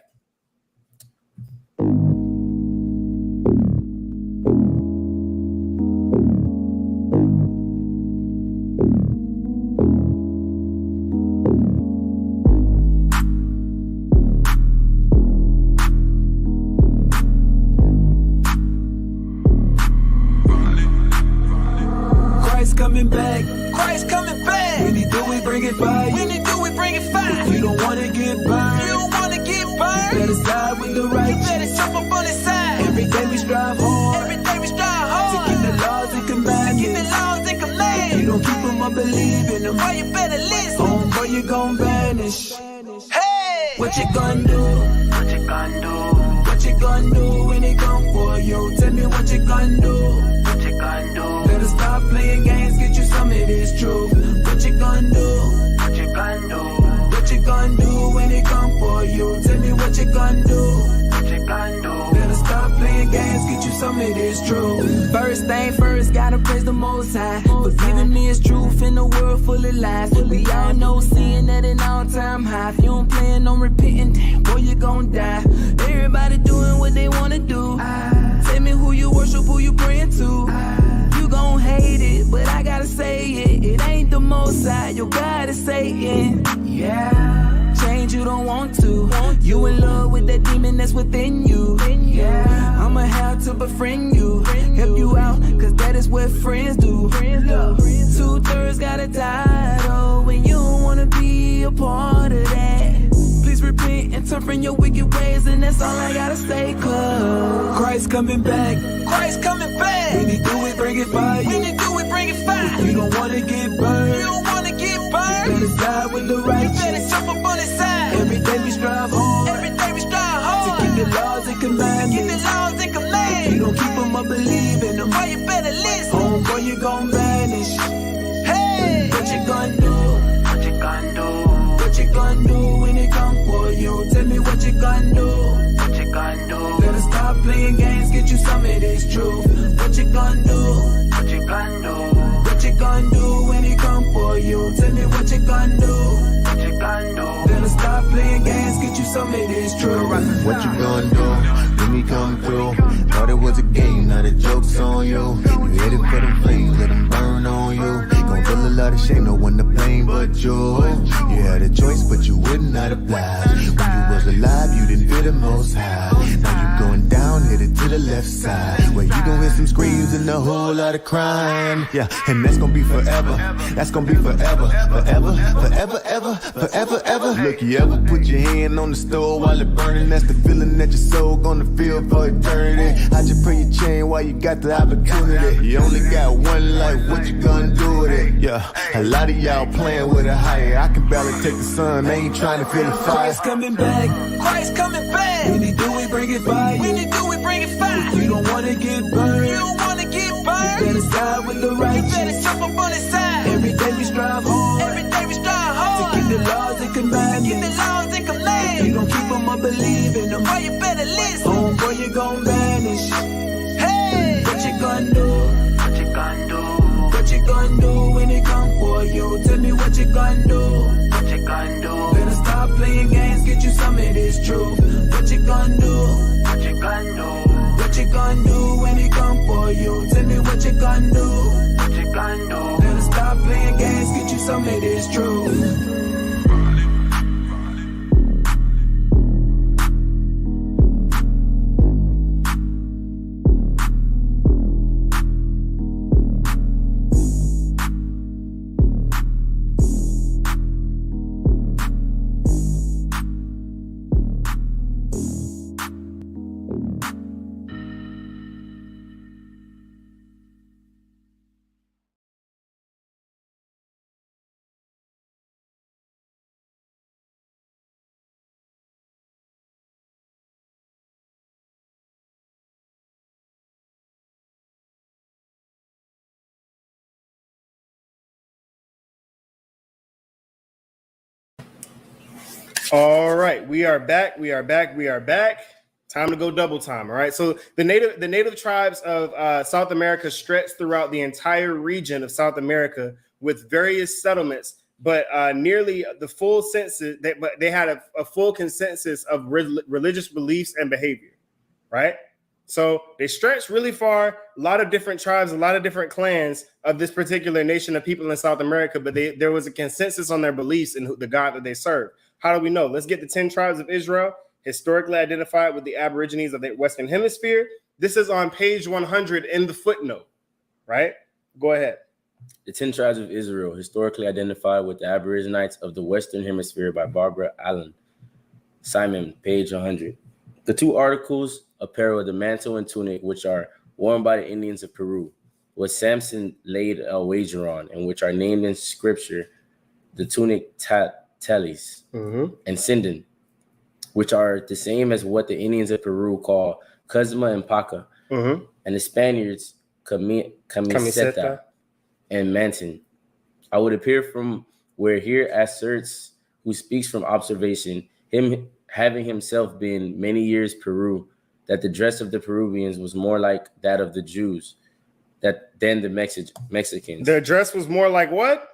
Christ coming back. Christ coming back. When he do, we bring it fire. When he do, we bring it fire. You don't wanna get burned. You don't wanna get burned. You better side with the You righteous. better jump up on his side. Every day we strive hard Every day we strive hard to keep the laws and to keep the commandments. laws and If you commandments. don't keep them or believe in them, Why you better listen? boy, you gon' vanish. Hey, What you gonna do? What you gonna do? What you gonna do when they come for you? Tell me what you gonna do. What you gonna do? Better stop playing games, get you some of this truth. What you gonna do? What you gonna do? What you gonna do when they come for you? Tell me what you gonna do. What you gonna do? Better stop playing games, get you some of this truth. First thing first, gotta praise the Most High for giving me His truth in a world full of lies. We all know sin at an all-time high. If you don't plan on repenting, damn, boy, you gon' die. Everybody doing what they wanna do. Tell me who you worship, who you praying to. You gon' hate it, but I gotta say it. It ain't the Most High, your God is Satan. Yeah. Change you don't want to. You in love with that demon that's within you. Yeah. I'ma have to befriend you, help you out, cause that is what friends do. 2/3 got a title when you don't wanna be a part of that. Please repent and turn from your wicked ways, and that's all I gotta say, cause Christ coming back. Christ coming back. When he do it, bring it fire. When he do, we bring it fire. You don't wanna get burned. You don't wanna get burned. Better side with the You better righteous. jump up on his side. Every day we strive hard Every day we strive to hard keep the laws and keep the commandments. laws and If you commandments. don't keep them or believe in them, Why you better listen? boy, you gon' vanish. Hey, What you gonna do? What you gonna do? What you gonna do when it come for you? Tell me what you gonna do. What you gonna do? Better stop playing games, get you some of this truth. What you gonna do? What you gonna do? What you gonna do when it come for you? Tell me what you gonna do. What you gonna do? Better stop playing games, get you some of this truth. What you gonna do when we come through? Thought it was a game, now the joke's on you. You headed for them flames, let them burn on you. Gon' feel a lot of shame, no one to blame but you. You had a choice, but you would not apply. When you was alive, you didn't feel the Most High. Now you going down, headed to the left side, where you gon' hear some screams and a whole lot of crying. Yeah, and that's gonna be forever. That's gonna be forever, forever, forever, ever, forever, ever. Look, you ever put your hand on the stove while it burning? That's the feeling that your soul gonna feel for eternity. I just pray you change while you got the opportunity. You only got one life, what you gonna do with it? Yeah, a lot of y'all playing with a higher. I can barely take the sun, I ain't trying to feel the fire. Christ coming back. Christ coming back. When he do, we bring it fire. When he do, we bring it fire. You don't wanna get burned. You don't wanna get burned. Better side with the You better righteous. jump up on his side. Every day we strive hard Every day we strive to hard keep the laws and keep the commandments. laws and If you commandments. don't keep them or believe in them, Why you better listen? boy, you gon' vanish. Hey, What you gonna do? What you gonna do? What you gonna do when it come for you? Tell me what you gonna do. What you gonna do? Better stop playing games, get you some of this truth. What you gonna do? What you gonna do? What you gonna do when it come for you? Tell me what you gonna do. What you gonna do? Better stop playing games, get you some of this truth. All right, we are back. We are back. We are back. Time to go double time. All right. So the native tribes of South America stretch throughout the entire region of South America with various settlements, but nearly the full census. But they had a full consensus of religious beliefs and behavior. Right. So they stretched really far. A lot of different tribes, a lot of different clans of this particular nation of people in South America. But there was a consensus on their beliefs and the God that they serve. How do we know? Let's get the 10 tribes of Israel, historically identified with the Aborigines of the Western Hemisphere. This is on page 100 in the footnote, right? Go ahead. The 10 Tribes of Israel, historically identified with the Aborigines of the Western Hemisphere by Barbara Allen. Simon, page 100. The two articles apparel, the mantle and tunic, which are worn by the Indians of Peru, what Samson laid a wager on, and which are named in scripture the tunic talis and sinden, which are the same as what the Indians of Peru call Kuzma and Paca, and the Spaniards camiseta and manton. I would appear from where here asserts, who speaks from observation, him having himself been many years Peru, that the dress of the Peruvians was more like that of the Jews than the Mexicans. Their dress was more like what?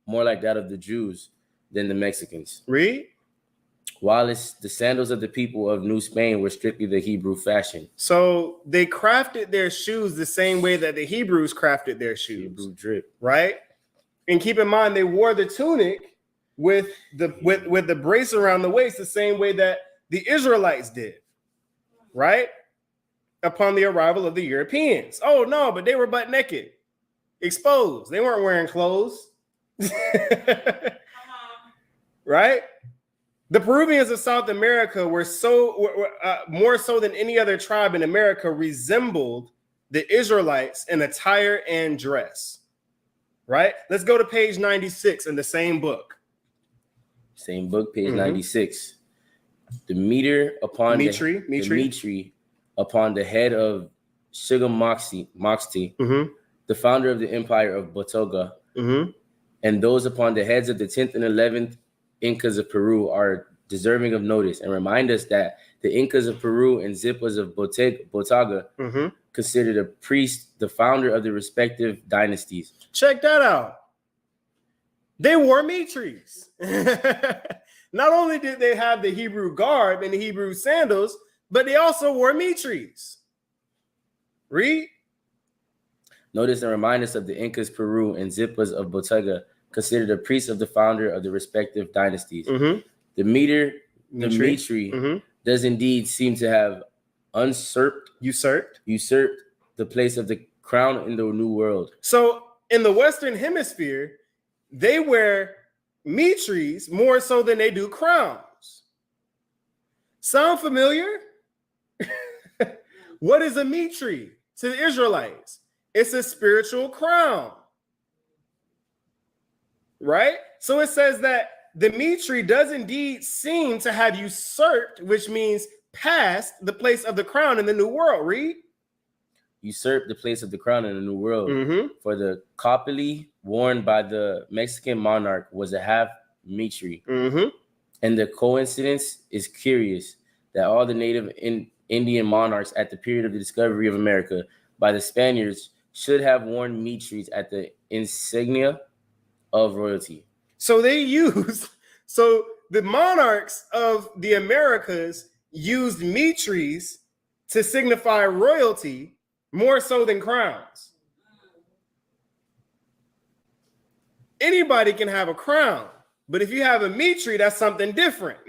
More like that of the Jews than the Mexicans. Read. While the sandals of the people of New Spain were strictly the Hebrew fashion. So they crafted their shoes the same way that the Hebrews crafted their shoes. Hebrew drip. Right? And keep in mind, they wore the tunic with the brace around the waist the same way that the Israelites did. Right? Upon the arrival of the Europeans. Oh, no, but they were butt naked. Exposed. They weren't wearing clothes. Right? The Peruvians of South America were more so than any other tribe in America resembled the Israelites in attire and dress. Right? Let's go to page 96 in the same book. Same book, page 96. The meter upon the upon the head of Sugar Moxti, the founder of the empire of Botoga, and those upon the heads of the 10th and 11th Incas of Peru are deserving of notice, and remind us that the Incas of Peru and Zipas of Botaga considered a priest the founder of the respective dynasties. Check that out. They wore mitris. Not only did they have the Hebrew garb and the Hebrew sandals, but they also wore mitris. Read. Notice and remind us of the Incas Peru and Zipas of Botaga considered a priest of the founder of the respective dynasties. The mitri does indeed seem to have usurped the place of the crown in the New World. So in the Western Hemisphere, they wear mitris more so than they do crowns. Sound familiar? What is a mitri to the Israelites? It's a spiritual crown. Right? So it says that the mitri does indeed seem to have usurped, which means passed the place of the crown in the New World. Read. Usurped the place of the crown in the New World. For the copuli worn by the Mexican monarch was a half mitri. And the coincidence is curious that all the native Indian monarchs at the period of the discovery of America by the Spaniards should have worn mitris at the insignia of royalty. So the monarchs of the Americas used mitris to signify royalty more so than crowns. Anybody can have a crown, but if you have a mitri, that's something different.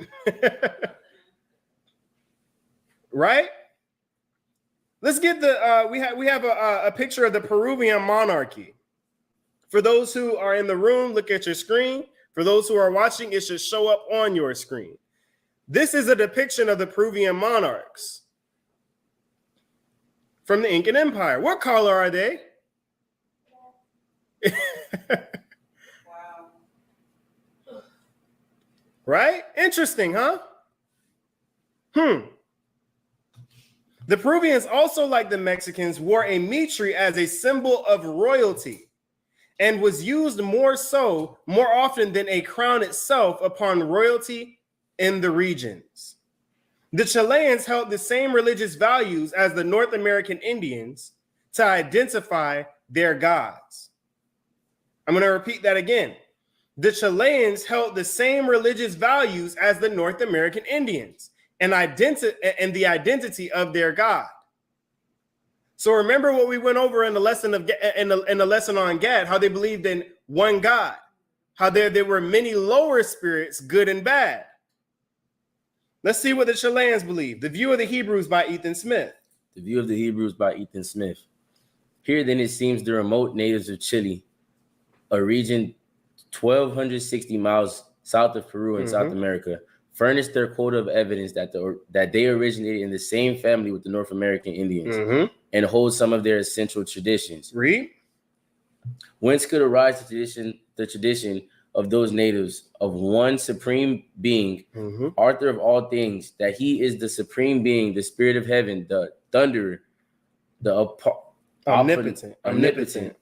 Right? Let's get the we have a picture of the Peruvian monarchy. For those who are in the room, look at your screen. For those who are watching, it should show up on your screen. This is a depiction of the Peruvian monarchs from the Incan Empire. What color are they? Wow. Right? Interesting, huh? The Peruvians, also like the Mexicans, wore a mitri as a symbol of royalty and was used more often than a crown itself upon royalty in the regions. The Chileans held the same religious values as the North American Indians to identify their gods. I'm going to repeat that again. The Chileans held the same religious values as the North American Indians and the identity of their God. So remember what we went over in the lesson in the lesson on Gad, how they believed in one God, how there were many lower spirits, good and bad. Let's see what the Chileans believe. The View of the Hebrews by Ethan Smith. The View of the Hebrews by Ethan Smith. Here then it seems the remote natives of Chile, a region 1,260 miles south of Peru in South America, furnished their quota of evidence that they originated in the same family with the North American Indians and hold some of their essential traditions. Read. Whence could arise the tradition of those natives of one supreme being, author of all things, that he is the supreme being, the spirit of heaven, the thunderer, the omnipotent,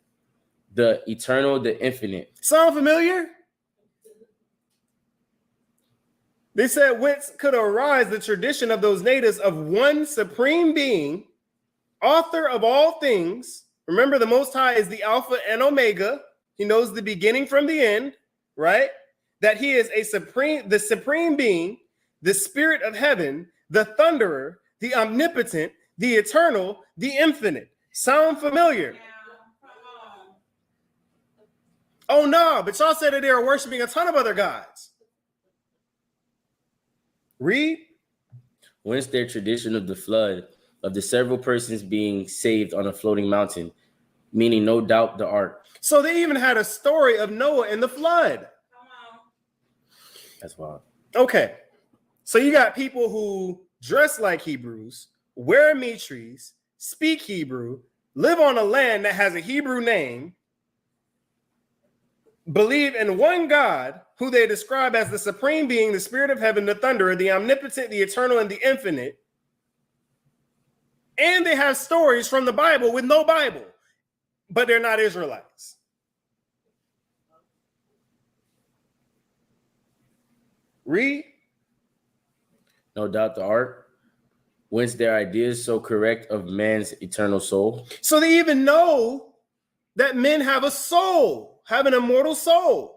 the eternal, the infinite. Sound familiar? They said, whence could arise the tradition of those natives of one supreme being, author of all things. Remember, the Most High is the Alpha and Omega. He knows the beginning from the end, right? That he is the supreme being, the spirit of heaven, the thunderer, the omnipotent, the eternal, the infinite. Sound familiar? Oh no, but y'all said that they are worshiping a ton of other gods. Read. Whence their tradition of the flood, of the several persons being saved on a floating mountain, meaning no doubt the ark. So they even had a story of Noah and the flood. That's wild. Okay, so you got people who dress like Hebrews, wear mitris, speak Hebrew, live on a land that has a Hebrew name, believe in one God who they describe as the supreme being, the spirit of heaven, the thunderer, the omnipotent, the eternal, and the infinite. And they have stories from the Bible with no Bible, but they're not Israelites. Read. No doubt the ark. Whence their ideas so correct of man's eternal soul. So they even know that men have a soul, have an immortal soul.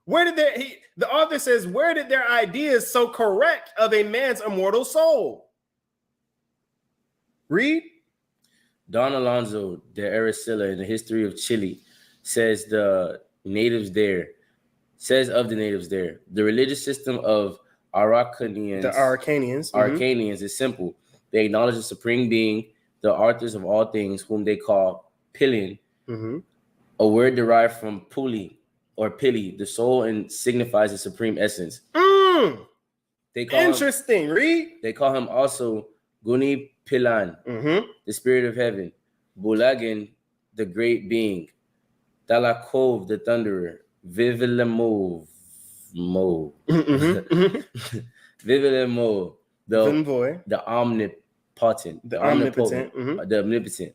Where did the author says, where did their ideas so correct of a man's immortal soul? Read. Don Alonso de Aracilla in the History of Chile says of the natives there, the religious system of Araucanians is simple. They acknowledge the supreme being, the authors of all things, whom they call Pilin, a word derived from Puli or Pili, the soul, and signifies the supreme essence. They call Interesting. Read. They call him also Guni Pilan, the spirit of heaven, Bulagan, the great being, Dalakov, the thunderer, Vivilemov, Vivilemo, the omnipotent, the omnipotent,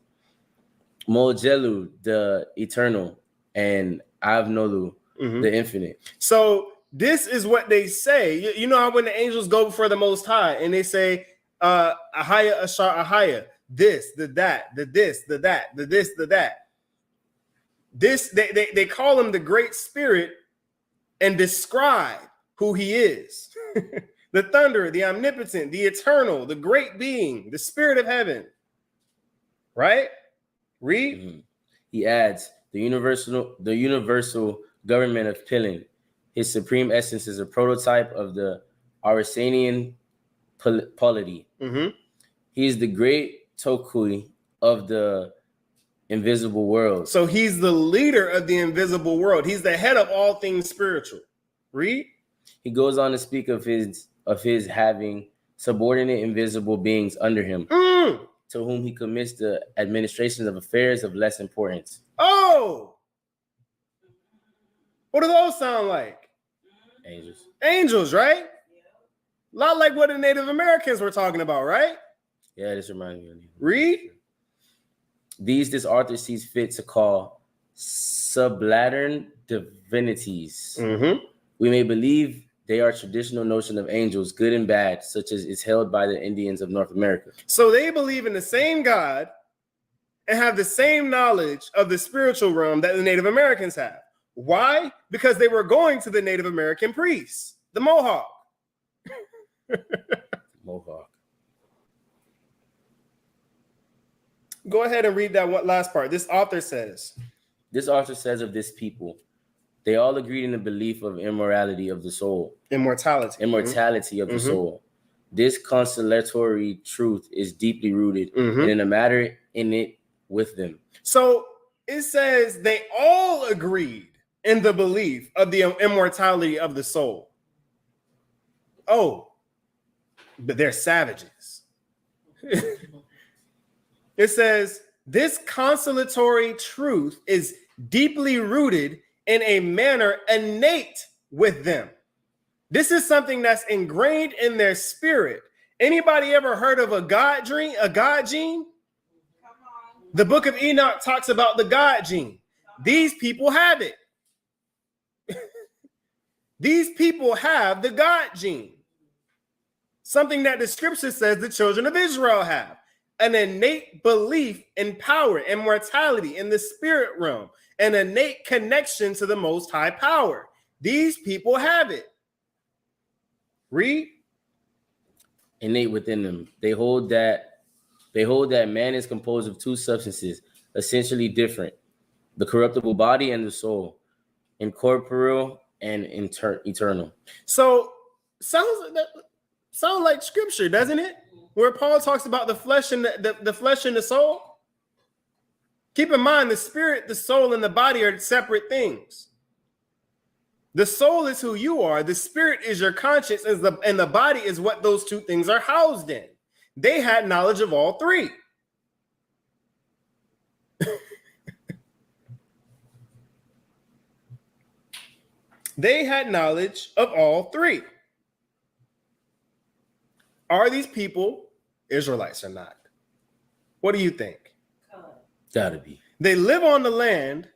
Mojelu, the eternal, and Avnolu, the infinite. So this is what they say. You know how when the angels go before the Most High and they say, Ahaya, Ashar, Ahaya, this, the that, the this, the that, the this, the that. This, they call him the Great Spirit and describe who he is. The thunderer, the omnipotent, the eternal, the great being, the spirit of heaven. Right? Read. He adds, the universal government of Pilin. His supreme essence is a prototype of the Arasanian polity. He is the great Tokui of the invisible world. So he's the leader of the invisible world. He's the head of all things spiritual. Read. He goes on to speak of his having subordinate invisible beings under him, to whom he commits the administration of affairs of less importance. Oh, what do those sound like? Angels. Angels, right? A lot like what the Native Americans were talking about, right? Yeah, this reminds me of you. Read. These this author sees fit to call sublateral divinities. We may believe they are traditional notion of angels, good and bad, such as is held by the Indians of North America. So they believe in the same God and have the same knowledge of the spiritual realm that the Native Americans have. Why? Because they were going to the Native American priests, the Mohawk. Mohawk. Go ahead and read that last part. This author says of this people, they all agreed in the belief of immortality of the soul. Immortality of the soul. This consolatory truth is deeply rooted and in a matter in it with them. So it says they all agreed in the belief of the immortality of the soul. Oh, but they're savages. It says this consolatory truth is deeply rooted in a manner innate with them. This is something that's ingrained in their spirit. Anybody ever heard of a God gene? The book of Enoch talks about the God gene. These people have it. These people have the God gene. Something that the scripture says the children of Israel have. An innate belief in power, immortality in the spirit realm, an innate connection to the most high power. These people have it. Read. Innate within them. They hold that man is composed of two substances, essentially different: the corruptible body and the soul, incorporeal and eternal. So sounds like scripture, doesn't it? Where Paul talks about the flesh and the flesh and the soul. Keep in mind, the spirit, the soul, and the body are separate things. The soul is who you are. The spirit is your conscience, and the body is what those two things are housed in. They had knowledge of all three. They had knowledge of all three. Are these people Israelites or not? What do you think? Gotta be. They live on the land,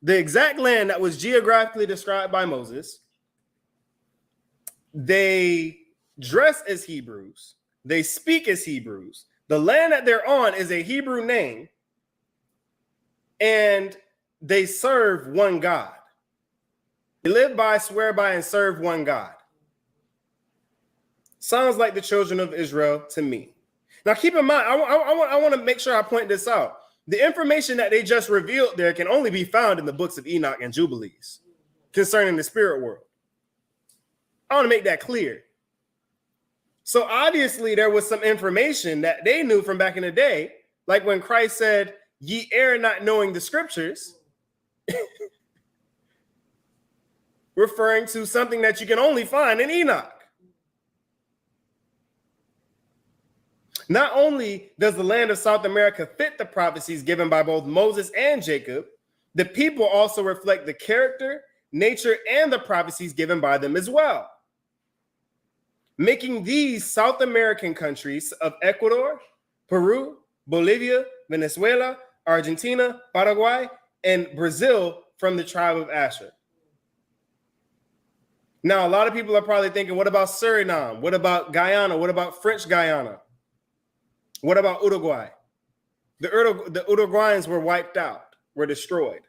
the exact land that was geographically described by Moses. They dress as Hebrews. They speak as Hebrews. The land that they're on is a Hebrew name. And they serve one God. They live by, swear by, and serve one God. Sounds like the children of Israel to me. Now, keep in mind, I want to make sure I point this out. The information that they just revealed there can only be found in the books of Enoch and Jubilees concerning the spirit world. I want to make that clear. So obviously there was some information that they knew from back in the day, like when Christ said, "Ye err not knowing the scriptures," referring to something that you can only find in Enoch. Not only does the land of South America fit the prophecies given by both Moses and Jacob, the people also reflect the character, nature, and the prophecies given by them as well, making these South American countries of Ecuador, Peru, Bolivia, Venezuela, Argentina, Paraguay, and Brazil from the tribe of Asher. Now, a lot of people are probably thinking, what about Suriname? What about Guyana? What about French Guyana? What about Uruguay? The Uruguayans were wiped out, were destroyed,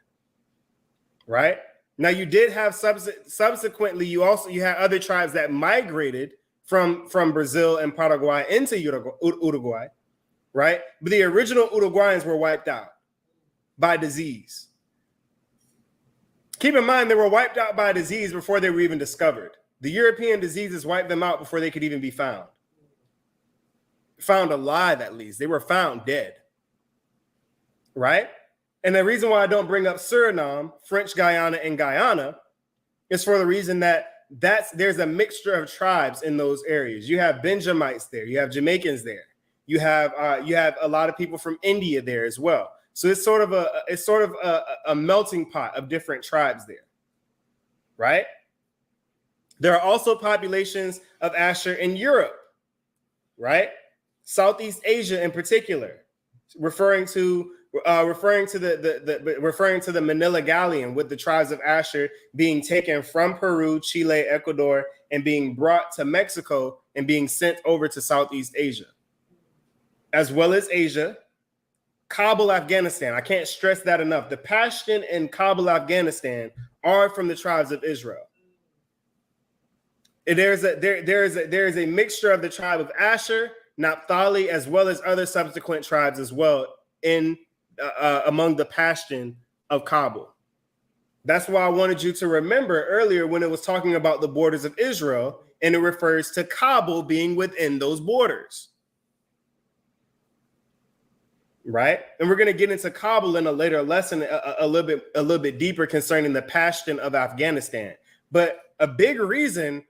right? Now, you did have subsequently, you had other tribes that migrated from Brazil and Paraguay into Uruguay, right? But the original Uruguayans were wiped out by disease. Keep in mind, they were wiped out by disease before they were even discovered. The European diseases wiped them out before they could even be found. Found alive, at least. They were found dead, right? And the reason why I don't bring up Suriname, French Guyana, and Guyana is for the reason that there's a mixture of tribes in those areas. You have Benjamites there. You have Jamaicans there. You have a lot of people from India there as well. So it's sort of a melting pot of different tribes there, right? There are also populations of Asher in Europe, right? Southeast Asia in particular, referring to the Manila Galleon, with the tribes of Asher being taken from Peru, Chile, Ecuador, and being brought to Mexico and being sent over to Southeast Asia, as well as Asia. Kabul, Afghanistan. I can't stress that enough. The Pashtun in Kabul, Afghanistan are from the tribes of Israel. There is a mixture of the tribe of Asher, Naphtali, as well as other subsequent tribes as well in among the Pashtun of Kabul. That's why I wanted you to remember earlier when it was talking about the borders of Israel, and it refers to Kabul being within those borders. right? And we're going to get into Kabul in a later lesson a little bit deeper concerning the Pashtun of Afghanistan. But a big reason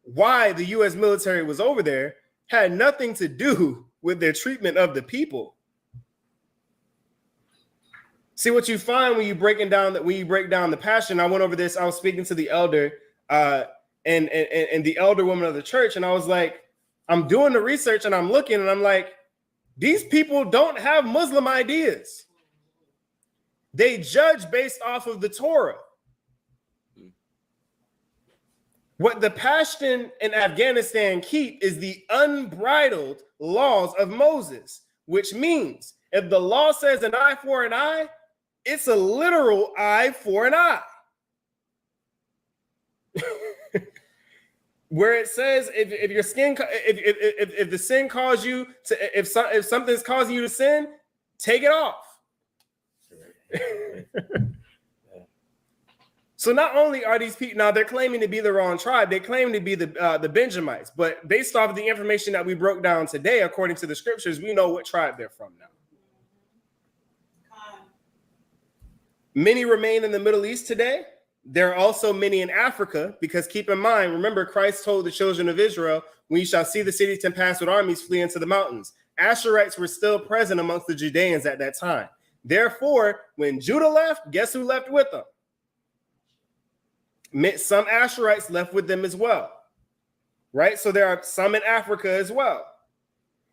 why the U.S. military was over there had nothing to do with their treatment of the people. See, what you find when you break down the Pashtun. I went over this. I was speaking to the elder and the elder woman of the church, and I was like, I'm doing the research and I'm looking, and I'm like, these people don't have Muslim ideas. They judge based off of the Torah. What the Pashtun in Afghanistan keep is the unbridled laws of Moses, which means if the law says an eye for an eye, it's a literal eye for an eye. Where it says if your skin, if the sin calls you to, if something's causing you to sin, take it off. So not only are these people, now they're claiming to be the wrong tribe, they claim to be the Benjamites, but based off of the information that we broke down today, according to the scriptures, we know what tribe they're from now. Many remain in the Middle East today. There are also many in Africa, because keep in mind, remember, Christ told the children of Israel, when you shall see the cities compassed with armies, flee into the mountains. Asherites were still present amongst the Judeans at that time. Therefore, when Judah left, guess who left with them? Some Asherites left with them as well, right? So there are some in Africa as well.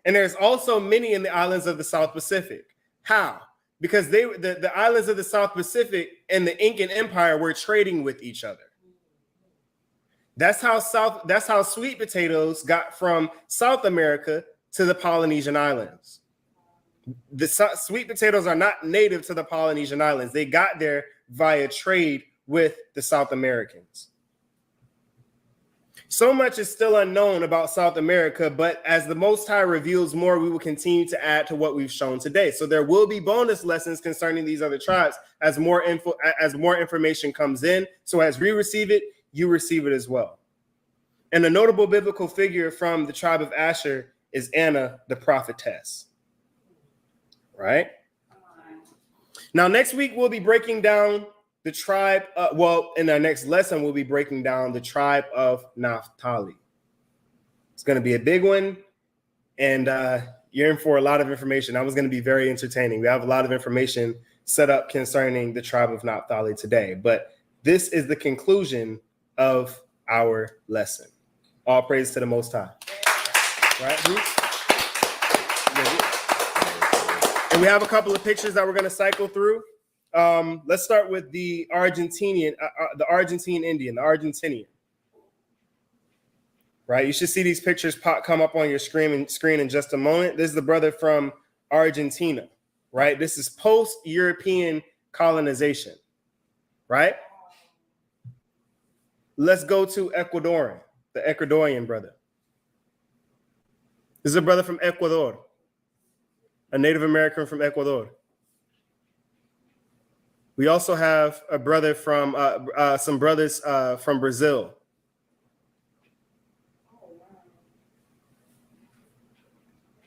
And there's also many in the islands of the South Pacific. How? Because the islands of the South Pacific and the Incan Empire were trading with each other. That's how sweet potatoes got from South America to the Polynesian Islands. The sweet potatoes are not native to the Polynesian Islands. They got there via trade with the South Americans. So much is still unknown about South America, but as the Most High reveals more, we will continue to add to what we've shown today. So there will be bonus lessons concerning these other tribes as more information comes in. So as we receive it, you receive it as well. And a notable biblical figure from the tribe of Asher is Anna, the prophetess. Right? Now, next week, we'll be breaking down the tribe, in our next lesson, we'll be breaking down the tribe of Naphtali. It's going to be a big one, and you're in for a lot of information. That was going to be very entertaining. We have a lot of information set up concerning the tribe of Naphtali today, but this is the conclusion of our lesson. All praise to the Most High. Right? And we have a couple of pictures that we're going to cycle through. Let's start with the Argentinian Indian. Right, you should see these pictures come up on your screen in just a moment. This is the brother from Argentina, right? This is post-European colonization, right? Let's go to the Ecuadorian brother. This is a brother from Ecuador, a Native American from Ecuador. We also have a brother from some brothers from Brazil.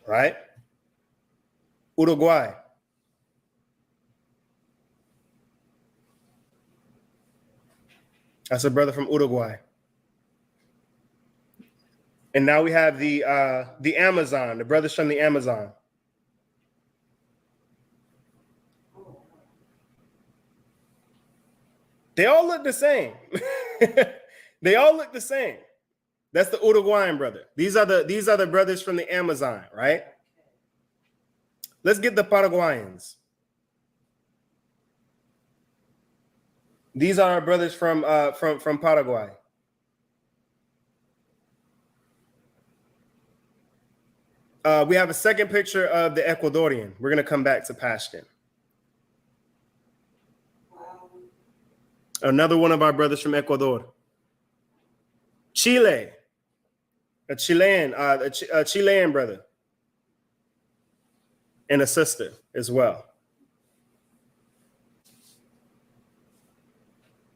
Right? Uruguay. That's a brother from Uruguay. And now we have the Amazon, the brothers from the Amazon. They all look the same. They all look the same. That's the Uruguayan brother. These are the brothers from the Amazon, right? Let's get the Paraguayans. These are our brothers from Paraguay. We have a second picture of the Ecuadorian. We're going to come back to Pashtun. Another one of our brothers from Ecuador. Chile, a Chilean brother, and a sister as well.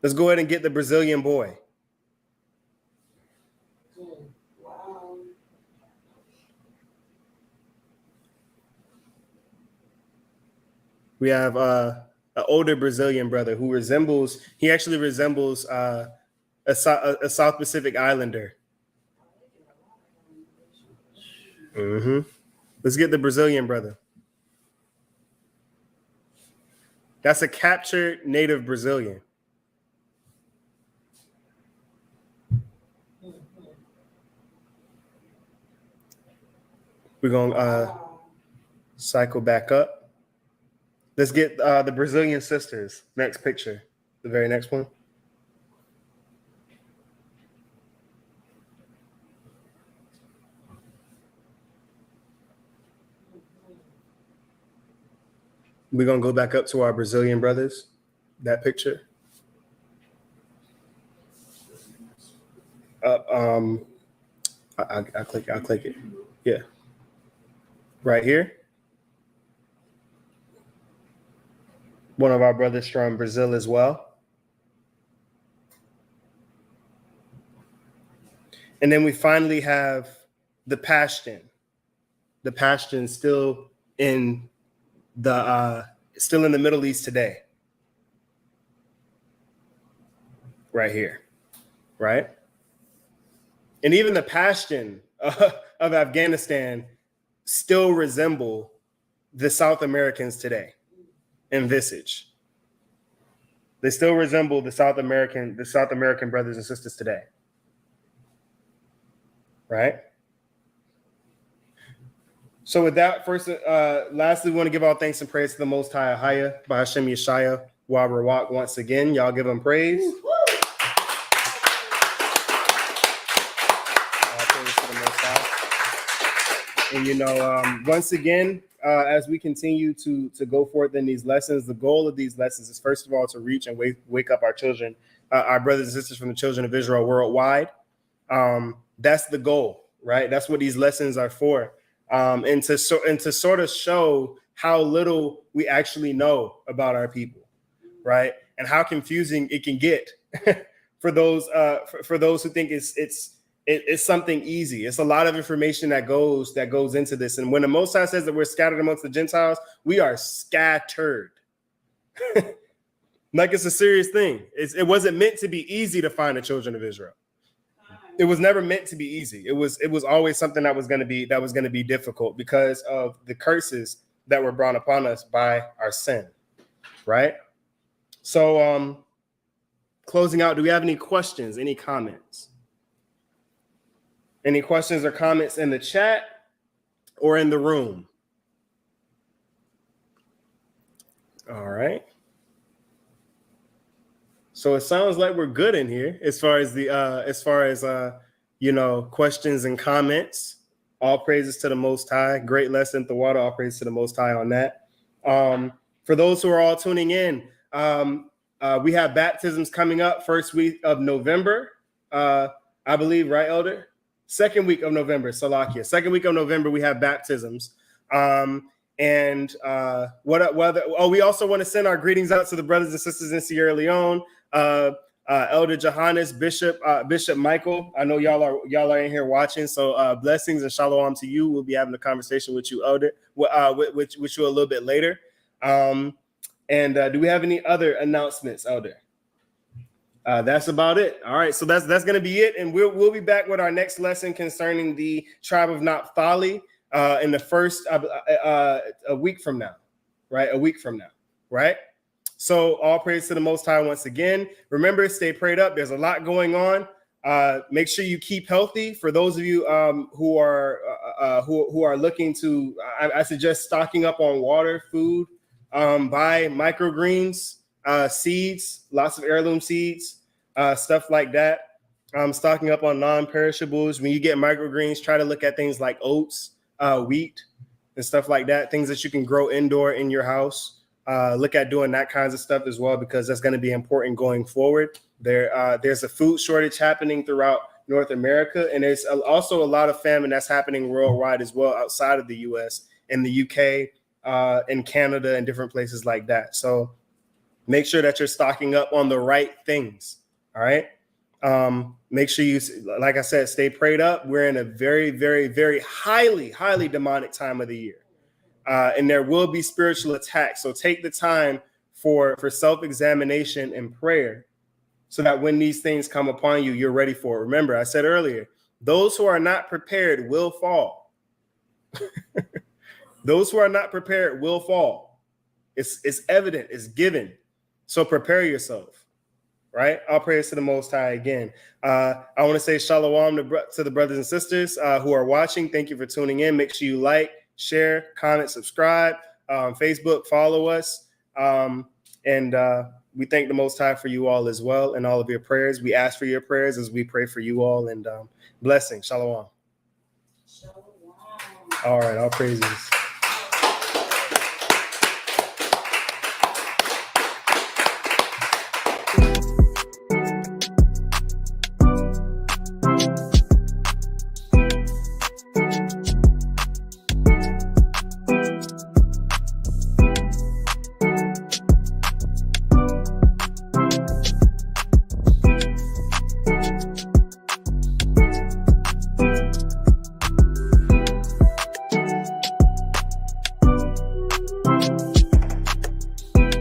Let's go ahead and get the Brazilian boy. We have an older Brazilian brother who actually resembles a South Pacific Islander. Mm-hmm. Let's get the Brazilian brother. That's a captured native Brazilian. We're going to cycle back up. Let's get the Brazilian sisters. Next picture. The very next one. We're going to go back up to our Brazilian brothers. That picture. I'll click it. Yeah. Right here. One of our brothers from Brazil as well. And then we finally have the Pashtun. The Pashtun still in the Middle East today. Right here. Right? And even the Pashtun of Afghanistan still resemble the South Americans today in visage. They still resemble the South American brothers and sisters today. Right? So with that, first, lastly, we want to give all thanks and praise to the Most High Ahaya, Bahashem Yeshaya, Wabarawak once again. Y'all give him praise. And once again, as we continue to go forth in these lessons, the goal of these lessons is first of all to reach and wake up our children, our brothers and sisters from the children of Israel worldwide. That's the goal, right? That's what these lessons are for, and to sort of show how little we actually know about our people, right? And how confusing it can get for those who think it's something easy. It's a lot of information that goes into this. And when the Most High says that we're scattered amongst the Gentiles, we are scattered. Like it's a serious thing. It wasn't meant to be easy to find the children of Israel. It was never meant to be easy. It was always something that was going to be difficult because of the curses that were brought upon us by our sin. Right? So closing out, do we have any questions, any comments? Any questions or comments in the chat or in the room? All right. So it sounds like we're good in here as far as questions and comments. All praises to the Most High. Great lesson, the water. All praises to the Most High on that. For those who are all tuning in, we have baptisms coming up first week of November. I believe, right, Elder? Second week of November, Salakia. Second week of November, we have baptisms. We also want to send our greetings out to the brothers and sisters in Sierra Leone. Elder Johannes, Bishop Michael. I know y'all are in here watching, so blessings and shalom to you. We'll be having a conversation with you, Elder, with you a little bit later. Do we have any other announcements, Elder? That's about it. All right, so that's going to be it, and we'll be back with our next lesson concerning the tribe of Naphtali in the first a week from now, right? A week from now, right? So all praise to the Most High once again. Remember, stay prayed up. There's a lot going on. Make sure you keep healthy. For those of you who are looking to, I suggest stocking up on water, food. Buy microgreens, seeds, lots of heirloom seeds, stuff like that. Stocking up on non-perishables. When you get microgreens, try to look at things like oats, wheat, and stuff like that. Things that you can grow indoor in your house. Look at doing that kinds of stuff as well, because that's going to be important going forward. There's a food shortage happening throughout North America, and there's also a lot of famine that's happening worldwide as well, outside of the U.S., in the UK, in Canada, and different places like that. So make sure that you're stocking up on the right things. All right. Make sure you, like I said, stay prayed up. We're in a very, very, very highly demonic time of the year. and there will be spiritual attacks. So take the time for self-examination and prayer, so that when these things come upon you, you're ready for it. Remember, I said earlier, those who are not prepared will fall. Those who are not prepared will fall. It's evident, it's given. So prepare yourself, right? All praise to the Most High again. I want to say shalom to the brothers and sisters who are watching. Thank you for tuning in. Make sure you like, share, comment, subscribe. Facebook, follow us. We thank the Most High for you all as well and all of your prayers. We ask for your prayers as we pray for you all. And blessing. Shalom. Shalom. All right. All praises.